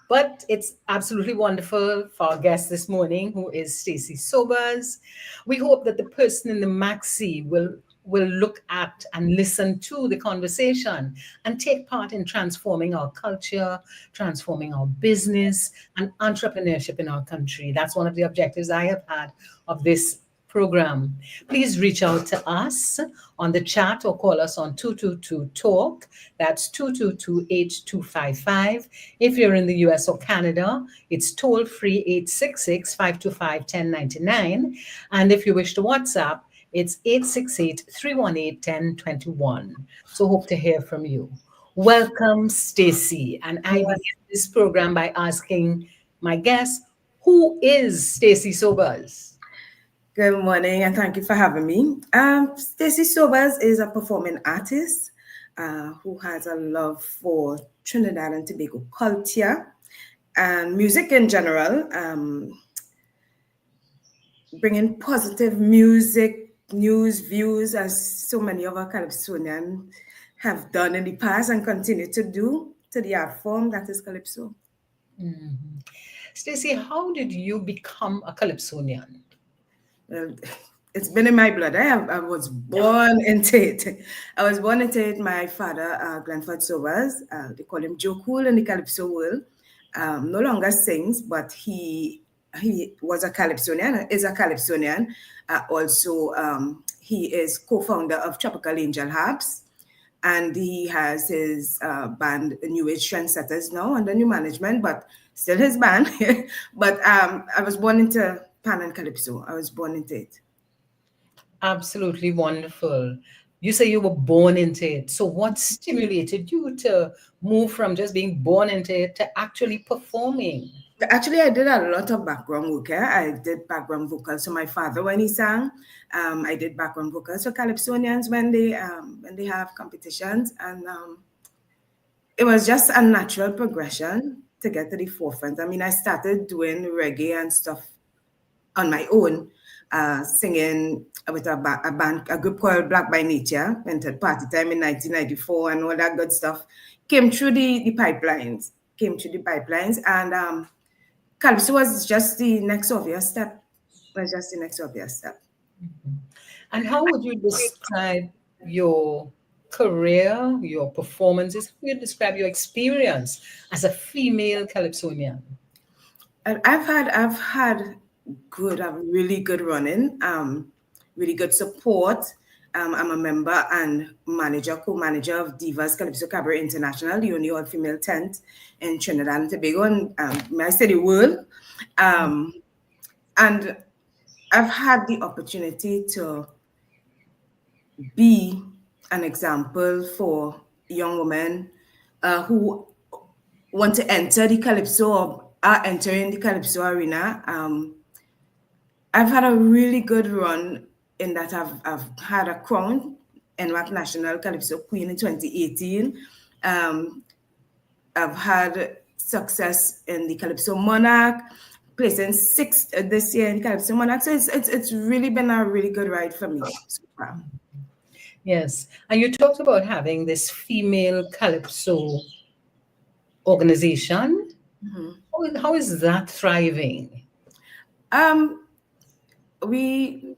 But it's absolutely wonderful for our guest this morning, who is Stacey Sobers. We hope that the person in the maxi will look at and listen to the conversation and take part in transforming our culture, transforming our business and entrepreneurship in our country. That's one of the objectives I have had of this program. Please reach out to us on the chat or call us on 222-TALK. That's 222-8255. If you're in the US or Canada, it's toll-free 866-525-1099. And if you wish to WhatsApp, it's 868-318-1021. So hope to hear from you. Welcome, Stacey. And I begin this program by asking my guest, who is Stacey Sobers? Good morning, and thank you for having me. Stacey Sobers is a performing artist who has a love for Trinidad and Tobago culture and music in general, bringing positive music, news, views, as so many of our Calypsonians have done in the past and continue to do, to the art form that is Calypso. Mm-hmm. Stacey, how did you become a Calypsonian? Well, it's been in my blood. I was born into it. I was born into it. My father, Glenford Sobers, they call him Joe Cool in the Calypso world. No longer sings, but he was a Calypsonian, is a Calypsonian. Also, he is co-founder of Tropical Angel Harps, and he has his band New Age Trendsetters now under new management, but still his band. But I was born into Pan and Calypso. I was born into it. Absolutely wonderful. You say you were born into it. So what stimulated you to move from just being born into it to actually performing? Actually, I did a lot of background work. I did background vocals for my father when he sang. I did background vocals for Calypsonians when they have competitions, and it was just a natural progression to get to the forefront. I mean, I started doing reggae and stuff on my own, singing with a group called Black by Nature, went at party time in 1994 and all that good stuff. Came through the pipelines, and Calypso was just the next obvious step. Mm-hmm. And how would you describe your career, your performances? How would you describe your experience as a female Calypsonian? I've had a really good running, really good support. I'm a member and co-manager of Divas Calypso Cabaret International, the only all-female tent in Trinidad and Tobago, and may I say the world. And I've had the opportunity to be an example for young women who want to enter the Calypso or are entering the Calypso arena. I've had a really good run in that I've had a crown, NWAC National Calypso Queen in 2018. I've had success in the Calypso Monarch, placing 6th this year in Calypso Monarch. So it's really been a really good ride for me so far. Yes, and you talked about having this female Calypso organization. Mm-hmm. How is that thriving? We've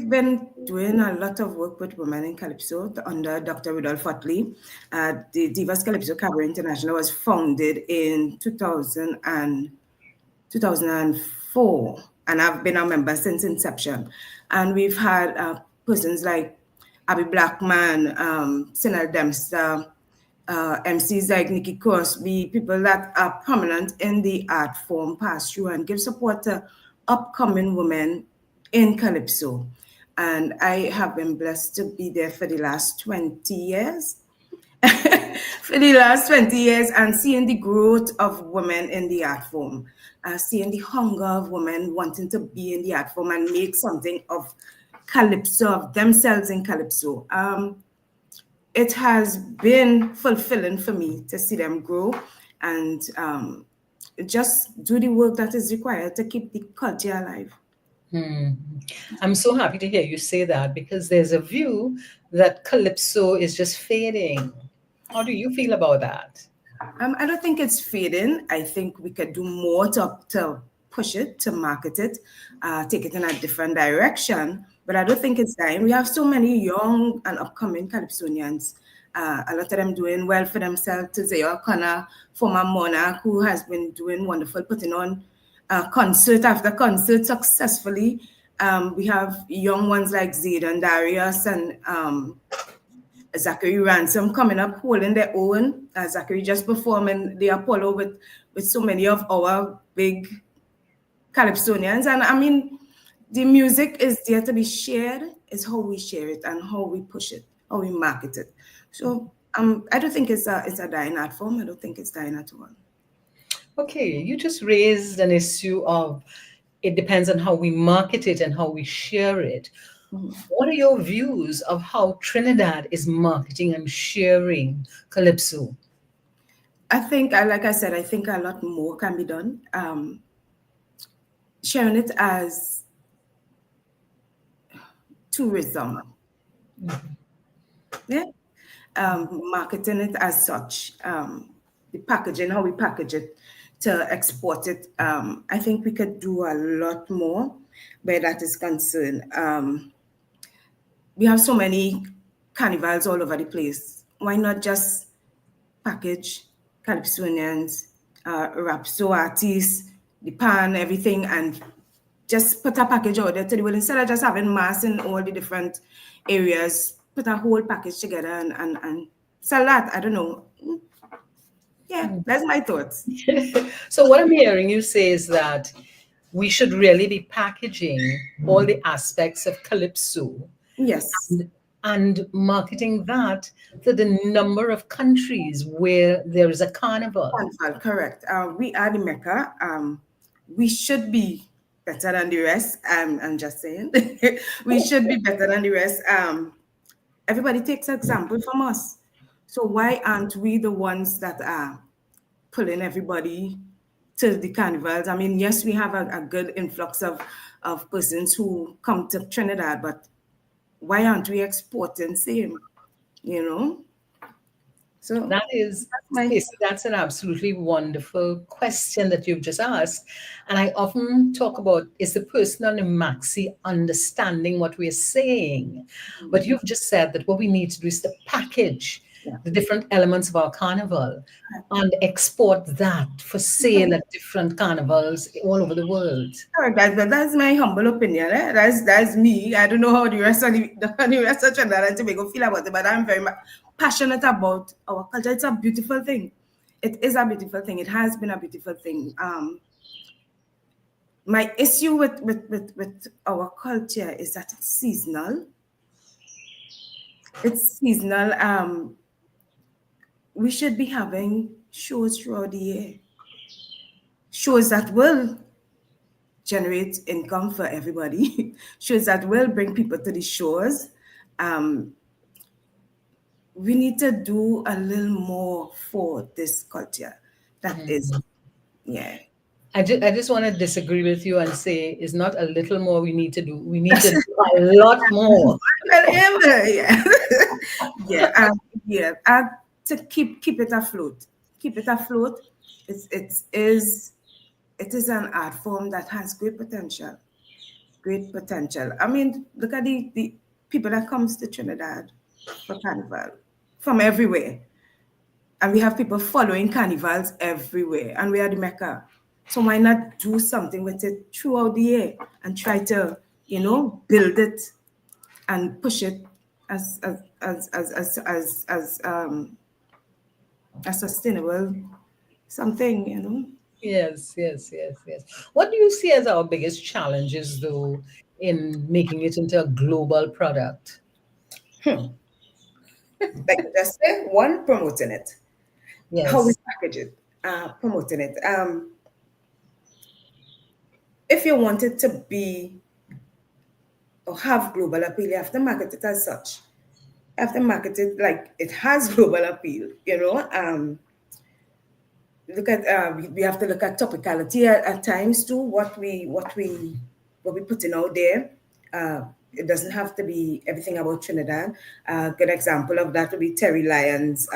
been doing a lot of work with women in Calypso under Dr. Rudolph Utley. The Divas Calypso Cabaret International was founded in 2004, and I've been a member since inception. And we've had persons like Abby Blackman, Sinal Dempster, MCs like Nikki Crosby, people that are prominent in the art form pass through and give support to upcoming women in Calypso. And I have been blessed to be there for the last 20 years. And seeing the growth of women in the art form, seeing the hunger of women wanting to be in the art form and make something of Calypso, of themselves in Calypso. It has been fulfilling for me to see them grow and just do the work that is required to keep the culture alive. I'm so happy to hear you say that, because there's a view that Calypso is just fading. How do you feel about that? I don't think it's fading. I think we could do more to push it, to market it, take it in a different direction. But I don't think it's dying. We have so many young and upcoming Calypsonians. A lot of them doing well for themselves. Tizay O'Connor, former Monarch, who has been doing wonderful, putting on concert after concert successfully. We have young ones like Zayden Darius and Zachary Ransom coming up, holding their own. Zachary just performing the Apollo with so many of our big Calypsonians. And I mean, the music is there to be shared. It's how we share it and how we push it, how we market it. So I don't think it's a dying art form. I don't think it's dying at all. Okay, you just raised an issue of it depends on how we market it and how we share it. What are your views of how Trinidad is marketing and sharing Calypso? I think, like I said, I think a lot more can be done. Sharing it as tourism. Yeah. Marketing it as such. The packaging, how we package it to export it. I think we could do a lot more where that is concerned. We have so many carnivals all over the place. Why not just package Calypsonians, Rapso artists, the pan, everything, and just put a package out there to the world instead of just having mass in all the different areas. Put a whole package together and sell that. I don't know. Yeah, that's my thoughts. So what I'm hearing you say is that we should really be packaging all the aspects of Calypso. Yes. And marketing that to the number of countries where there is a carnival. Carnival, correct. We are the Mecca. We should be better than the rest. I'm just saying. We should be better than the rest. Everybody takes example from us. So why aren't we the ones that are pulling everybody to the carnivals? I mean, yes, we have a good influx of persons who come to Trinidad, but why aren't we exporting same? You know? So that's an absolutely wonderful question that you've just asked. And I often talk about, is the person on the maxi understanding what we're saying? But you've just said that what we need to do is to package the different elements of our carnival and export that for sale at different carnivals all over the world. That's my humble opinion. That's me. I don't know how the rest of Trinidad and Tobago feel about it, but I'm very much passionate about our culture. It's a beautiful thing. It is a beautiful thing. It has been a beautiful thing. My issue with our culture is that it's seasonal. It's seasonal. We should be having shows throughout the year. Shows that will generate income for everybody. Shows that will bring people to the shores. We need to do a little more for this culture. That is, yeah. I just want to disagree with you and say it's not a little more we need to do. We need to do a lot more. Yeah. To keep it afloat. Keep it afloat. It is an art form that has great potential. Great potential. I mean, look at the people that comes to Trinidad for carnival from everywhere. And we have people following carnivals everywhere. And we are the Mecca. So why not do something with it throughout the year and try to, build it and push it as a sustainable something, Yes. What do you see as our biggest challenges, though, in making it into a global product? Like just say, one, promoting it. Yes. How we package it, promoting it. If you want it to be or have global appeal, you have to market it as such. You have to market it like it has global appeal, Look at we have to look at topicality at times too. What we putting out there. It doesn't have to be everything about Trinidad. A good example of that would be Terry Lyons.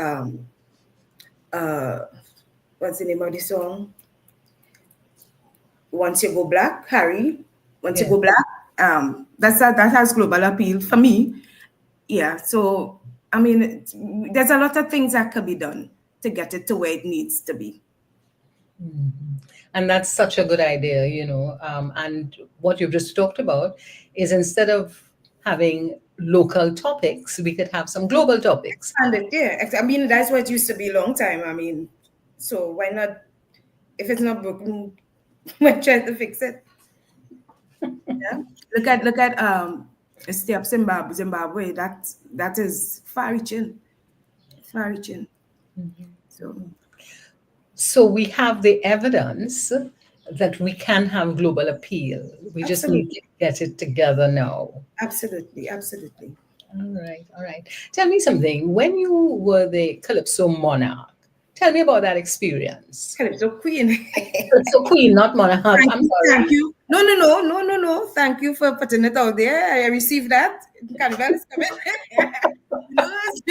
What's the name of the song? Once You Go Black, Harry. Once You Go Black. That has global appeal for me. Yeah. So I mean, there's a lot of things that could be done to get it to where it needs to be. And that's such a good idea, and what you've just talked about is instead of having local topics, we could have some global topics. And I mean, that's what it used to be a long time. I mean, so why not, if it's not broken, we're trying to fix it. Yeah. Look at Stay Up Zimbabwe. That is far-reaching. So we have the evidence that we can have global appeal. We just need Absolutely. to get it together now. Absolutely. Absolutely. All right, all right. Tell me something. When you were the Calypso monarch, tell me about that experience. Calypso queen. Calypso queen, not monarch. I'm sorry. Thank you. No. Thank you for putting it out there. I received that. Carnival is coming. Who knows?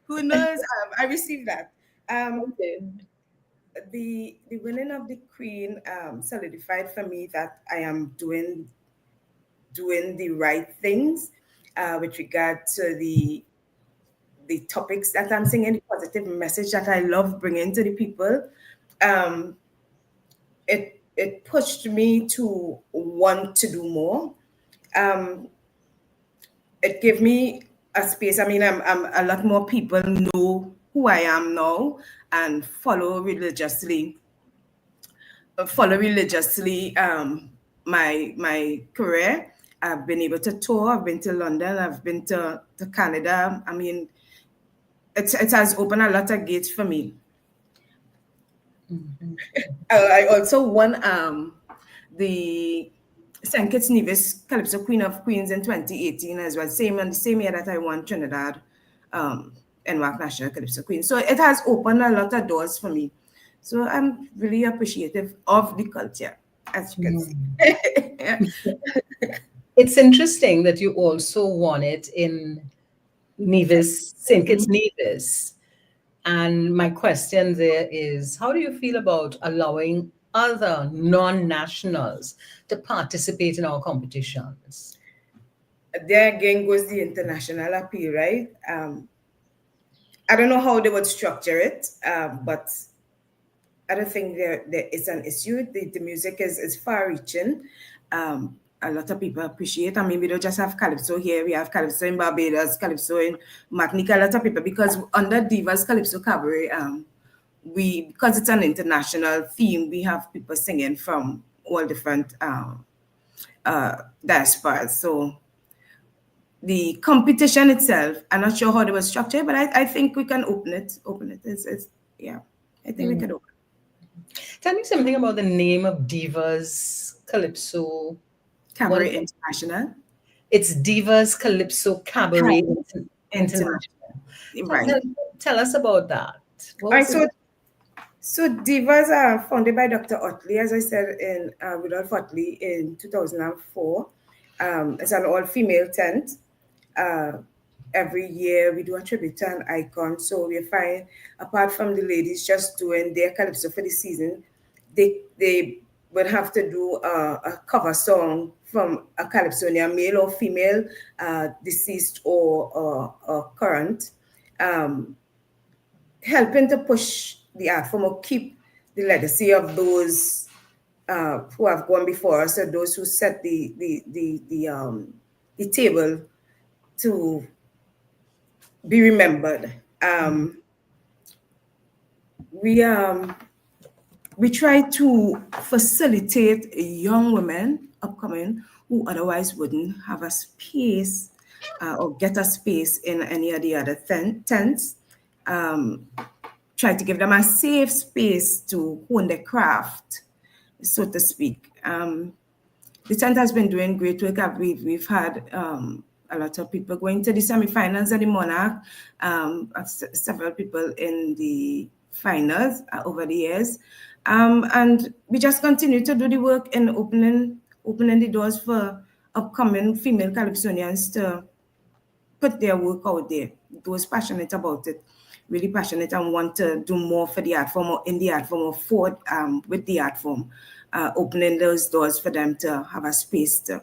Who knows? I received that. Okay. The winning of the queen solidified for me that I am doing the right things with regard to the topics that I'm singing, the positive message that I love bringing to the people. It pushed me to want to do more. It gave me a space. I mean, I'm a lot more people know who I am now and follow religiously my career. I've been able to tour. I've been to London. I've been to Canada. I mean, it has opened a lot of gates for me. Mm-hmm. I also won the St. Kitts Nevis Calypso Queen of Queens in 2018 as well. The same year that I won Trinidad NWAC National Calypso Queen. So it has opened a lot of doors for me. So I'm really appreciative of the culture, as you can see. It's interesting that you also won it in Nevis, St. Kitts Nevis. And my question there is, how do you feel about allowing other non-nationals to participate in our competitions? There again goes the international appeal, right? I don't know how they would structure it, but I don't think there is an issue. The music is far-reaching. A lot of people appreciate. I mean, we don't just have Calypso here. We have Calypso in Barbados, Calypso in Martinique. A lot of people, because under Divas Calypso Cabaret, because it's an international theme, we have people singing from all different diasporas. So the competition itself, I'm not sure how they were structured, but I think we can open it. I think we can open it. Tell me something about the name of Divas Calypso Cabaret International. It's Divas Calypso Cabaret International. Right. Tell us about that. Right. So Divas are founded by Dr. Otley, as I said, in Rudolph Otley in 2004. It's an all-female tent. Every year we do a tribute to an icon. So we find, apart from the ladies just doing their calypso for the season, they would have to do a cover song from a Calypsonian, male or female, deceased or current, helping to push the art form or keep the legacy of those who have gone before us, or those who set the table to be remembered. We try to facilitate young women upcoming who otherwise wouldn't have a space or get a space in any of the other tents. Try to give them a safe space to hone their craft, so to speak. The tent has been doing great work. We've had a lot of people going to the semifinals of the Monarch, several people in the finals over the years. And we just continue to do the work in opening the doors for upcoming female Calypsonians to put their work out there. Those passionate about it, really passionate, and want to do more for the art form or in the art form or for with the art form, opening those doors for them to have a space to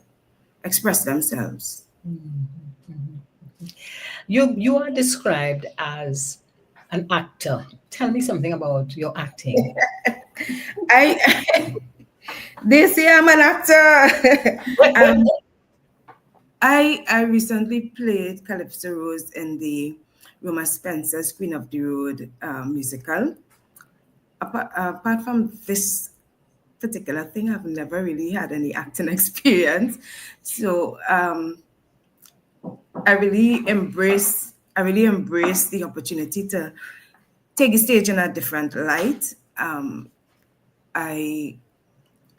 express themselves. You are described as an actor. Tell me something about your acting. They say I'm an actor. I recently played Calypso Rose in the Roma Spencer's Queen of the Road musical. Apart from this particular thing, I've never really had any acting experience. So I really embrace the opportunity to take the stage in a different light. I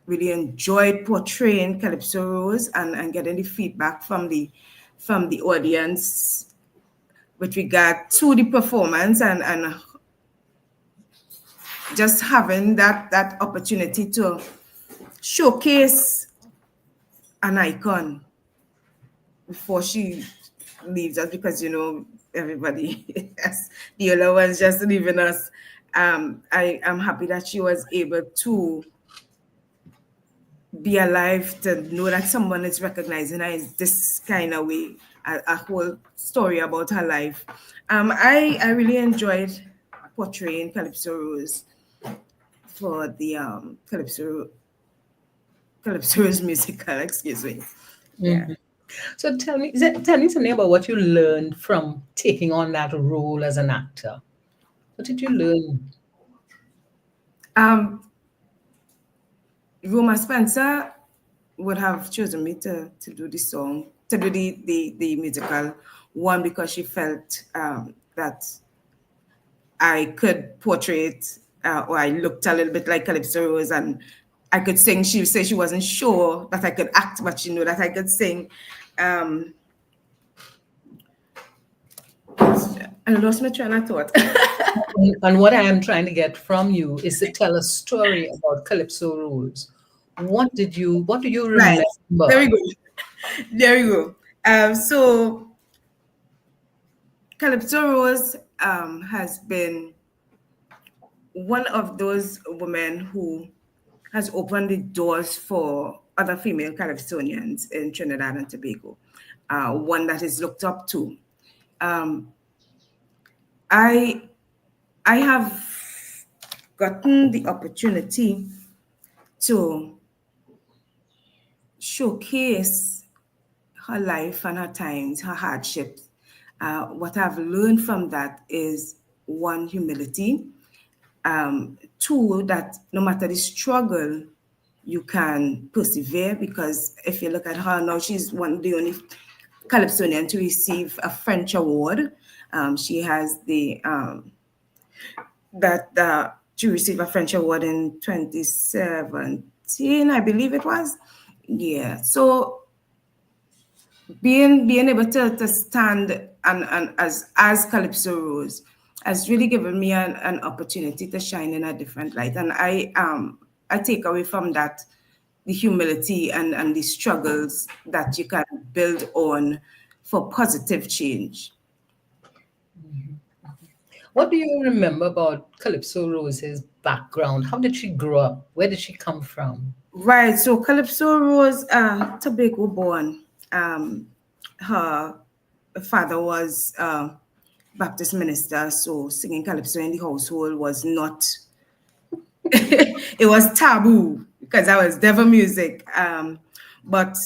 really enjoyed portraying Calypso Rose and getting the feedback from the audience with regard to the performance and just having that opportunity to showcase an icon before she leaves us, because everybody yes, the other ones just leaving us. I am happy that she was able to be alive to know that someone is recognizing her in this kind of way, a whole story about her life. I really enjoyed portraying Calypso Rose for the Calypso Rose musical, excuse me. Yeah. Mhm. So tell me something about what you learned from taking on that role as an actor. What did you learn? Roma Spencer would have chosen me to do the song, to do the musical, one, because she felt that I could portray it, or I looked a little bit like Calypso Rose, and I could sing. She said she wasn't sure that I could act, but she knew that I could sing. I lost my train of thought. And what I am trying to get from you is to tell a story about Calypso Rose. What do you remember? Right. There we go. So Calypso Rose has been one of those women who has opened the doors for other female Calypsonians in Trinidad and Tobago, one that is looked up to. I have gotten the opportunity to showcase her life and her times, her hardships. What I've learned from that is, one, humility. Two, that no matter the struggle, you can persevere, because if you look at her now, she's one of the only Calypsonian to receive a French award. She has she received a French award in 2017, I believe it was. Yeah. So being able to stand and as Calypso Rose has really given me an opportunity to shine in a different light. And I take away from that the humility and the struggles that you can build on for positive change. What do you remember about Calypso Rose's background? How did she grow up? Where did she come from? Right. So Calypso Rose, Tobago born. Her father was Baptist minister, so singing Calypso in the household was not, it was taboo, because that was devil music. But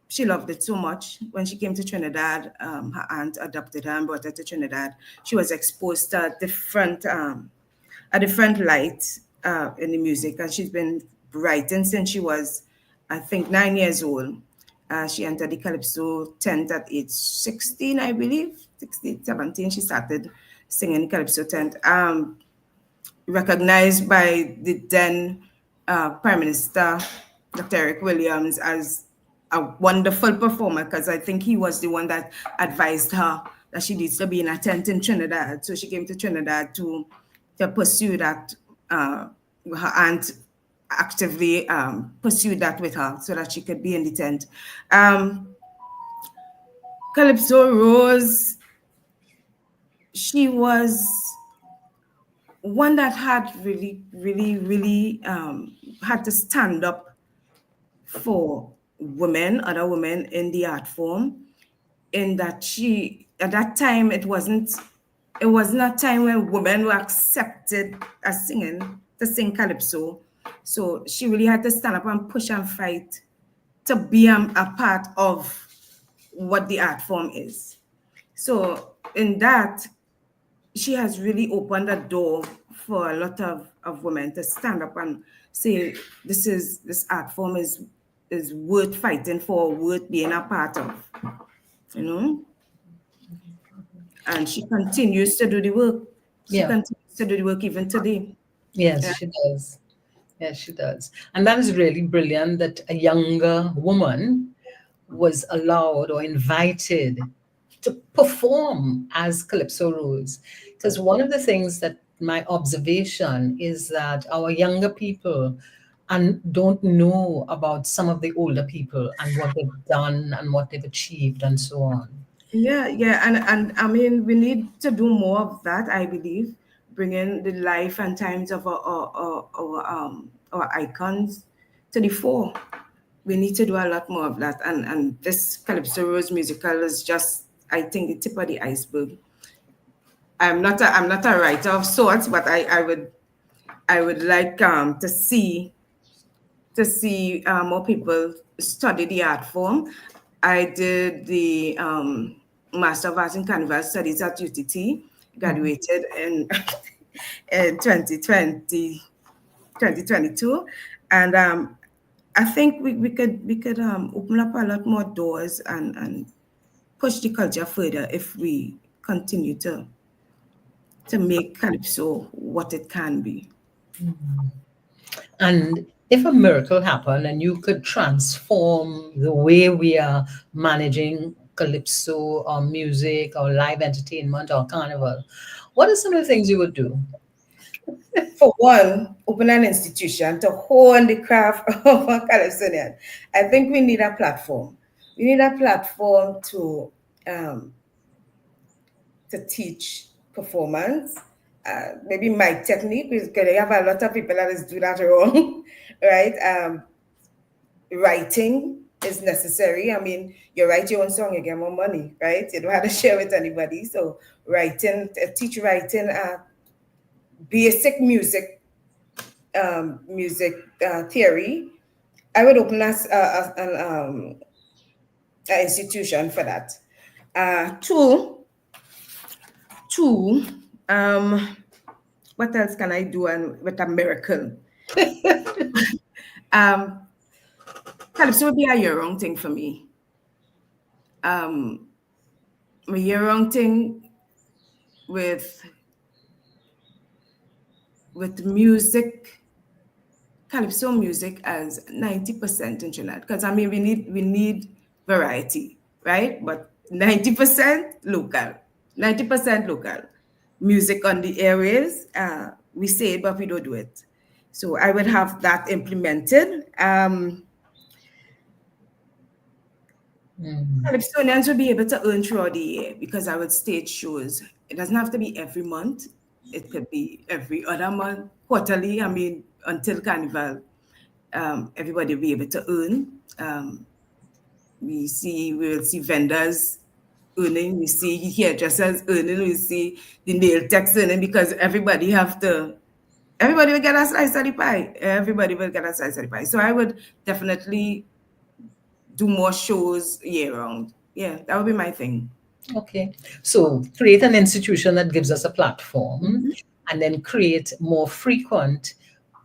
she loved it so much. When she came to Trinidad, her aunt adopted her and brought her to Trinidad. She was exposed to a different light in the music, and she's been writing since she was, I think, 9 years old. She entered the Calypso tent at age 16, I believe. 16, 17, she started singing Calypso tent. Recognized by the then Prime Minister, Dr. Eric Williams, as a wonderful performer, because I think he was the one that advised her that she needs to be in a tent in Trinidad. So she came to Trinidad to pursue that. Her aunt actively pursued that with her so that she could be in the tent. Calypso Rose, she was one that had really had to stand up for women, other women in the art form, in that she, at that time, it wasn't a time when women were accepted as to sing Calypso. So she really had to stand up and push and fight to be a part of what the art form is. So in that, she has really opened a door for a lot of women to stand up and say, this art form is worth fighting for, worth being a part of, And she continues to do the work. She continues to do the work even today. Yes, she does. Yes, she does. And that is really brilliant that a younger woman was allowed or invited to perform as Calypso Rose. Because one of the things that my observation is that our younger people and don't know about some of the older people and what they've done and what they've achieved and so on. Yeah, yeah, and I mean, we need to do more of that, I believe, bringing the life and times of our icons to the fore. We need to do a lot more of that, and this Calypso Rose musical is just, I think, the tip of the iceberg. I'm not a writer of sorts, but I would like to see more people study the art form. I did the Master of Arts in Carnival Studies at UTT, graduated in 2022, and I think we could open up a lot more doors and push the culture further if we continue to make Calypso what it can be. And if a miracle happened and you could transform the way we are managing Calypso or music or live entertainment or carnival, what are some of the things you would do? For one, open an institution to hone the craft of a Calypsonian. I think we need a platform. We need a platform to teach performance. Maybe mic technique, because I have a lot of people that do that wrong, right? Writing is necessary. I mean, you write your own song, you get more money, right? You don't have to share with anybody. So writing, teach writing, basic music theory. I would open an institution for that. Two, what else can I do with a miracle? Calypso would be a year-round thing for me. A year-round thing with music, Calypso music as 90% in Trinidad. Because I mean, we need variety, right? But 90% local. 90% local. Music on the airways, we say it, but we don't do it. So I would have that implemented. Calypsonians will be able to earn throughout the year because I would stage shows. It doesn't have to be every month. It could be every other month, quarterly. I mean, until Carnival, everybody will be able to earn. We'll see vendors earning, we see hairdressers earning, we see the nail techs earning, because everybody will get a slice of the pie. Everybody will get a slice of the pie. So I would definitely do more shows year round. Yeah, that would be my thing. Okay. So create an institution that gives us a platform, and then create more frequent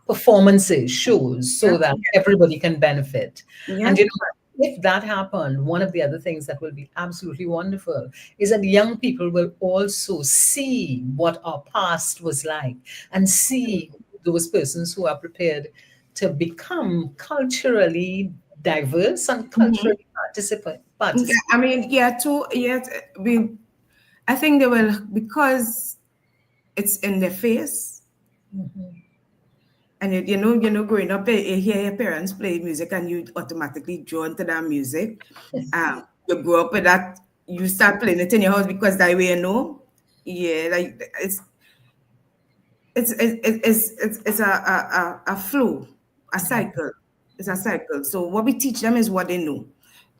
performances, shows, so that everybody can benefit. Yeah. And you know, if that happened, one of the other things that will be absolutely wonderful is that young people will also see what our past was like and see those persons who are prepared to become culturally diverse and culturally participant. Yeah, I mean, I think they will, because it's in their face. And you know, growing up, you hear your parents play music and you automatically drawn to that music. You grow up with that, you start playing it in your house because that way you know. Yeah, like it's a flow, a cycle. It's a cycle. So what we teach them is what they know.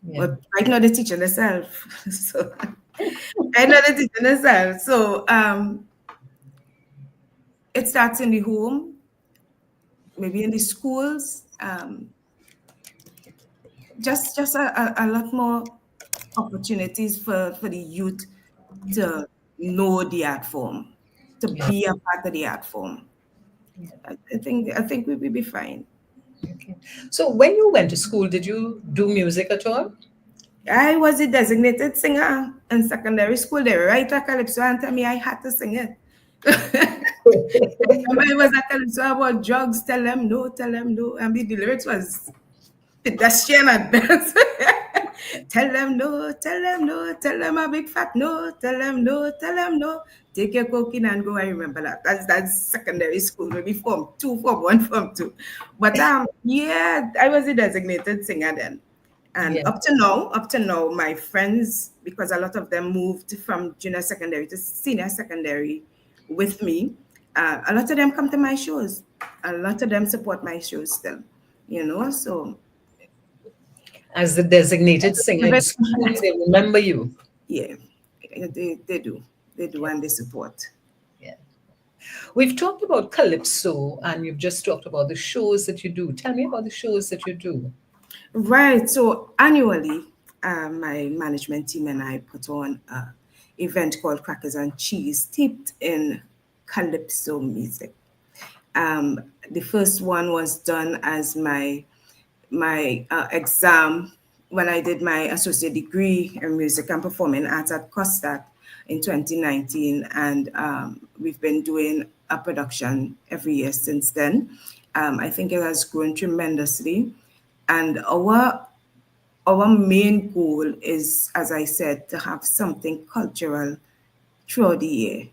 Yeah. But right now they're teaching themselves. So right now they're teaching themselves. So it starts in the home, maybe in the schools. Just a lot more opportunities for the youth to know the art form, to be a part of the art form. I think we will be fine. Okay. So when you went to school, did you do music at all? I was a designated singer in secondary school. They write a calypso and tell me I had to sing it. Remember, it was a calypso about drugs. Tell them no, tell them no. And the lyrics was pedestrian at best. Tell them no, tell them no, tell them a big fat no, tell them no, tell them no. Take your cocaine and go. I remember that. That's secondary school, maybe Form 2, Form 1, Form 2. But yeah, I was a designated singer then. And up to now, my friends, because a lot of them moved from junior secondary to senior secondary with me, a lot of them come to my shows. A lot of them support my shows still, so. As the designated singer in school, they remember you. Yeah, they do. They do, and they support. Yeah. We've talked about Calypso, and you've just talked about the shows that you do. Tell me about the shows that you do. Right. So annually, my management team and I put on an event called Crackers and Cheese, steeped in Calypso music. The first one was done as my exam when I did my associate degree in music and performing arts at Costa in 2019, and we've been doing a production every year since then. I think it has grown tremendously, and our main goal is, as I said, to have something cultural throughout the year,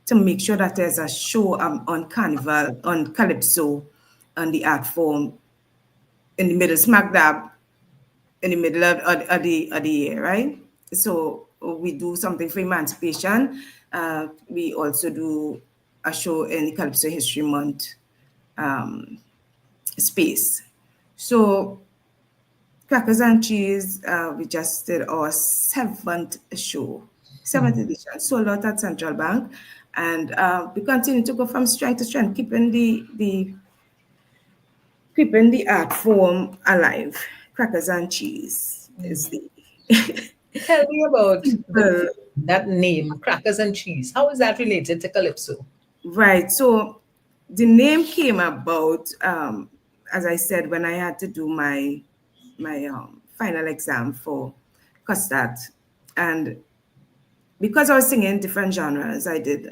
to make sure that there's a show on Carnival, on Calypso, on the art form, in the middle, smack dab, in the middle of the year, right? So we do something for Emancipation. We also do a show in the Calypso History Month space. So Crackers and Cheese, we just did our seventh edition, sold out at Central Bank. And we continue to go from strength to strength, keeping the art form alive. Crackers and Cheese is the. Tell me about that name, Crackers and Cheese. How is that related to Calypso? Right. So the name came about, as I said, when I had to do my final exam for Custard. And because I was singing different genres, I did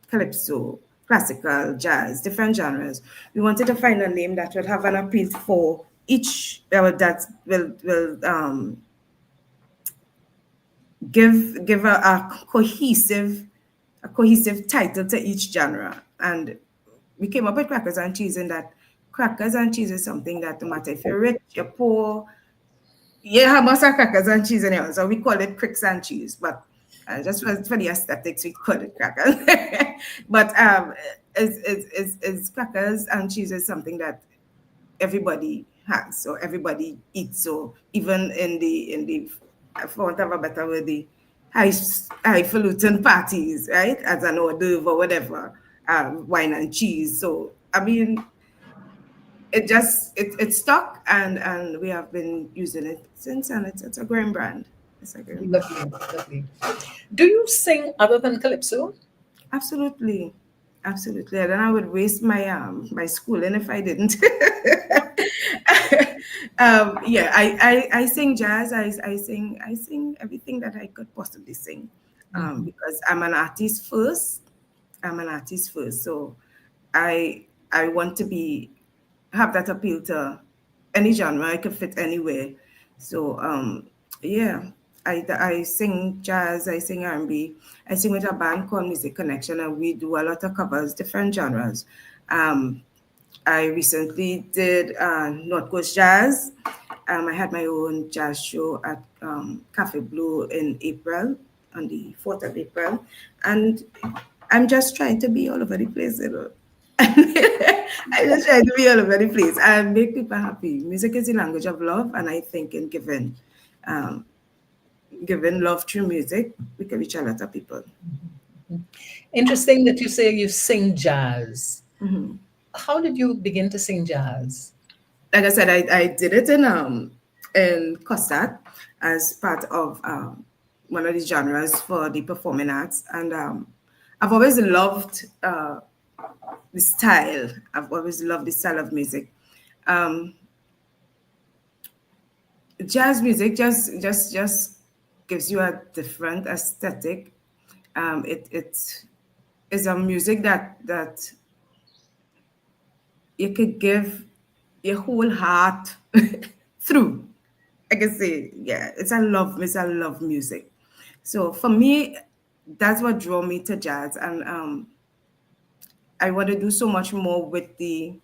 Calypso, classical, jazz, different genres. We wanted to find a name that would have an appeal for each, that will give a cohesive title to each genre. And we came up with Crackers and Cheese, in that Crackers and Cheese is something that, no matter if you're rich, you're poor, you have most of crackers and cheese in here. So we call it Cricks and Cheese, but just for the aesthetics, we call it crackers. But it's crackers and cheese is something that everybody has, so everybody eats. So even in the for want of a better word, the highfalutin parties, right, as an hors d'oeuvre or whatever, wine and cheese. So I mean, it stuck, and we have been using it since, and it's a growing brand. It's a growing brand. Lovely. Do you sing other than Calypso? Absolutely. Then I would waste my my schooling if I didn't. Yeah, I sing jazz. I sing everything that I could possibly sing, because I'm an artist first. So I want to have that appeal to any genre. I could fit anywhere. So yeah, I sing jazz, I sing R&B. I sing with a band called Music Connection, and we do a lot of covers, different genres. I recently did North Coast Jazz. I had my own jazz show at Cafe Blue in April, on the 4th of April. And I'm just trying to be all over the place, you know. I just try to be all over the place and make people happy. Music is the language of love, and I think in giving love through music, we can reach a lot of people. Interesting that you say you sing jazz. Mm-hmm. How did you begin to sing jazz? Like I said, I did it in Costa as part of one of the genres for the performing arts, and I've always loved the style. I've always loved the style of music. Jazz music just gives you a different aesthetic. is a music that you could give your whole heart through. I can say, yeah, it's a love music. So for me, that's what drew me to jazz, and I want to do so much more with the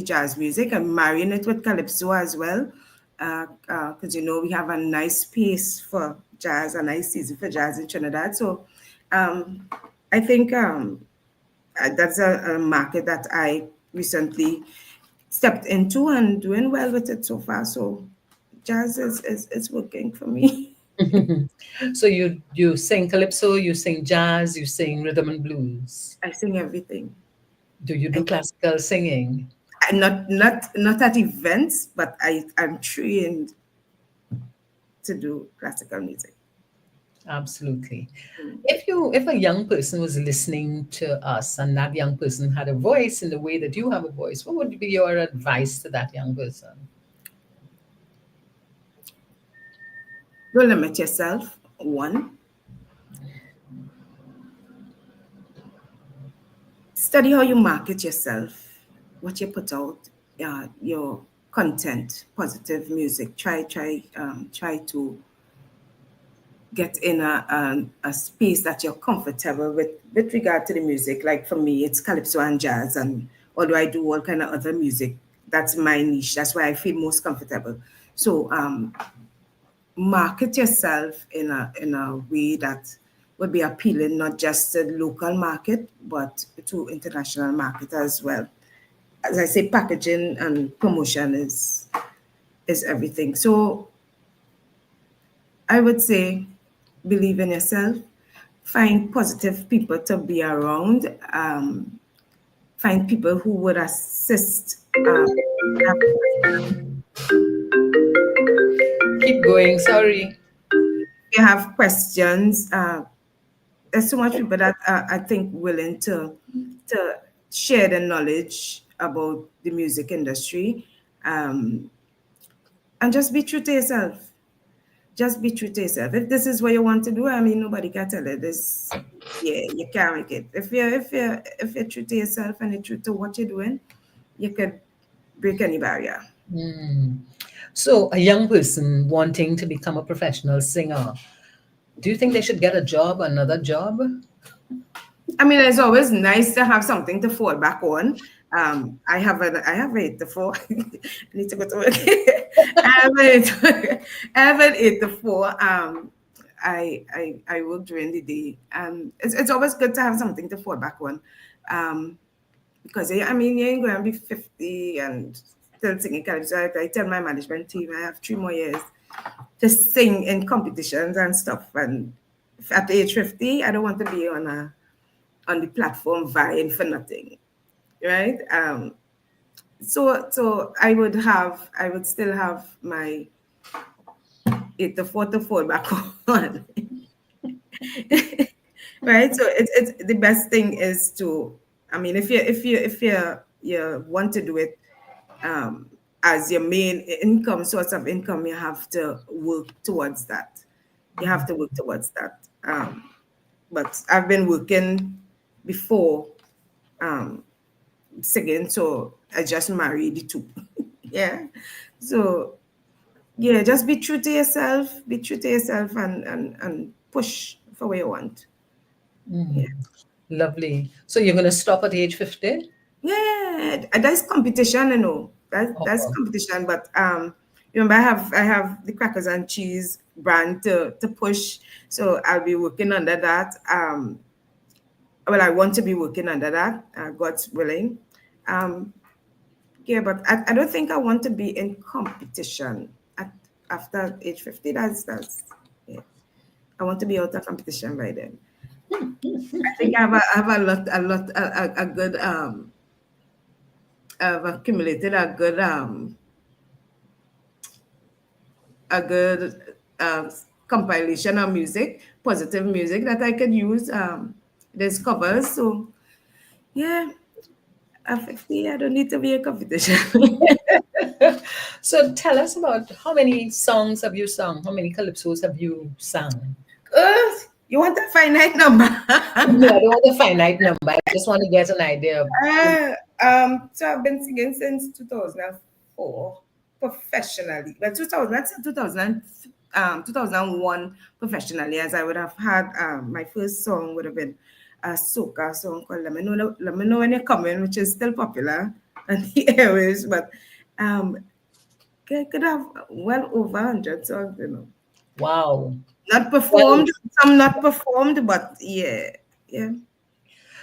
jazz music. I'm marrying it with calypso as well, because we have a nice space for jazz, a nice season for jazz in Trinidad. So I think that's a market that I recently stepped into and doing well with it so far. So jazz is working for me. So you sing calypso, you sing jazz, you sing rhythm and blues. I sing everything. Do you do classical singing? Not at events, but I'm trained to do classical music. Absolutely. If a young person was listening to us and that young person had a voice in the way that you have a voice, what would be your advice to that young person? Don't limit yourself. One, study how you market yourself, what you put out, your content, positive music. Try to get in a space that you're comfortable with regard to the music. Like for me, it's calypso and jazz, and although I do all kind of other music, that's my niche. That's why I feel most comfortable. So market yourself in a way that would be appealing not just to the local market, but to international market as well. As I say, packaging and promotion is everything. So I would say, believe in yourself, find positive people to be around, find people who would assist. Keep going, sorry. You have questions. There's so much people that I think willing to share the knowledge about the music industry, and just be true to yourself. Just be true to yourself. If this is what you want to do, I mean, nobody can tell you this. Yeah, you can't make it. If you're true to yourself and you're true to what you're doing, you could break any barrier. So a young person wanting to become a professional singer, do you think they should get a job, another job? I mean, it's always nice to have something to fall back on. I have 8 to 4. I need to go to work. I have an 8 to 4. I work during the day. It's always good to have something to fall back on. Because I mean, you ain't going to be 50 and still singing calypso. I tell my management team I have 3 more years to sing in competitions and stuff. And at age 50, I don't want to be on the platform vying for nothing, right? So I would still have my 8 to 4 to fall back on, right? So it's the best thing is to, I mean, if you want to do it as your main source of income, you have to work towards that. But I've been working before singing, so I just married the two. Yeah. So yeah, just be true to yourself, and push for what you want. Yeah. Lovely. So you're going to stop at age 50? Yeah, that's competition, you know. That's competition. But remember, I have the crackers and cheese brand to push, so I'll be working under that. Well, I want to be working under that, God's willing. Yeah, but I don't think I want to be in competition after age 50. That's yeah. I want to be out of competition by then. I think I have a good I've accumulated a good compilation of music, positive music that I could use. There's covers, so yeah. At 50, I don't need to be in competition. So tell us about how many songs have you sung? How many calypsos have you sung? You want a finite number? No, I don't want a finite number. I just want to get an idea of. So I've been singing since 2004 professionally. Well, 2001 professionally, as I would have had my first song would have been a soca song called Let Me Know When You're Coming, which is still popular on the airwaves, but could have well over 100 songs, you know. Wow. Not performed, some not performed, but yeah.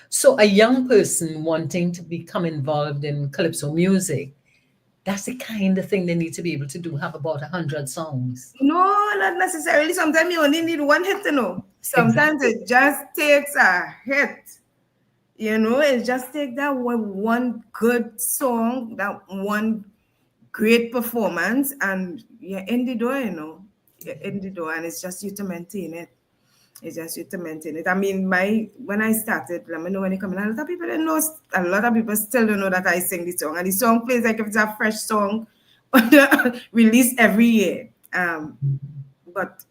So a young person wanting to become involved in calypso music, that's the kind of thing they need to be able to do, have about 100 songs. No, not necessarily. Sometimes you only need one hit, you know. Sometimes it just takes a hit. You know, it just takes that one good song, that one great performance, and you're in the door, you know. You're in the door, and it's just you to maintain it. It's just you to maintain it. I mean, when I started, Let Me Know When You're Coming, a lot of people didn't know, a lot of people still don't know that I sing the song. And the song plays like if it's a fresh song released every year. But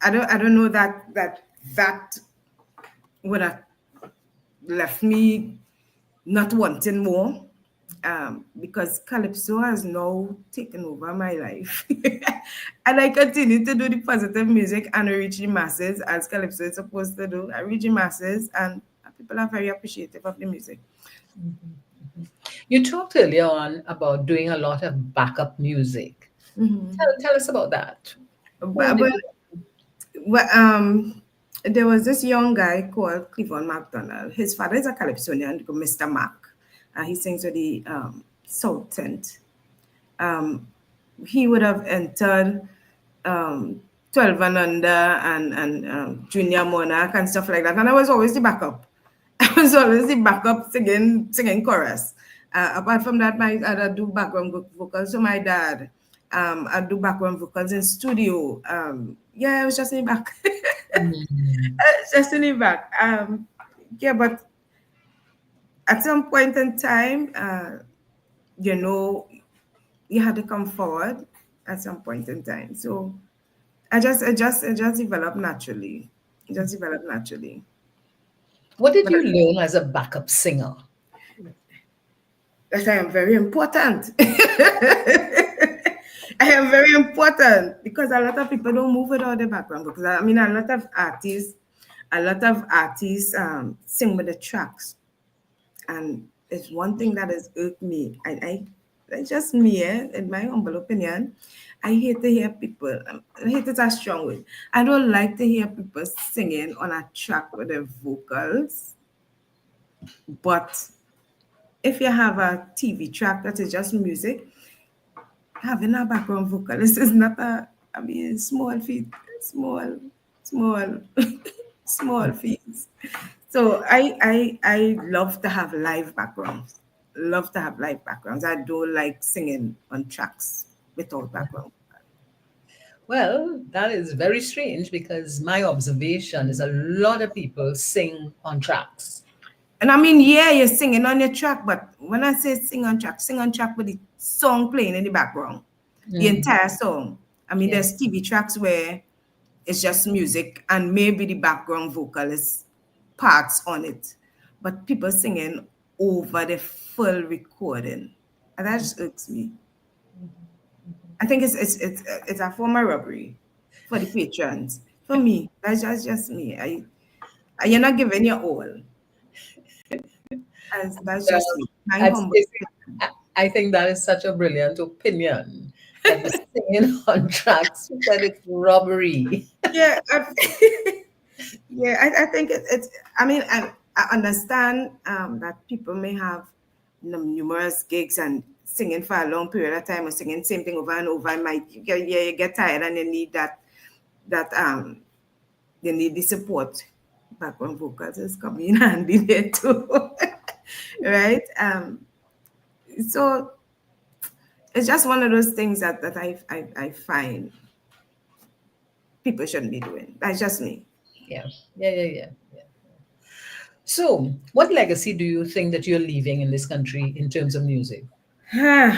I don't know that would have left me not wanting more. Because calypso has now taken over my life. And I continue to do the positive music and reach the masses as calypso is supposed to do. I reach the masses and people are very appreciative of the music. You talked earlier on about doing a lot of backup music. Tell us about that. There was this young guy called Cleveland McDonald. His father is a Calypsonian, Mr. Mac. He sings with the South Tent. He would have entered 12 and Under and Junior Monarch and stuff like that. And I was always the backup. I was always the backup singing chorus. Apart from that, I do background vocals for my dad. I do background vocals in studio. I was just in the back. Just in the back. But at some point in time, you had to come forward at some point in time. So it just developed naturally. It just developed naturally. What did you learn as a backup singer? That I am very important. I am very important because a lot of people don't move without the background. Because I mean, a lot of artists sing with the tracks. And it's one thing that has irked me. It's just me, in my humble opinion. I hate to hear people, I hate it as strong word. I don't like to hear people singing on a track with their vocals. But if you have a TV track that is just music, having a background vocalist is not small feat, small feats. So I love to have live backgrounds. I don't like singing on tracks without background. Well, that is very strange because my observation is a lot of people sing on tracks. And I mean, you're singing on your track, but when I say sing on track with the song playing in the background, the entire song. I mean, there's TV tracks where it's just music and maybe the background vocalist parts on it, but people singing over the full recording, and that just irks me. I think it's a form of robbery for the patrons. For me, that's just me. You're not giving your all. That's just me. I think that is such a brilliant opinion. That the singing on tracks, that it's robbery. Yeah, I think it's. I mean, I understand that people may have numerous gigs and singing for a long period of time or singing the same thing over and over. You get tired and you need you need the support. Background vocals is coming in handy there too, right? So it's just one of those things that I find people shouldn't be doing. That's just me. Yeah. So, what legacy do you think that you're leaving in this country in terms of music? A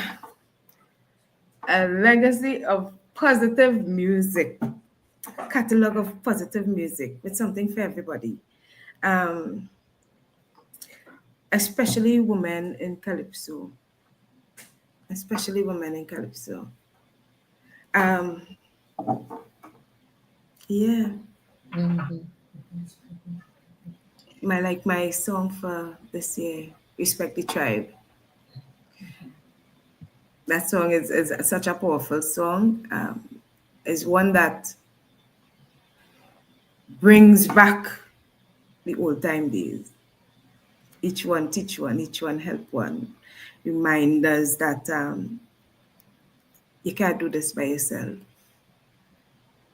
legacy of positive music. catalog of positive music with something for everybody, especially women in Calypso. Especially women in Calypso. Yeah. My song for this year, Respect the Tribe. That song is such a powerful song. It's one that brings back the old time days. Each one teach one, each one help one. Remind us that you can't do this by yourself.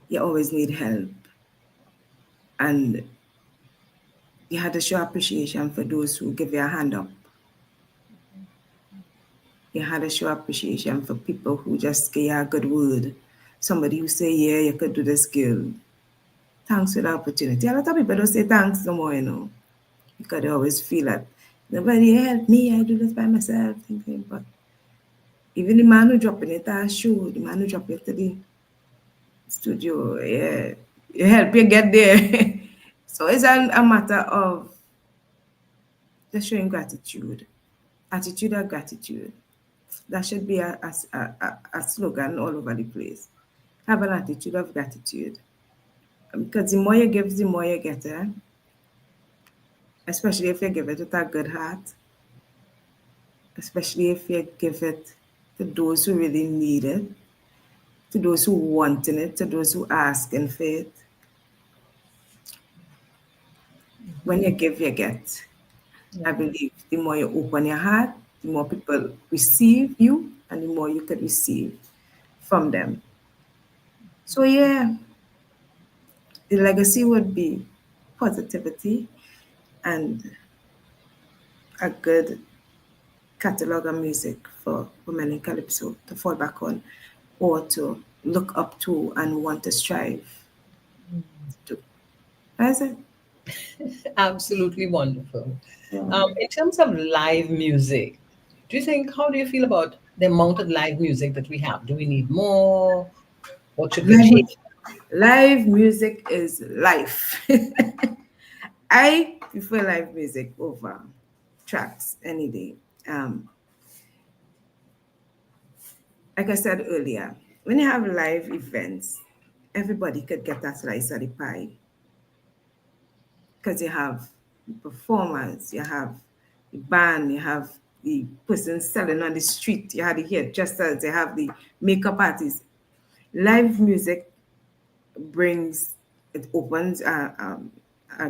You always need help. And you had to show appreciation for those who give you a hand up. You had to show appreciation for people who just give you a good word. Somebody who say, yeah, you could do this, girl. Thanks for the opportunity. A lot of people don't say thanks no more, because they always feel that nobody help me, I do this by myself. But even the man who dropping it at a show, the man who dropping it to the studio, yeah, you help you get there. So it's a matter of just showing gratitude, attitude of gratitude. That should be a slogan all over the place. Have an attitude of gratitude. Because the more you give, the more you get. Especially if you give it with a good heart. Especially if you give it to those who really need it. To those who want it. To those who asking for it. When you give, you get. I believe the more you open your heart, the more people receive you, and the more you could receive from them. So yeah, the legacy would be positivity and a good catalog of music for women in Calypso to fall back on or to look up to and want to strive to. That's it. Absolutely wonderful. In terms of live music, how do you feel about the amount of live music that we have? Do we need more? What should we change? Live music is life. I prefer live music over tracks any day. Like I said earlier, when you have live events, everybody could get a slice of the pie. Because you have performers, you have the band, you have the person selling on the street, you have the hairdressers, you have the makeup artists. Live music opens a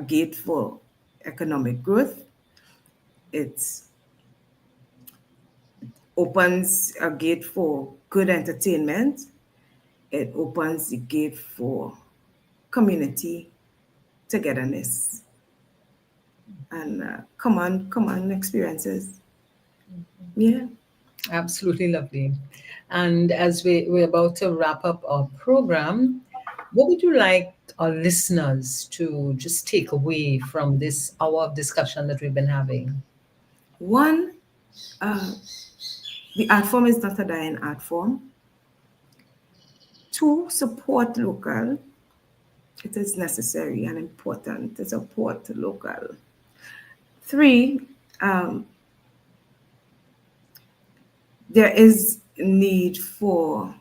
gate for economic growth. It opens a gate for good entertainment. It opens the gate for community togetherness and common experiences. Yeah. Absolutely lovely. And as we're about to wrap up our program, what would you like our listeners to just take away from this hour of discussion that we've been having? One, the art form is not a dying art form. Two, support local. It is necessary and important to support local. Three, there is need for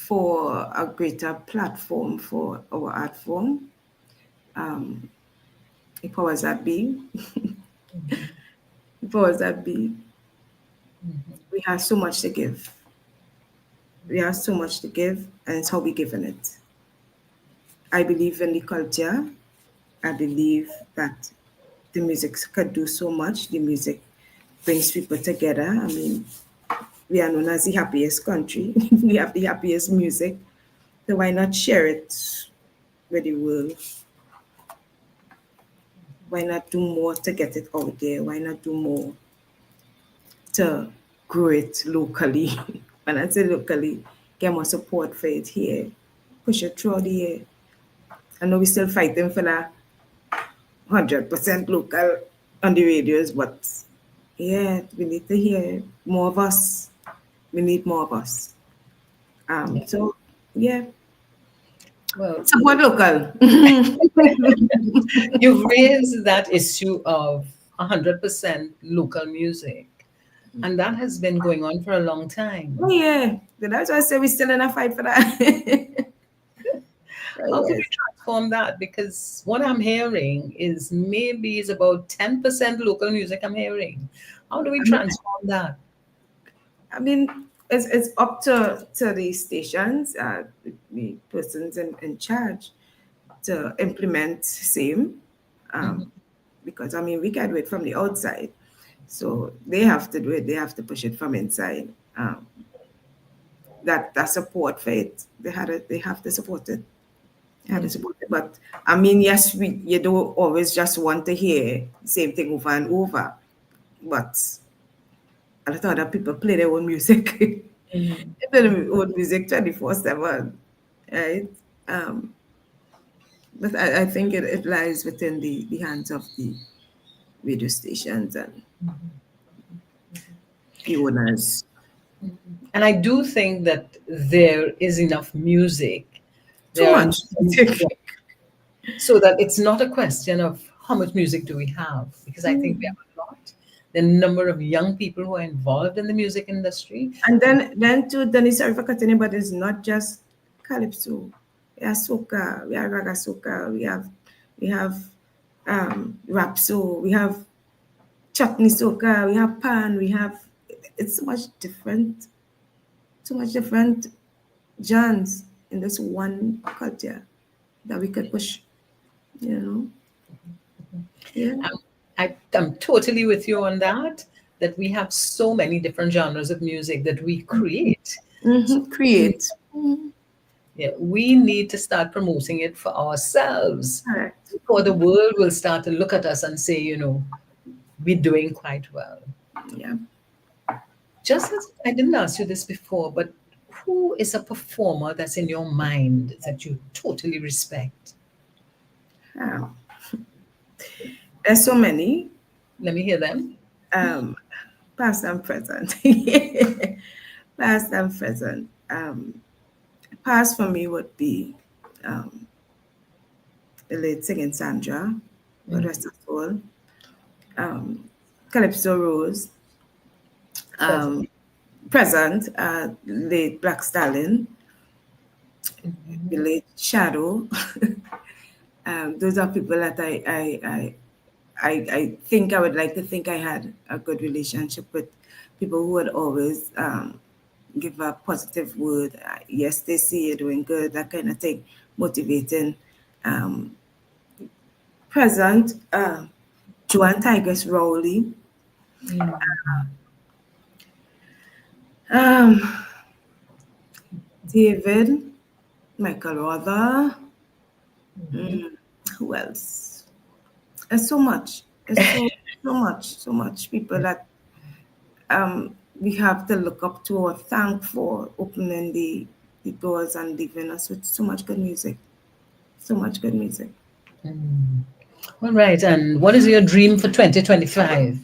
a greater platform for our art form. The powers that be. The powers that be. We have so much to give. We have so much to give, and it's how we're giving it. I believe in the culture. I believe that the music could do so much. The music brings people together. I mean, we are known as the happiest country. We have the happiest music. So why not share it with the world? Why not do more to get it out there? Why not do more to grow it locally? When I say locally, get more support for it here. Push it through the year. I know we're still fighting for that 100% local on the radios, but yeah, we need to hear more of us. We need more of us. So Yeah. Well, support local. You've raised that issue of 100% local music, and that has been going on for a long time. Oh, yeah. That's why I say we're still in a fight for that. How can we transform that? Because what I'm hearing is maybe it's about 10% local music I'm hearing. How do we transform that? I mean, it's up to the stations, the persons in charge to implement same. Because, I mean, we can do it from the outside. So they have to do it. They have to push it from inside. That support for it. They have to support it. But I mean, yes, you don't always just want to hear the same thing over and over. But a lot of other people play their own music. They play their own music 24/7, right? But I think it lies within the hands of the radio stations and the owners. And I do think that there is enough music. Too much. So that it's not a question of how much music do we have, because I think we have a lot. The number of young people who are involved in the music industry. And then sorry for cutting it, but it's not just calypso. We have soca, we have raga soca, we have rapso, we have chutney soca, we have pan, it's so much different genres in this one culture that we could push, you know. Yeah. I'm totally with you on that we have so many different genres of music that we create. Yeah, we need to start promoting it for ourselves. Correct. Or the world will start to look at us and say, we're doing quite well. Yeah. Just as I didn't ask you this before, but who is a performer that's in your mind that you totally respect? There's so many. Let me hear them. Past and present. Past and present. Past for me would be the late singing Sandra, God rest her soul. Calypso Rose. Present, late Black Stallion. The late Shadow. Those are people that I think I would like to think I had a good relationship with, people who would always give a positive word. Yes, they see you doing good, that kind of thing, motivating. Present, Joanne Tigress Rowley. David, Michael Rother. Who else? There's so much. There's so much people that we have to look up to or thank for opening the doors and leaving us with so much good music. So much good music. All right. And what is your dream for 2025?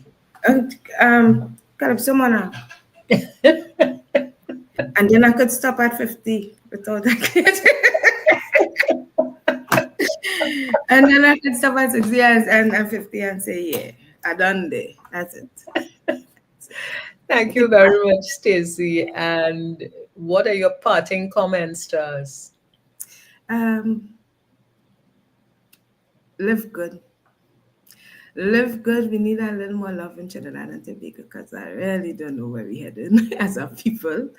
Calypso Mana. And then I could stop at 50 without that. And then I could stop at 60 and 50 and say, yeah, I done there. That's it. Thank you very much, Stacey. And what are your parting comments to us? Live good. Live good. We need a little more love in Trinidad and Tobago because I really don't know where we're heading as a people.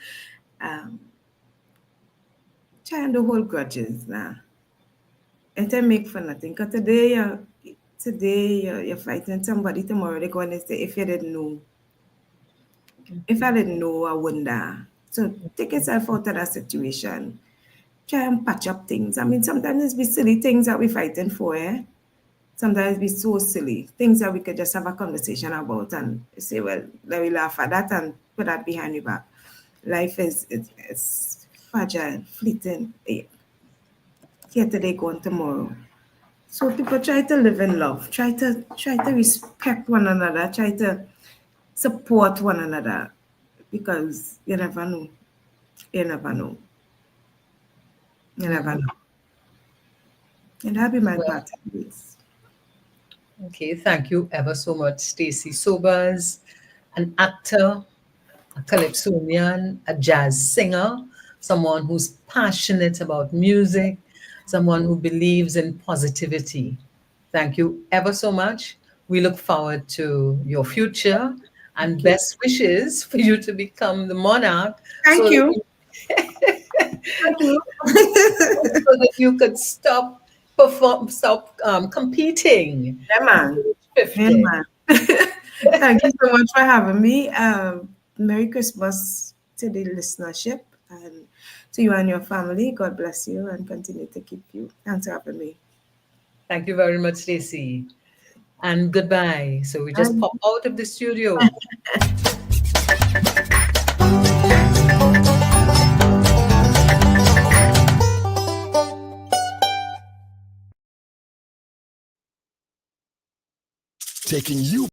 Trying to hold grudges now. And to make for nothing. Because today you're fighting somebody, tomorrow they're going to say, if you didn't know. If I didn't know, I wouldn't have. So take yourself out of that situation. Try and patch up things. I mean, sometimes it's be silly things that we're fighting for, eh? Sometimes it's be so silly. Things that we could just have a conversation about and say, well, let me laugh at that and put that behind your back. Life is it's fragile, fleeting. Here today, gone tomorrow. So people try to live in love. Try to respect one another. Try to support one another, because you never know. You never know. You never know. And that'll be my part. Okay, thank you ever so much, Stacey Sobers, an actor, a Calypsonian, a jazz singer, someone who's passionate about music, someone who believes in positivity. Thank you ever so much. We look forward to your future and best wishes for you to become the monarch. Thank you. Thank you. So that you could stop competing. Yeah, man. Yeah, man. Thank you so much for having me. Merry Christmas to the listenership and to you and your family. God bless you and continue to keep you. Thanks for having me. Thank you very much, Stacey. And goodbye. So we just pop out of the studio. Taking you